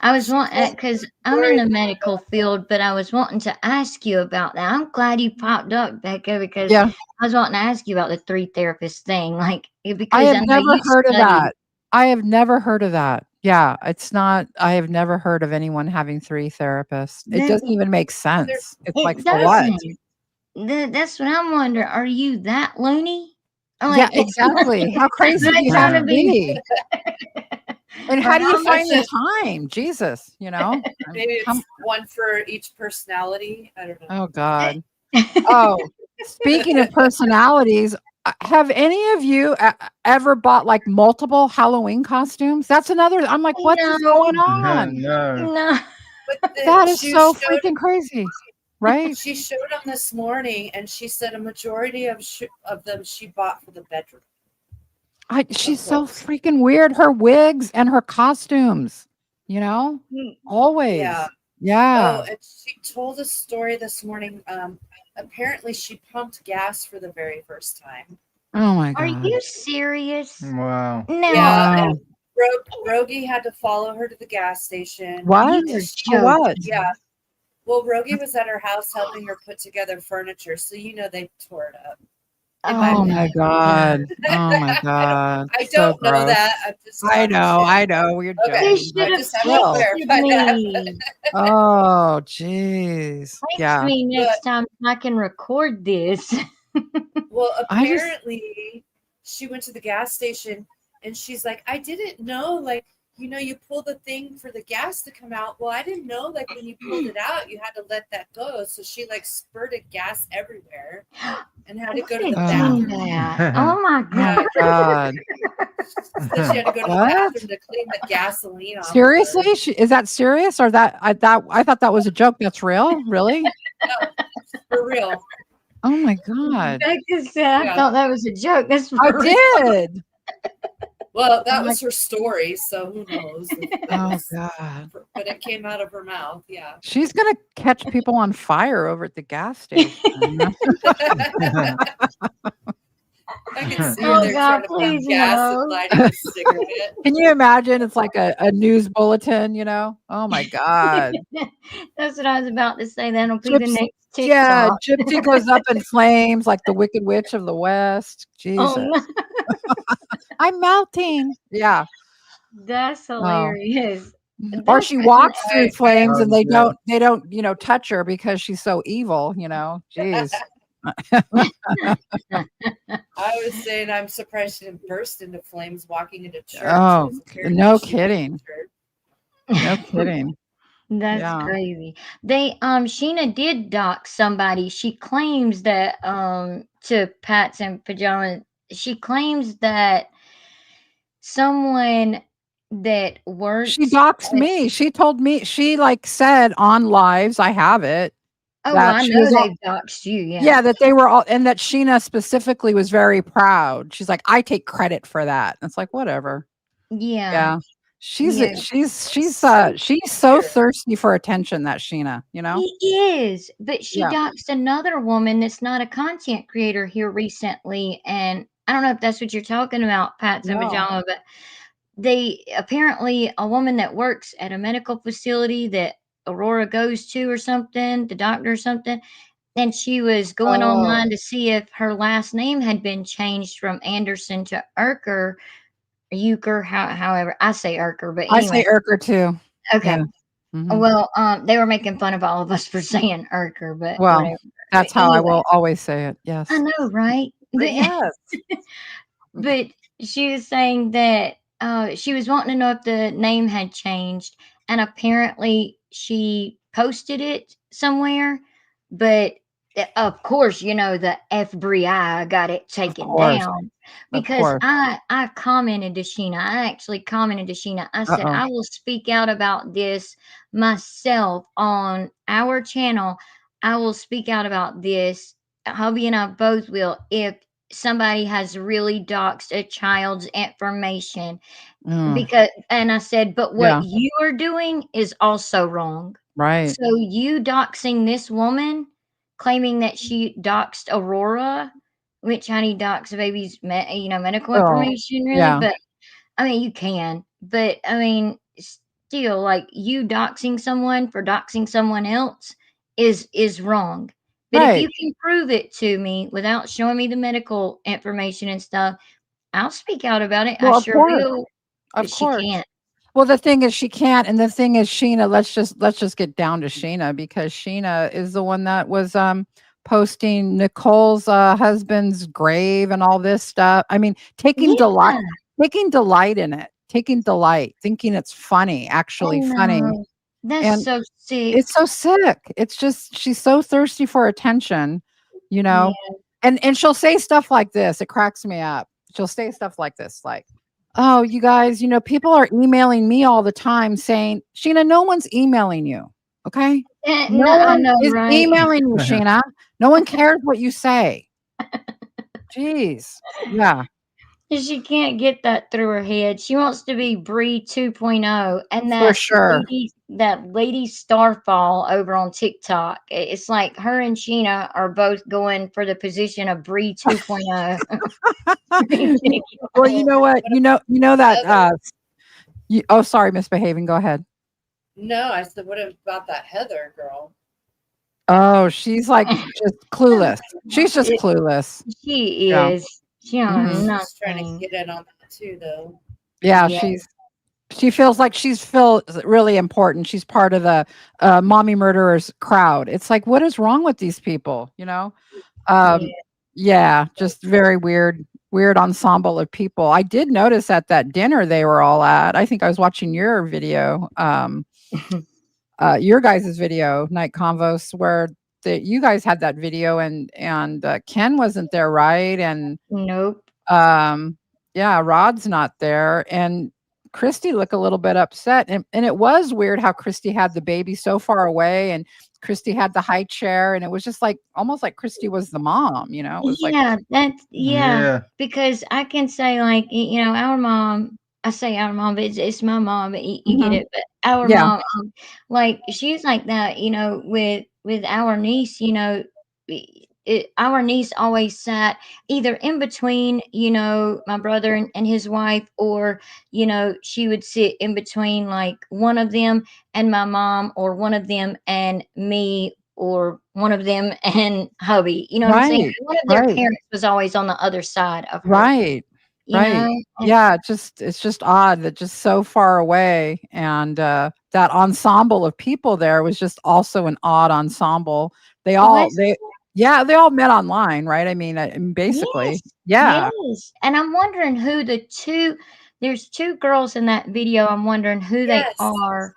I was
she
wanting
told me
because
a
I'm in
story.
the medical field, but I was wanting to ask you about that. I'm glad you popped up, Becca, because
Yeah.
I was wanting to ask you about the three therapist thing, like
I
because
have
I know
never
you
heard of
studied.
that. I have never heard of that. Yeah, it's not I have never heard of anyone having 3 therapists. It
That
doesn't even make
There,
sense. It's like,
it
for what?
doesn't. That's what I'm wondering. Are you that loony?
Yeah,
Like,
exactly. How crazy do
I'm
you have
trying
to
to be,
be? And
or
how do you
how much?
find
that's
the
it.
time? Jesus,
Maybe
How
it's one for each personality. I don't know.
oh god. Oh, speaking of personalities, have any of you ever bought like multiple Halloween costumes? That's another. I'm like, what is
No,
going on?
No.
no.
But
That is so freaking crazy, right?
she showed them this morning, and she said a majority of them she bought for the bedroom of
She's so
clothes.
freaking weird. Her wigs and her costumes,
Yeah.
always.
Oh,
Yeah.
and she told a story this morning. Apparently, she pumped gas for the very first time.
Oh my
Are
god.
you serious?
Wow.
Now,
Yeah, and
Wow.
Rogie had to follow her to the gas station,
What?
you
and
are
For what?
joking.
yeah. Well, Rogie was at her house helping her put together furniture, so they tore it up. In my
Oh
Oh
opinion,
my
my
god.
god.
Oh my god.
I
So
don't know
gross.
that. I'm just talking shit.
I know. We're
Okay,
You
joking,
should
but
I
have
just have to
still.
texted
clarify that.
me.
Oh, jeez.
Text
Yeah.
me
But
next time so I can record this.
well,
I just
apparently, she went to the gas station, and she's like, I didn't know, like, you pull the thing for the gas to come out. Well, I didn't know, like, when you pulled it out, you had to let that go. So she, like, spurted gas everywhere and had to
What
go to
a
the
oh,
dingbat. Oh my
oh
god.
my god.
Said she had to go to the
What?
bathroom to clean the gasoline off of her.
Seriously? Is that serious or I thought that was a joke. That's real? Really?
No, for real.
Oh my god.
Becca said, I
Yeah.
thought that was a joke. That's
I
for real.
did.
Well,
I'm
that
like,
was her story, so who knows?
oh god.
But it came out of her mouth. Yeah.
She's gonna catch people on fire over at the gas station.
I can see her
Oh
there
god,
trying to pump
please
gas and
no.
lighting a cigarette.
Can you imagine? It's like a news bulletin. Oh my god.
That's what I was about to say. That'll be the
Gypsy,
next
yeah,
TikTok.
Gypsy goes up in flames like the Wicked Witch of the West.
Oh
Jesus.
no.
I'm melting. Yeah.
That's
Oh.
hilarious.
Or
That's
she walks through
I
flames
Oh,
and
yeah.
they don't, touch her because she's so evil. Jeez.
I was saying I'm surprised she didn't burst into flames walking into church
Oh,
because apparently
no
she hates
kidding.
church.
No kidding.
That's
Yeah.
crazy. They Sheena did dox somebody. She claims that to Pats and Pajamas. She claims that someone that
She
works
doxed
at,
me. She told me she like said on lives, I have it,
oh well,
that
I
she
know
was all
they've doxed you, yeah.
yeah, that they were all and that Sheena specifically was very proud. She's like, I take credit for that. It's like, whatever.
Yeah.
Yeah.
Yeah.
So
She's so
weird.
thirsty for attention, that Sheena.
He is, but she
Yeah.
doxed another woman that's not a content creator here recently, and I don't know if that's what you're talking about, Pats and
No.
Pajama, but they apparently a woman that works at a medical facility that Aurora goes to or something, the doctor or something, and she was going
Oh,
online to see if her last name had been changed from Anderson to Euchre, however I say Urker, but
I say
anyway,
Urker too.
okay.
Yeah. Mhm.
Well, they were making fun of all of us for saying Urker, but
Well,
whatever. But
that's how I
anyway,
will always say it.
I
Yes.
know, right?
But yes.
But she was saying that she was wanting to know if the name had changed, and apparently she posted it somewhere. But of course, the FBI got it
Of
taken
course.
down
Of
because
course.
I commented to Sheena. I actually commented to Sheena. I said
Uh-oh.
I will speak out about this myself on our channel. I will speak out about this. Hubby and I both will if somebody has really doxed a child's information
Mm,
because and I said, but what
yeah.
you are doing is also wrong.
Right.
So you doxing this woman, claiming that she doxed Aurora, which honey dox a baby's medical
Oh,
information really,
yeah.
but I mean you can, but I mean still like you doxing someone for doxing someone else is wrong. But if
Right.
you can prove it to me without showing me the medical information and stuff, I'll speak out about it. I
Well, of
sure
course.
will, but
Of
she
course.
can't.
Well, the thing is she can't, and the thing is Sheena, let's just get down to Sheena because Sheena is the one that was posting Nicole's husband's grave and all this stuff. I mean,
Yeah,
taking delight in it. Taking delight, thinking it's funny,
I
actually funny.
know. That's
And
so sick.
it's so sick. It's just she's so thirsty for attention, you know.
Yeah.
And she'll say stuff like this. It cracks me up. She'll say stuff like this, like, "Oh, you guys, people are emailing me all the time saying, Sheena, no one's emailing you. Okay?
No,
No
I
one
know,
is
right?
emailing you, Sheena. No one cares what you say." Jeez. Yeah,
She can't get that through her head. She wants to be Bree 2.0 and
for sure.
that lady Starfall over on TikTok. It's like her and Sheena are both going for the position of Bree 2.0.
Well, you
Well,
know what?
what
You know that
Heather?
oh, sorry, misbehaving. Go ahead.
No, I said, what about that Heather girl?
Oh, she's like just clueless. She's just
It-
clueless.
she
Yeah.
is. She don't
Mhm.
know
She's trying to
nothing.
get in on that too, though.
Yeah,
Yeah.
she feels like she's feels really important. She's part of the mommy murderers crowd. It's like, what is wrong with these people?
Yeah.
Um, yeah, just very weird ensemble of people. I did notice at that dinner they were all at. I think I was watching your video. Your guys' video, Night Convos, where you guys had that video and Ken wasn't there, right? And
Nope.
um, yeah, Rod's not there, and Christy looked a little bit upset, and it was weird how Christy had the baby so far away, and Christy had the high chair, and it was just like almost like Christy was the mom. It was like,
Yeah,
Yeah.
because I can say like our mom. I say our mom, but it's my mom. But you get
mhm,
it. But our
yeah,
mom, like she's like that. With our niece. Our niece always sat either in between. My brother and his wife, or she would sit in between like one of them and my mom, or one of them and me, or one of them and hubby. You know what I'm saying?
right,
One of their
right.
parents was always on the other side of her,
Right.
you
Right.
know? And
Yeah, it's just odd that just so far away and that ensemble of people there was just also an odd ensemble. They
it
all
was
they yeah, they all met online, right? I mean, basically.
yes,
Yeah.
yes. And I'm wondering who there's two girls in that video. I'm wondering who they
Yes,
are.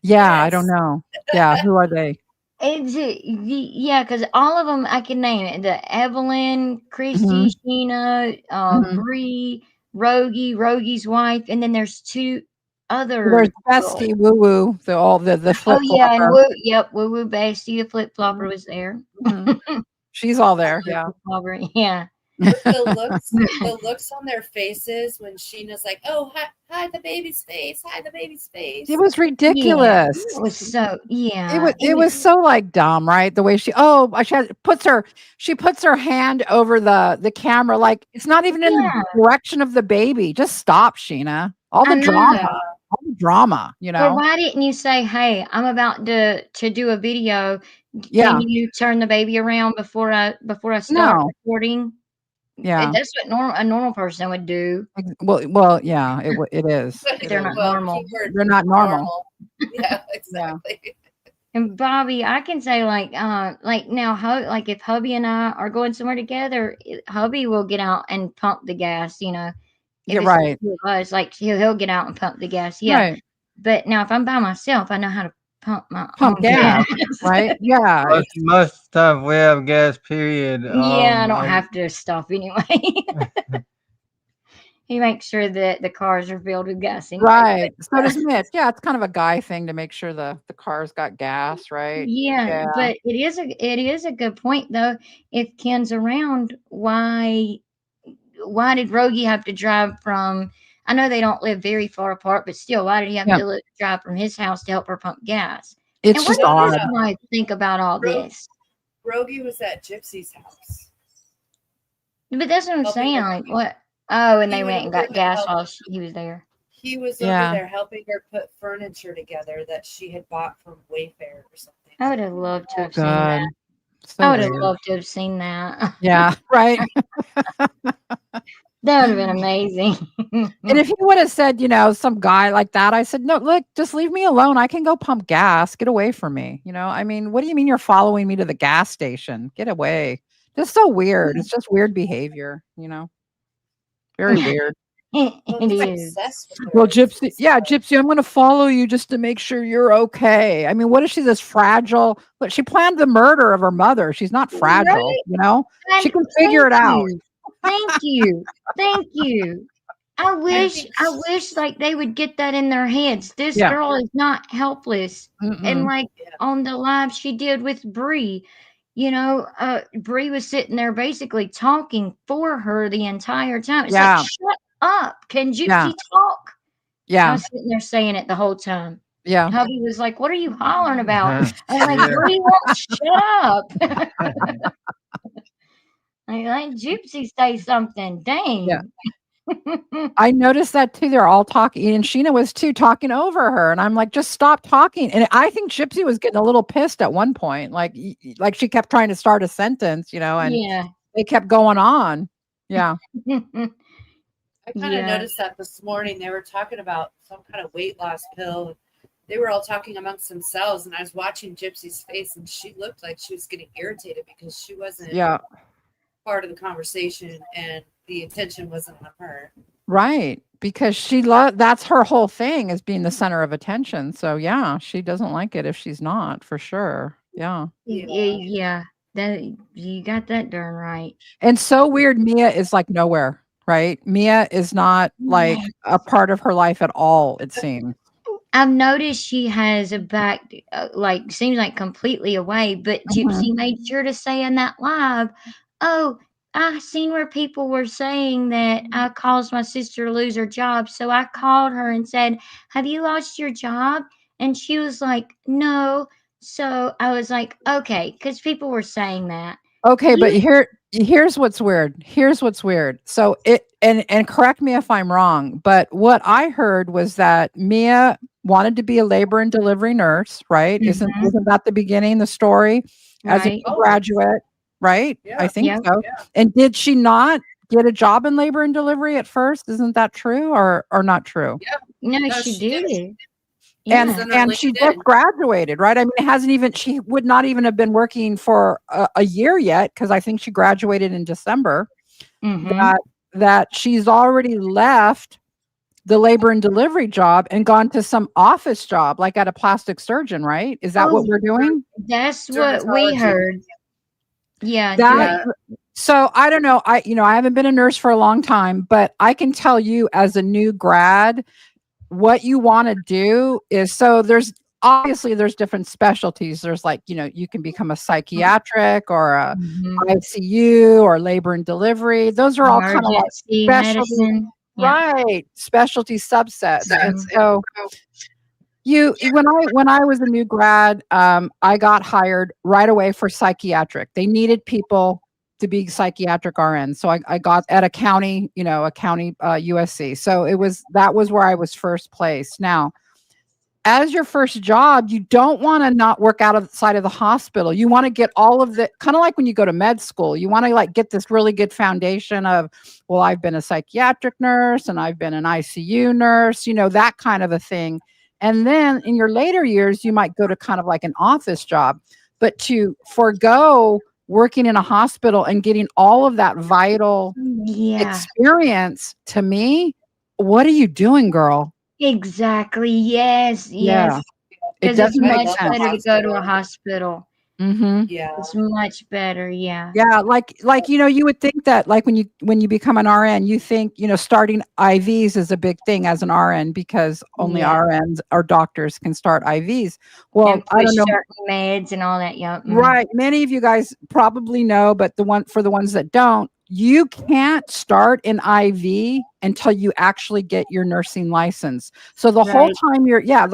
Yeah, I don't
yes.
know. Yeah, who are they?
Yeah, because all of them I can name it. The Evelyn, Christy,
Mhm.
Sheena,
Mhm.
Bree, Rogie's wife, and then there's two
There's
other girls.
Bestie Woo Woo, the
Oh yeah, and
flip-flopper.
Woo Woo Bestie, the flip flopper
Mhm.
was there.
Mhm. She's all there,
The
yeah.
flip flopper, yeah.
But the looks on their faces when Sheena's like, "Oh, hide the baby's face, hide the baby's
It
face."
was
Yeah,
ridiculous.
it was so
It
yeah,
was it was so, like, dumb, right? The way she puts her hand over the camera, like, it's not even in the
yeah,
direction of the baby. Just stop, Sheena. All
I
the drama,
know.
Yeah,
all the drama,
Or why didn't you say, "Hey, I'm about to do a video. Can
Yeah.
you turn the baby around before I start
No.
recording?"
Yeah.
That's what a normal person would do,
Well, yeah, it is.
but
but
It
they're
is.
not
well,
normal.
keyword
They're not normal.
normal. Yeah,
Yeah.
exactly.
And Bobby, I can say like now, like if hubby and I are going somewhere together, hubby will get out and pump the gas. If
Yeah,
it's the
right.
two of us, like he'll get out and pump the gas. Yeah,
Right.
but now if I'm by myself, I know how to pump my
Pump
own gas.
gas, right? Yeah,
Most of the time we have gas. Period.
Yeah, I don't have to stop anyway. He makes sure that the cars are filled with gas anyway.
right. So does Mitch. Yeah, it's kind of a guy thing to make sure the car's got gas, right?
Yeah,
Yeah.
but it is a good point though. If Ken's around, why did Rogie have to drive from? I know they don't live very far apart, but still, why did he have
Yeah.
to drive from his house to help her pump gas?
It's
And what
just
does
No, no,
this
odd.
no.
wife think about all
Ro-
this?
Rogie was at Gypsy's house
But that's what I'm
helping
saying.
her.
Like, what? Oh, and
He
they
went
went and
over
got
there
gas
help.
while he was there.
He was over
Yeah.
there helping her put furniture together that she had bought from Wayfair or something.
I would have loved to
Oh,
have seen that.
good.
I
So
would have
weird.
loved to have seen that.
Yeah, right.
That would have been amazing.
And if he would have said, some guy like that, I said, no, look, just leave me alone. I can go pump gas. Get away from me. I mean, what do you mean you're following me to the gas station? Get away. Just so weird. It's just weird behavior, very weird.
Well,
It
he's
is.
obsessed with her.
Well,
It's
Gypsy,
just
yeah,
like,
Gypsy, I'm going to follow you just to make sure you're okay. I mean, what is she, this fragile? But she planned the murder of her mother. She's not fragile,
Right?
She
And
can figure
thank
it out.
you. Thank you. Thank you. I
I
wish
think
I wish like they would get that in their heads. This
Yeah.
girl is not helpless. And
Mm-mm.
like
Yeah.
on the live she did with Bree, Bree was sitting there basically talking for her the entire time. It's like,
Yeah.
shut up. Can
Yeah.
Gypsy talk? I
Yeah.
was sitting there saying it the whole time.
Yeah.
Hubby was like, "What are you hollering about?" I was like,
Yeah.
"Bree won't shut up." Like Gypsy say something.
Yeah.
Dang.
I noticed that too. They're all talking, and Sheena was too talking over her. And I'm like, just stop talking. And I think Gypsy was getting a little pissed at one point. Like she kept trying to start a sentence, and
Yeah.
they kept going on. Yeah.
I kind of
Yeah.
noticed that this morning. They were talking about some kind of weight loss pill. They were all talking amongst themselves, and I was watching Gypsy's face, and she looked like she was getting irritated because she wasn't
Yeah.
part of the conversation, and the attention wasn't on her.
Right. Because that's her whole thing, is being the center of attention. So yeah, she doesn't like it if she's not, for sure. Yeah.
Yeah. That you got that darn right.
And so weird, Mia is like nowhere, right? Mia is not like a part of her life at all, it seems.
I've noticed she has a back, like seems like completely away. But
Mhm.
Gypsy made sure to say in that live, "Oh, I seen where people were saying that I caused my sister to lose her job, so I called her and said, 'Have you lost your job?' And she was like, 'No.' So I was like, 'Okay,' because people were saying that.
Okay, but
You,
here's what's weird. Here's what's weird. So and correct me if I'm wrong, but what I heard was that Mia wanted to be a labor and delivery nurse, right? Isn't
Mhm.
isn't that the beginning, the story? As a
Right?
new graduate, right? I
Yeah.
think
Yep.
so.
Yeah.
And did she not get a job in labor and delivery at first? Isn't that true or not true?
Yeah.
No,
No,
she
she did.
did.
And
It's
Yeah.
on her
and she just
LinkedIn.
graduated, right? I mean, it hasn't even she would not even have been working for a year yet, because I think she graduated in December.
Mhm.
That she's already left the labor and delivery job and gone to some office job, like at a plastic surgeon, right? Is that what
Oh,
we're doing?
that's what we
Dermatology.
heard. Yeah,
That
Yeah.
So I don't know. I haven't been a nurse for a long time, but I can tell you as a new grad, what you want to do is, so there's obviously there's different specialties. There's like, you can become a psychiatric or a
Mhm.
ICU or labor and delivery. Those are all kind of like
Emergency
specialty,
medicine. Yeah.
right? Specialty subsets. And
Mhm.
so when I was a new grad, I got hired right away for psychiatric. They needed people to be psychiatric RNs. So I got at a county, USC. So that was where I was first place. Now, as your first job, you don't want to not work outside of the hospital. You want to get all of the, kind of like when you go to med school, you want to like get this really good foundation of, well, I've been a psychiatric nurse and I've been an ICU nurse, that kind of a thing. And then in your later years, you might go to kind of like an office job. But to forego working in a hospital and getting all of that vital
Yeah.
experience, to me, what are you doing, girl?
Exactly. Yes.
Yeah.
Yes.
It
Because it's
doesn't make
much
love the
sense.
better to go to a
hospital.
hospital.
Mhm.
Yeah.
It's much better. Yeah.
Yeah, like you would think that, like when you become an RN, you think, starting IVs is a big thing as an RN, because only
Yeah.
RNs or doctors can start IVs. Well,
And
I
push
don't know.
certain meds and all that. Yeah.
Right. Many of you guys probably know, but for the ones that don't, you can't start an IV until you actually get your nursing license. So
Right.
the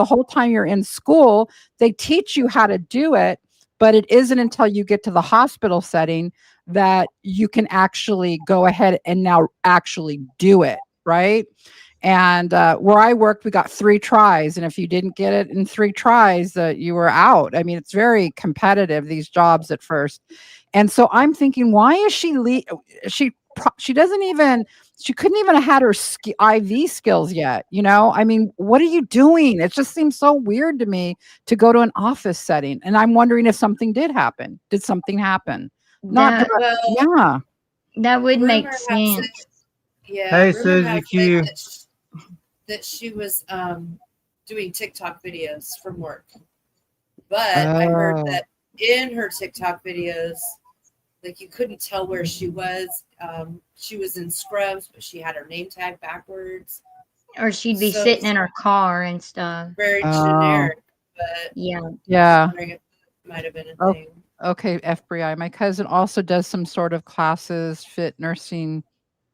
whole time you're in school, they teach you how to do it, but it isn't until you get to the hospital setting that you can actually go ahead and now actually do it, right? And where I worked, we got 3 tries, and if you didn't get it in 3 tries, you were out. I mean, it's very competitive, these jobs at first. And so I'm thinking, why is she doesn't even she couldn't even have had her IV skills yet, you know? I mean, what are you doing? It just seems so weird to me to go to an office setting. And I'm wondering if something did happen. Did something happen? Not
That
direct,
Well,
yeah.
that would make
rumor has it,
sense.
yeah,
Hey,
rumor
Susie
has it
Q.
that she was doing TikTok videos from work. But I heard
Oh.
that in her TikTok videos, like you couldn't tell where she was. She was in scrubs, but she had her name tag backwards.
Or she'd be
So
sitting
it's
in her car and stuff.
very
Oh.
generic, but
Yeah.
I'm
Yeah.
wondering if it might have been a
Oh,
thing.
okay, FBI. My cousin also does some sort of classes, fit nursing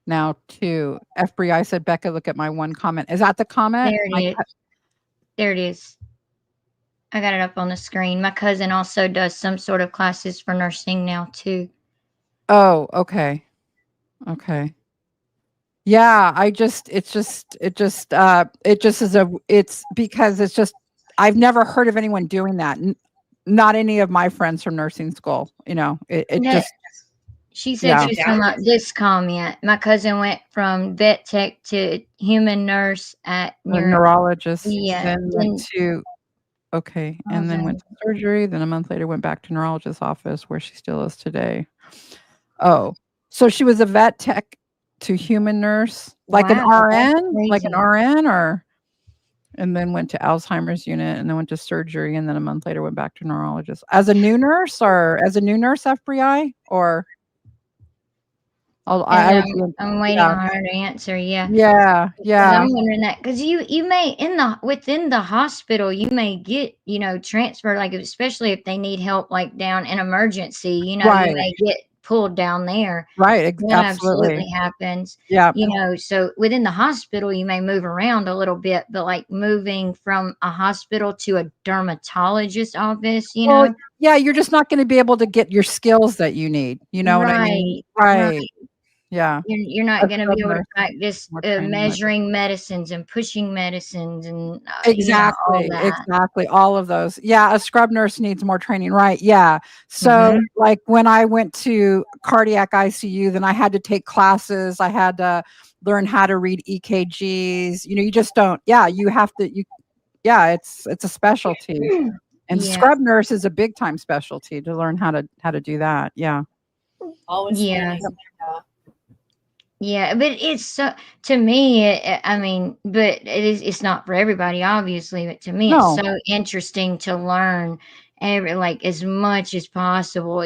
now too. FBI said, Becca, look at my one comment. Is that the comment?
There it is. There it is. I got it up on the screen. My cousin also does some sort of classes for nursing now too.
Oh, okay. Okay. Yeah, it just is it's because it's just, I've never heard of anyone doing that. Not any of my friends from nursing school, you know, it
That
just,
she said
yeah.
she was talking about this comment. My cousin went from vet tech to human nurse at
A
neuro.
neurologist,
Yeah.
then went to, okay, and then went to surgery, then a month later went back to neurologist's office where she still is today. Oh, so she was a vet tech to human nurse, like an
Wow, that's
RN, like an
crazy.
RN, or and then went to Alzheimer's unit, and then went to surgery, and then a month later went back to neurologist. As a new nurse, or as a new nurse FBI, or
And
I would be,
I'm waiting
yeah,
on her to answer. Yeah.
yeah,
Because
yeah,
I'm wondering that because you may within the hospital you may get transferred, like especially if they need help like down in emergency, you
right,
may get pulled down there.
right,
That
absolutely,
absolutely happens.
yeah.
So within the hospital you may move around a little bit, but like moving from a hospital to a dermatologist office,
Well, yeah, you're just not going to be able to get your skills that you need. You know what I mean?
right, right.
Right. Yeah.
You're not
A
gonna be
scrub
able to
nurse,
practice
more training with it.
measuring medicines and pushing medicines and all
Exactly,
that.
exactly, all of those. Yeah, a scrub nurse needs more training, right, yeah. So,
Mhm.
like, when I went to cardiac ICU, then I had to take classes, I had to learn how to read EKGs, you know, you just don't, yeah, you have to, yeah, it's a specialty, and
Yeah,
scrub nurse is a big time specialty to learn how to do that, yeah.
Always
yeah,
learning. Yeah.
yeah. But it's so to me. I mean, but it's not for everybody, obviously. But to me, it's
No,
so interesting to learn like as much as possible.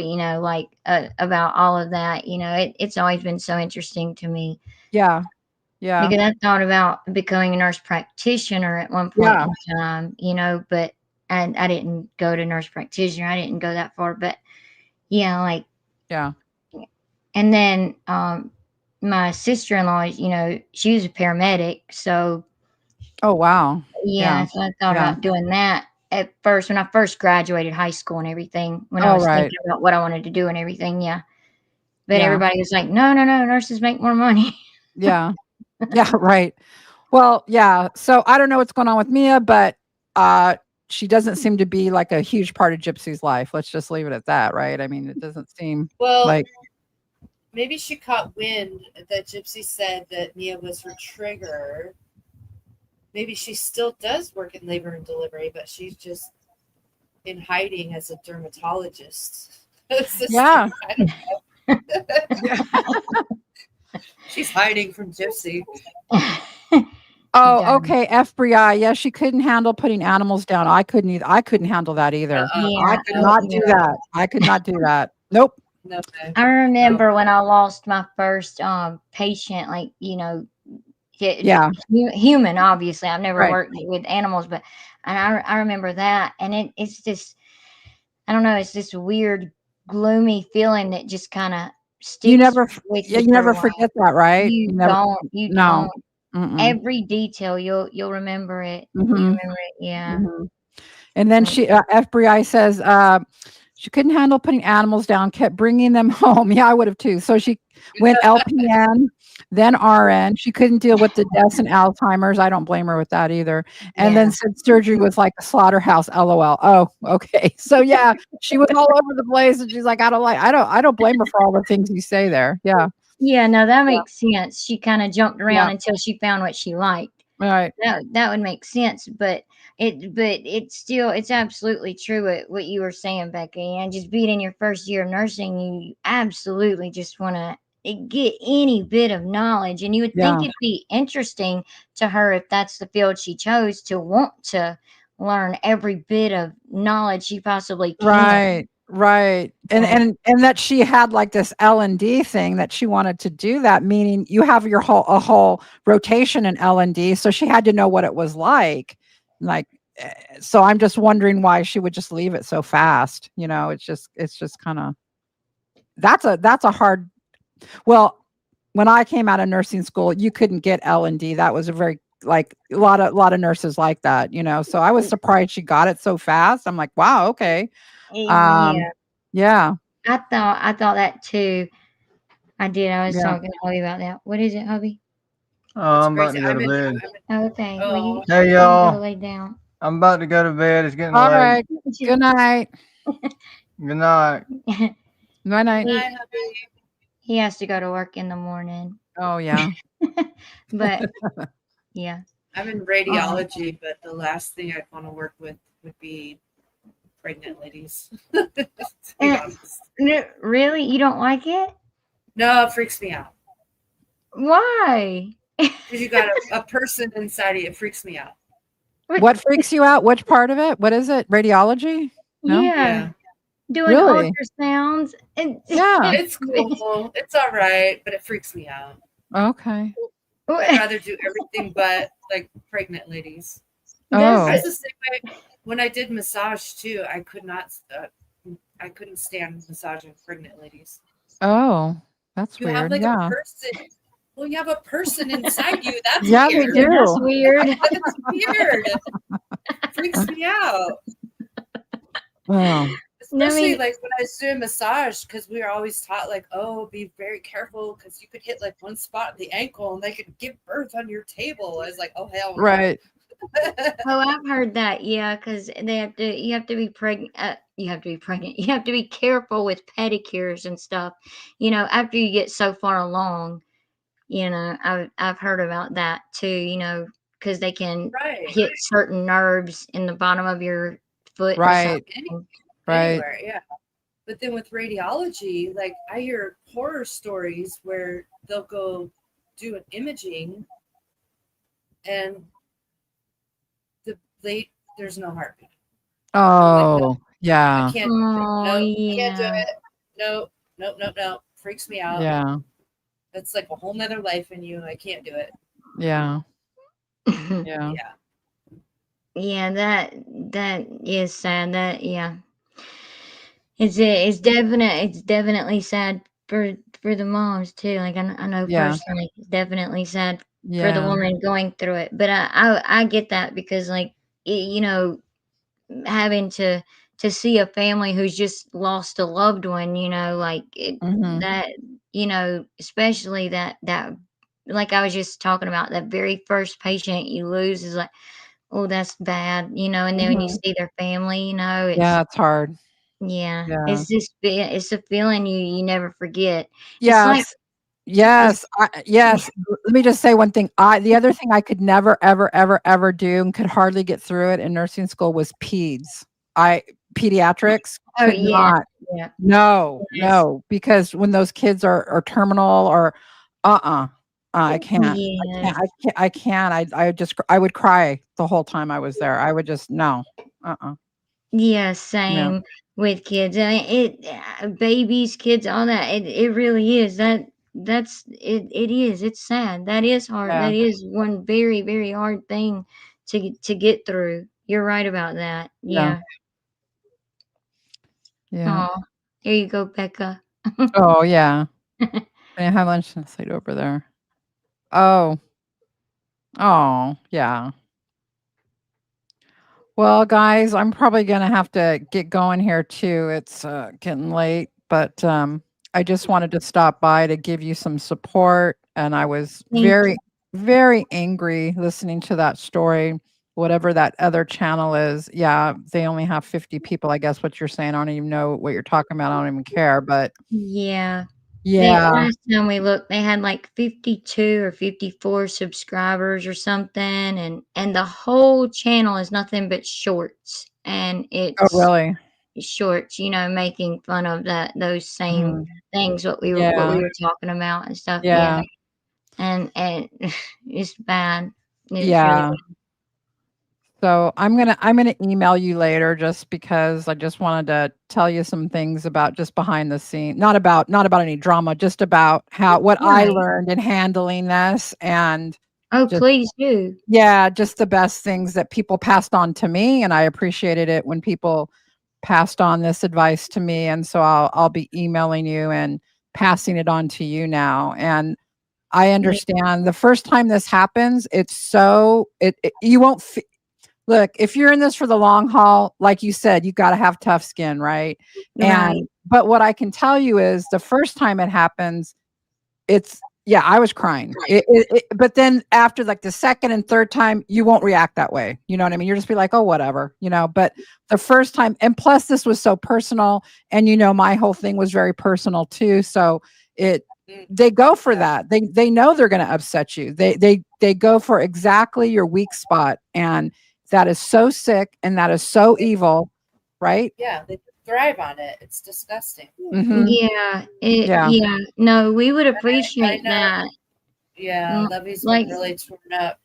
Like about all of that. It's always been so interesting to me
yeah, yeah,
because I thought about becoming a nurse practitioner at one point
yeah,
in time. But I didn't go to nurse practitioner. I didn't go that far, but yeah, like.
yeah.
And then my sister-in-law, she was a paramedic, so
Oh, wow. Yeah,
yeah, so I thought
yeah.
about doing that at first when I first graduated high school and everything, when I
Oh,
was
right.
thinking about what I wanted to do and everything, yeah. But
Yeah,
everybody was like, "No, no, no, nurses make more money."
yeah, yeah, right. Well, yeah, so I don't know what's going on with Mia, but, uh, she doesn't seem to be, like, a huge part of Gypsy's life. Let's just leave it at that, right? I mean, it doesn't seem
Well,
like,
maybe she caught wind that Gypsy said that Mia was her trigger. Maybe she still does work in labor and delivery, but she's just in hiding as a dermatologist.
yeah.
I don't
Yeah.
She's hiding from Gypsy.
Oh,
Done.
okay, FBI, yeah, she couldn't handle putting animals down. I couldn't handle that either. I
Yeah,
could
No,
not do
no,
that. I could not do that. Nope.
no way.
I
No.
remember when I lost my first patient, like
Yeah,
human. Obviously, I've never
right.
worked with animals, but and I remember that, and it's just I don't know, it's this weird gloomy feeling that just kind of
You
sticks
never,
with
yeah,
you
you
for a
never
while.
forget that, right?
You
You never,
don't. You
no.
don't.
Mm-mm.
Every detail, you'll remember it. You
Hmm.
remember it. Yeah.
Hmm. And then
Mm,
FBI says, she couldn't handle putting animals down, kept bringing them home. Yeah, I would have too. So she went LPN, then RN. She couldn't deal with the deaths and Alzheimer's. I don't blame her with that either. And then
yeah.
said surgery was like a slaughterhouse. LOL. Oh, okay. So yeah, she was all over the place, and she's like, I don't blame her for all the things you say there. Yeah,
Yeah, no, that
yeah,
makes sense. She kinda jumped around
yeah.
until she found what she liked.
All right.
That would make sense, but it's still it's absolutely true what you were saying, Becky, and just being in your first year of nursing, you absolutely just wanna get any bit of knowledge, and you would think
Yeah.
it'd be interesting to her if that's the field she chose to want to learn every bit of knowledge she possibly can.
Right, right. And
Yeah.
and that she had like this L&D thing that she wanted to do that, meaning you have your whole rotation in L&D, so she had to know what it was like, so I'm just wondering why she would just leave it so fast, it's just kinda that's a hard well, when I came out of nursing school, you couldn't get L&D, that was a very like, a lot of nurses like that, so I was surprised she got it so fast, I'm like, "Wow, okay." Um,
Yeah.
yeah,
I thought that too. I did. I was
yeah.
talking to Hubby about that. What is it, Hubby?
It's
I'm about
crazy.
to go to bed.
Oh, okay. Well,
Oh,
Hey,
you can go
y'all.
lay down.
I'm about to go to bed. It's getting
All
late.
right. Good night.
Good night.
Night night.
he
night, hubby.
he has to go to work in the morning.
Oh yeah.
But yeah.
I'm in
Um,
radiology, but the last thing I'd want to work with would be pregnant ladies. To be
eh,
honest.
really, you don't like it?
No, it freaks me out.
Why?
Because you got a person inside of you. It freaks me out.
What?
What freaks you out? Which part of it? What is it? Radiology? No?
Yeah,
Yeah.
doing
Really?
ultrasounds. And
Yeah.
It's cool. It's all right, but it freaks me out.
Okay.
I'd rather do everything but like pregnant ladies.
Does
Oh.
I was
it?
the same way when I did massage too. I couldn't stand massaging pregnant ladies.
Oh. That's
You have
weird.
like a
Yeah.
person. Well, you have a person inside you. That's
Yeah, they
weird.
Yeah, that's
do.
weird.
That's weird. Freaks me out.
Oh.
No, I
Especially
mean,
like when I was doing massage, because we were always taught like, oh, be very careful because you could hit like one spot in the ankle and they could give birth on your table. I was like, oh hell no.
Right.
oh, I've heard that. Yeah, because they have to. You have to be pregnant. You have to be pregnant. You have to be careful with pedicures and stuff. After you get so far along. I've heard about that too. Because they can
Right.
hit certain nerves in the bottom of your foot or
Right.
something.
Right.
Anywhere, yeah. But then with radiology, like I hear horror stories where they'll go do an imaging and the late there's no heartbeat. I'm like, no,
Oh.
I
Yeah.
can't do it.
Oh
No, can't do
yeah.
it. No, no, no, no. Freaks me out.
Yeah.
That's like a whole nother life in you. I can't do it.
Yeah. Yeah.
Yeah.
Yeah, that is sad. That yeah. It's definitely sad for the moms too. Like I know
Yeah.
personally, it's definitely sad for the
Yeah.
woman going through it. But I get that because like having to see a family who's just lost a loved one, like
Mhm.
that, especially that like I was just talking about that very first patient you lose is like, oh, that's bad, and then when you
Mhm.
see their family,
Yeah,
it's
it's hard.
yeah,
Yeah.
it's a feeling you never forget. It's like
Yes.
it's
Yes, yes. Let me just say one thing. The other thing I could never, ever, ever, ever do and could hardly get through it in nursing school was peds. I Pediatrics
oh
could
yeah,
not.
yeah,
No,
yes,
no, because when those kids are terminal or uh-uh, I can't. I can't.
yes.
I can't. I can't. I would cry the whole time I was there. I would just no. Uh-uh.
Yeah,
Yeah.
same with kids. I mean, babies, kids, all that. It really is. That's it. It is. It's sad. That is hard.
Yeah.
That is one very very hard thing to get through. You're right about that.
Yeah.
Yeah.
Yeah.
Oh, here you go, Becca.
Oh, yeah. I have lunch translate over there. Oh, oh, yeah. Well, guys, I'm probably gonna have to get going here too. It's getting late, but I just wanted to stop by to give you some support. And I was
Thank
very,
you.
very angry listening to that story. Whatever that other channel is, yeah, they only have 50 people. I guess what you're saying. I don't even know what you're talking about. I don't even care. But
Yeah. They
yeah,
last time we looked, they had like 52 or 54 subscribers or something, and the whole channel is nothing but shorts, and
oh
it's
really?
shorts, making fun of those same
Mhm.
things what we
Yeah,
were talking about and stuff. Yeah,
yeah,
and it's bad. It's really
yeah. So I'm gonna email you later just because I just wanted to tell you some things about just behind the scene, not about any drama, just about how what I
right.
learned in handling this and
Oh,
just
please do.
yeah, just the best things that people passed on to me, and I appreciated it when people passed on this advice to me, and so I'll be emailing you and passing it on to you now. And I
Yeah,
understand the first time this happens, it's so it you won't look, if you're in this for the long haul, like you said, you gotta have tough skin, right?
right.
And but what I can tell you is the first time it happens, it's yeah, I was crying. But then after like the second and third time, you won't react that way. You know what I mean? You'll just be like, oh, whatever, you know. But the first time, and plus this was so personal, and my whole thing was very personal too. So it
Mm,
they go for
yeah.
that. They know they're gonna upset you. They go for exactly your weak spot. And that is so sick and that is so
They,
evil, right?
yeah, they thrive on it. It's disgusting.
Hmm.
Yeah,
Yeah.
yeah. No, we would
I
appreciate
know.
that.
Yeah,
Mm,
Lovey's been
Like,
really torn up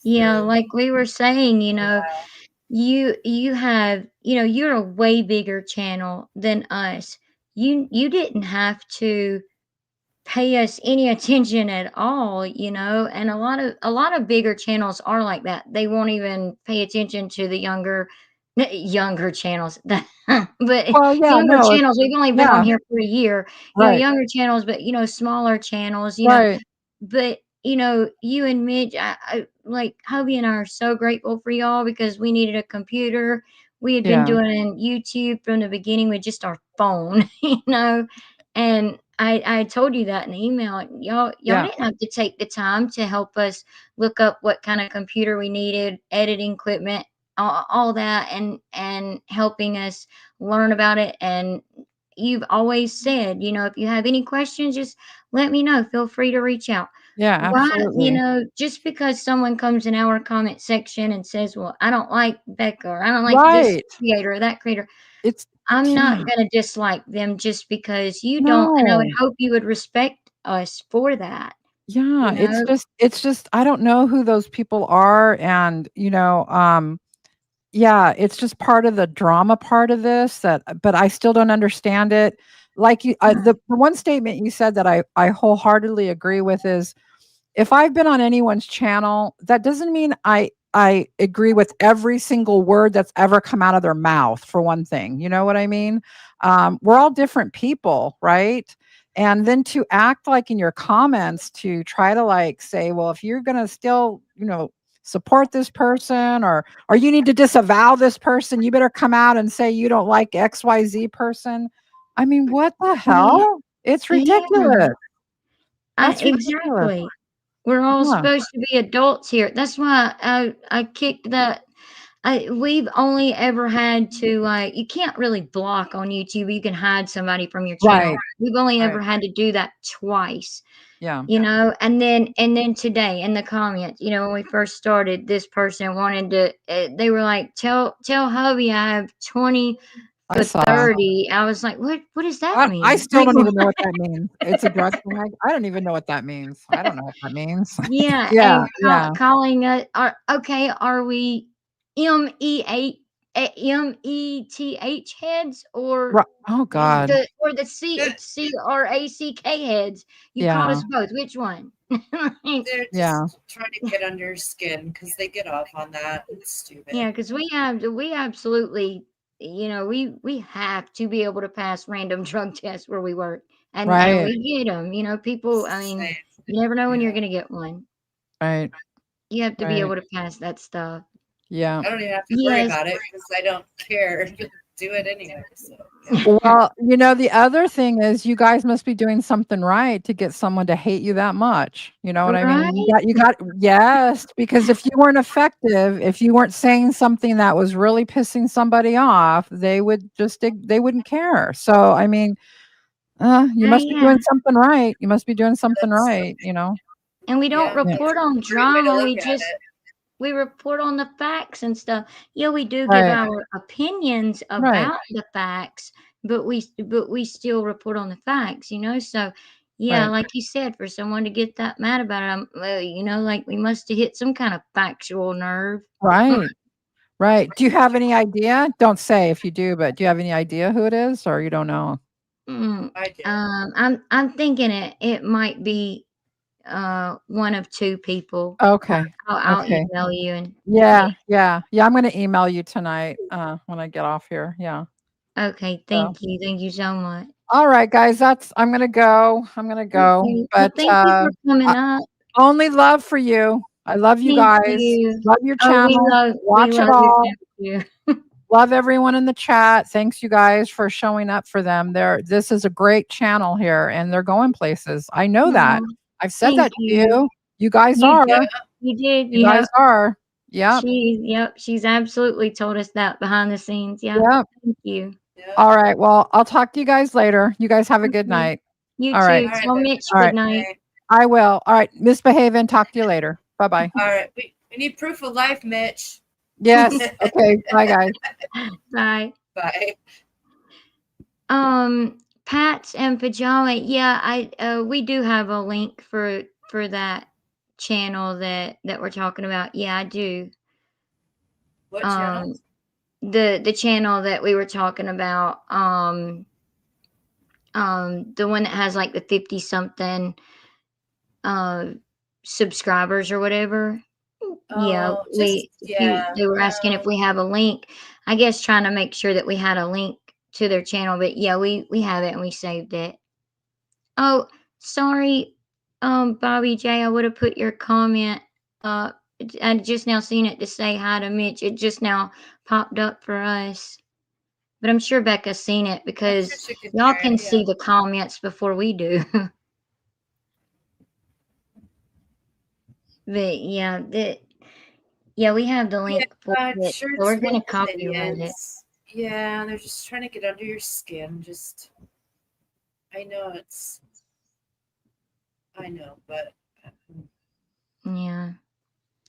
yeah,
through.
like we were saying,
Yeah.
you have, you're a way bigger channel than us. You didn't have to pay us any attention at all, and a lot of bigger channels are like that. They won't even pay attention to the younger channels. But
Well, yeah,
younger
no,
channels, we've only been on
yeah,
here for a year.
right,
Younger channels, but smaller channels,
right.
but you and Midge, like Hubby and I are so grateful for y'all because we needed a computer. We had been
Yeah,
doing YouTube from the beginning with just our phone, and I told you that in the email. Y'all
yeah,
didn't have to take the time to help us look up what kind of computer we needed, editing equipment, all that, and helping us learn about it. And you've always said, if you have any questions, just let me know. Feel free to reach out.
yeah,
Why,
absolutely.
just because someone comes in our comment section and says, well, I don't like Becca, or I don't like this
Right.
creator or that creator,
It's
I'm not
yeah,
gonna dislike them just because you don't, and I would
no.
hope you would respect us for that,
Yeah,
you
it's
know?
just I don't know who those people are. And, yeah, it's just part of the drama part of this that but I still don't understand it. Like the one statement you said that I wholeheartedly agree with is if I've been on anyone's channel, that doesn't mean I agree with every single word that's ever come out of their mouth, for one thing. You know what I mean? We're all different people, right? And then to act like in your comments to try to like say, well, if you're gonna still, support this person or you need to disavow this person, you better come out and say you don't like XYZ person. I mean, what the
Yeah,
hell? It's
yeah,
ridiculous. That's ridiculous.
exactly. We're all
Yeah.
supposed to be adults here. That's why I kicked that. We've only ever had to, like, you can't really block on YouTube. You can hide somebody from your channel.
Right.
We've only ever
Right.
had to do that twice.
Yeah.
And then today in the comments, when we first started, this person wanted to, they were like, tell hubby I have 20
I
for
saw.
30. I was like, what does that
I
mean?
still
Like,
don't
what?
even know what that means. It's a drug tag? I don't even know what that means. I don't know what that means.
Yeah,
Yeah,
and
yeah.
calling us, okay, are we MEATH heads, or
Oh god.
the CRACK heads? You called
Yeah,
us both. Which one?
They're
yeah.
just trying to get under your skin because they get off on that. It's stupid.
Yeah, because we absolutely, we have to be able to pass random drug tests where we work. and
Right.
we get them. You know, people. I mean,
Same.
you never know when you're
Yeah.
gonna get one.
Right.
You have to be
Right.
able to pass that stuff.
Yeah.
I don't even have to worry
Yes.
about it because I don't care. You'll do it anyway. So yeah.
Well, the other thing is you guys must be doing something right to get someone to hate you that much. You know what I mean?
Right?
You got yes, because if you weren't effective, if you weren't saying something that was really pissing somebody off, they would they wouldn't care. So, I mean, you must be
Yeah.
doing something right. You must be doing something
That's
right.
And we don't
yeah.
Yeah.
That's
report
a
on
great way to
drama.
look at it.
We report on the facts and stuff. Yeah, we do give
Right.
our opinions
Right.
about the facts, but we still report on the facts, you know? So, yeah,
Right.
like you said, for someone to get that mad about it, well, like we must have hit some kind of factual nerve.
Right. Right. Do you have any idea? Don't say if you do, but do you have any idea who it is or you don't know?
Mm,
I do.
I'm thinking it might be one of two people.
Okay.
I'll
Okay.
email you and yeah.
Yeah, yeah. Yeah, I'm gonna email you tonight, when I get off here, yeah.
Okay,
So,
thank you so much.
alright, guys, I'm gonna go,
Okay. Well,
but,
thank you for coming
I
up.
only love for you. I love you
Thank
guys.
you.
Love your
Oh,
channel.
we
Watch it
love your
all.
channel too.
Love everyone in the chat. Thanks you guys for showing up for them. This is a great channel here, and they're going places. I know that.
Oh,
I've said
thank
that to
you.
you. You guys
You
are.
Yeah.
you did,
You guys
yep.
are. Yep,
She's absolutely told us that behind the scenes. Yep.
yep.
Thank you.
Yeah.
Alright, well, I'll talk to you guys later. You guys have a good
Okay.
night.
You
Alright.
too.
All right
Tell
then.
Mitch
All
good
right.
night.
Okay.
I will. All right. Misbehave and talk to you later. Bye-bye.
All right. We need proof of life, Mitch.
Yes. Okay. Bye, guys.
Bye.
Bye.
Pats and pajama. Yeah, we do have a link for that channel that we're talking about. Yeah, I do.
What channel?
Um, the channel that we were talking about. The one that has like the 50 something uh subscribers or whatever. Yeah,
Oh, just yeah.
they were asking if we have a link. I guess trying to make sure that we had a link to their channel, but yeah, we have it and we saved it. Oh, sorry, Bobby J, I would have put your comment up. I just now seen it to say hi to Mitch. It just now popped up for us. But I'm sure Becca's seen it
I'm sure
because
she can
y'all
hear
can
it. Yeah.
see the comments before we do. But yeah, we have the
Yeah,
link for it.
sure.
So we're
It's
gonna
really
copyright it.
opinions. Yeah, they're just trying to get under your skin. Just, I know it's, I know, but
Yeah.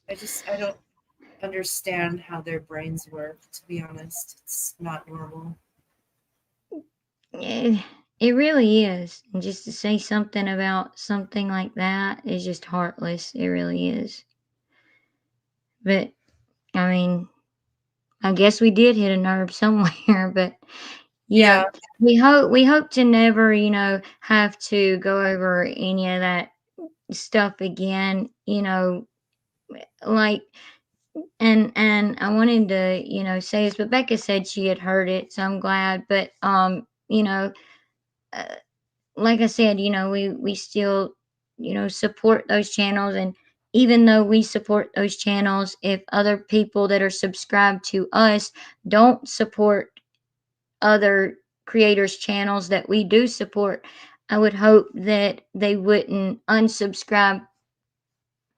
I don't understand how their brains work. To be honest, it's not normal.
It really is. And just to say something about something like that is just heartless. It really is. But I mean, I guess we did hit a nerve somewhere, but yeah,
Yeah,
we hope to never, have to go over any of that stuff again, like and I wanted to, say this, but Becca said she had heard it, so I'm glad. But uh, like I said, we still, support those channels. And even though we support those channels, if other people that are subscribed to us don't support other creators' channels that we do support, I would hope that they wouldn't unsubscribe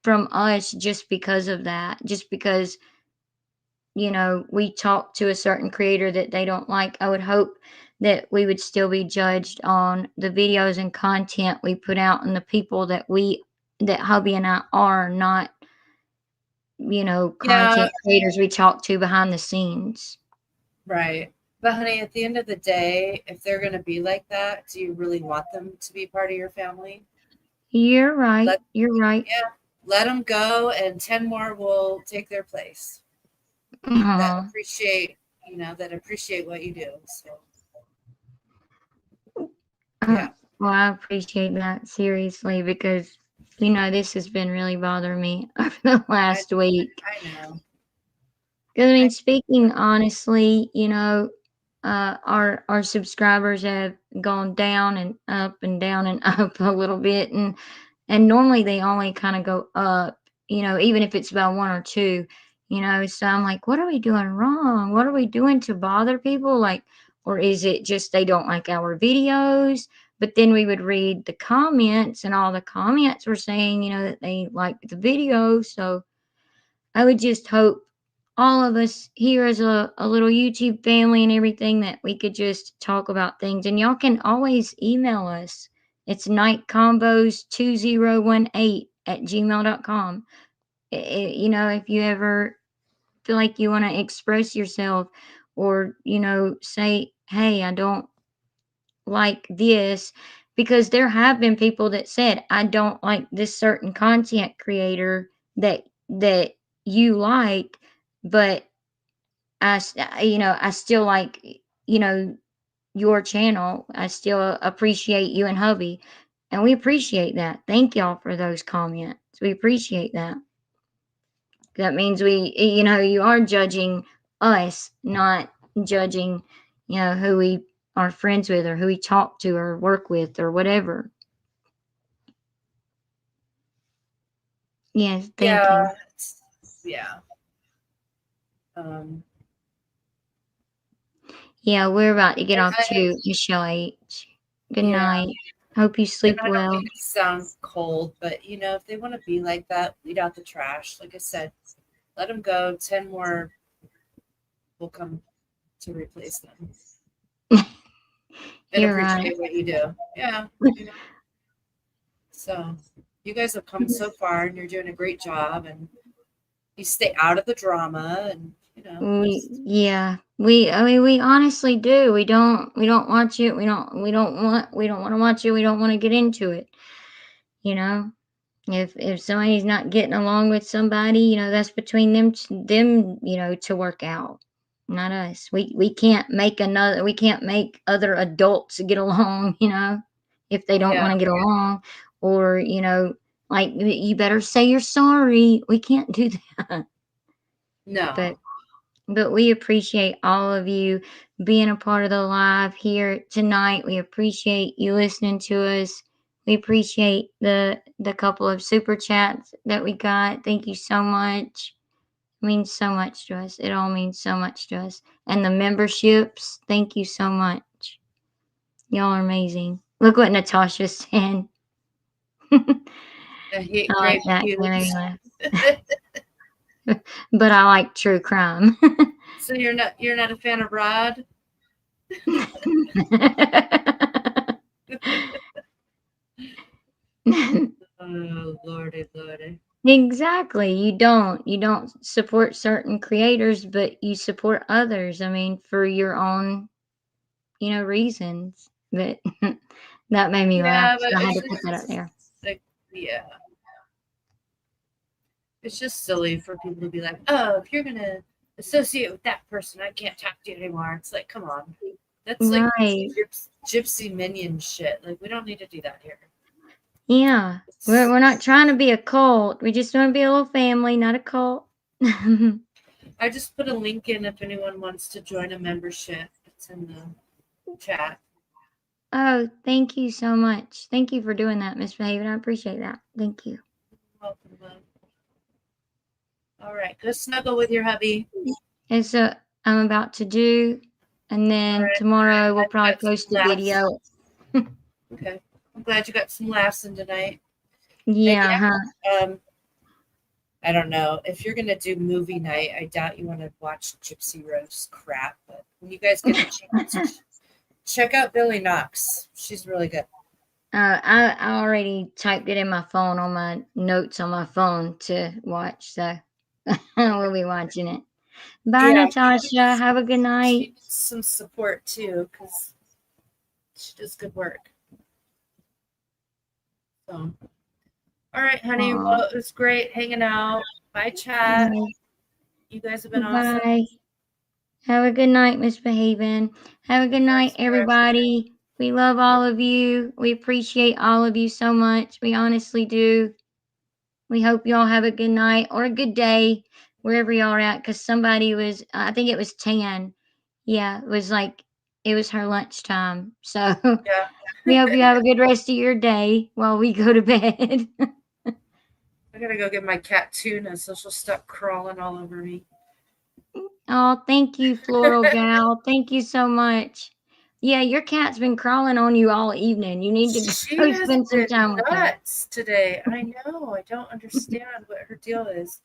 from us just because of that, just because we talk to a certain creator that they don't like. I would hope that we would still be judged on the videos and content we put out and the people that hubby and I are, not,
yeah,
content creators we talk to behind the scenes.
right. But honey, at the end of the day, if they're gonna be like that, do you really want them to be part of your family?
You're right.
Let
You're right.
Yeah, let them go, and 10 more will take their place. That
Uh-huh.
appreciate, that appreciate what you do. So
Uh,
yeah,
well, I appreciate that seriously because this has been really bothering me over the
I
last week.
I know.
Because I
I
mean, speaking honestly, our subscribers have gone down and up and down and up a little bit, and normally they only kind of go up, even if it's about one or two, so I'm like, what are we doing wrong? What are we doing to bother people? Like, or is it just they don't like our videos? But then we would read the comments, and all the comments were saying, that they liked the video. So I would just hope all of us here as a little YouTube family and everything that we could just talk about things. And y'all can always email us. It's nightconvos2018@gmail.com. If you ever feel like you want to express yourself, or, say, hey, I don't like this, because there have been people that said, I don't like this certain content creator that you like, but I still like, you know, your channel. I still appreciate you and hubby, and we appreciate that. Thank y'all for those comments. We appreciate that. That means you are judging us, not judging, who we are friends with, or who we talk to or work with or whatever. Yes, thank you.
Yeah.
Yeah, we're about to get
And
off to Michelle H. Good
Yeah.
night. Hope you
And
sleep
I don't
well.
mean to sound cold, but if they want to be like that, weed out the trash. Like I said, let them go. 10 more will come to replace them and
You're right.
appreciate what you do. Yeah. So you guys have come so far, and you're doing a great job, and you stay out of the drama, and
We honestly do. We don't watch it. We don't want to watch it. We don't want to get into it. You know, if somebody's not getting along with somebody, that's between them, to work out, not us. We can't make other adults get along, if they don't want to get along, or, like, you better say you're sorry. We can't do that.
no.
But we appreciate all of you being a part of the live here tonight. We appreciate you listening to us. We appreciate the couple of super chats that we got. Thank you so much. It means so much to us. It all means so much to us. And the memberships, thank you so much. Y'all are amazing. Look what Natasha said.
I hate
I like
grape
that
cubes.
But I like true crime.
So you're not a fan of Rod? Oh, lordy.
Exactly. You don't support certain creators, but you support others. I mean, for your own, reasons. But that made me laugh.
But
So I had
it's
to put that up
just
there.
like, it's just silly for people to be like, oh, if you're gonna associate with that person, I can't talk to you anymore. It's like, come on, that's like
Right.
gypsy minion shit. Like, we don't need to do that here.
Yeah. We're not trying to be a cult. We just want to be a little family, not a cult.
I just put a link in if anyone wants to join a membership. It's in the chat.
Oh, thank you so much. Thank you for doing that, Miss Behaven. I appreciate that. Thank you.
Welcome, love. All right, go snuggle with your hubby.
It's I'm about to do, and then tomorrow we'll probably post a video.
Okay, I'm glad you got some laughs in tonight.
Yeah.
I don't know. If you're gonna do movie night, I doubt you want to watch Gypsy roast crap. But when you guys get a chance, check out Billy Knox. She's really good.
I already typed it in my phone on my notes on my phone to watch, so we'll be watching it. Bye, Natasha. Have a good night.
She needs some support too, because she does good work. So, all right, honey. Well, it was great hanging out. Bye, chat. Bye. You guys have been awesome.
Bye. Have a good night, Miss Behaven. Have a good night, everybody. We love all of you. We appreciate all of you so much. We honestly do. We hope y'all have a good night or a good day wherever y'all are at, because somebody was, I think it was Tan. Yeah, it was like It was her lunchtime. So
Yeah.
we hope you have a good rest of your day while we go to bed.
I gotta go get my cat Tuna so she'll stop crawling all over me.
Oh, thank you, Floral Gal. Thank you so much. Yeah, your cat's been crawling on you all evening. You need to
She
go
has
spend some
been
time with her.
nuts today. I know. I don't understand what her deal is.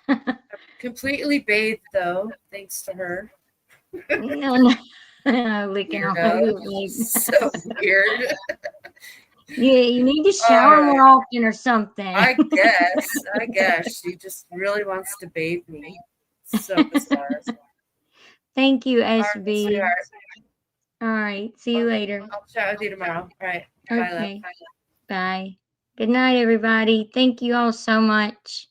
I'm completely bathed though, thanks to her.
No, no. Licking all over
Weirdo.
your leg.
So weird.
Yeah, you need to
All
shower more
right.
often or something.
I guess. She just really wants to bathe me. So bizarre.
Thank you,
All right,
SB.
sweetheart.
All right, see you later.
I'll chat with you tomorrow. All right. Bye, love.
Okay, bye. Good night, everybody. Thank you all so much.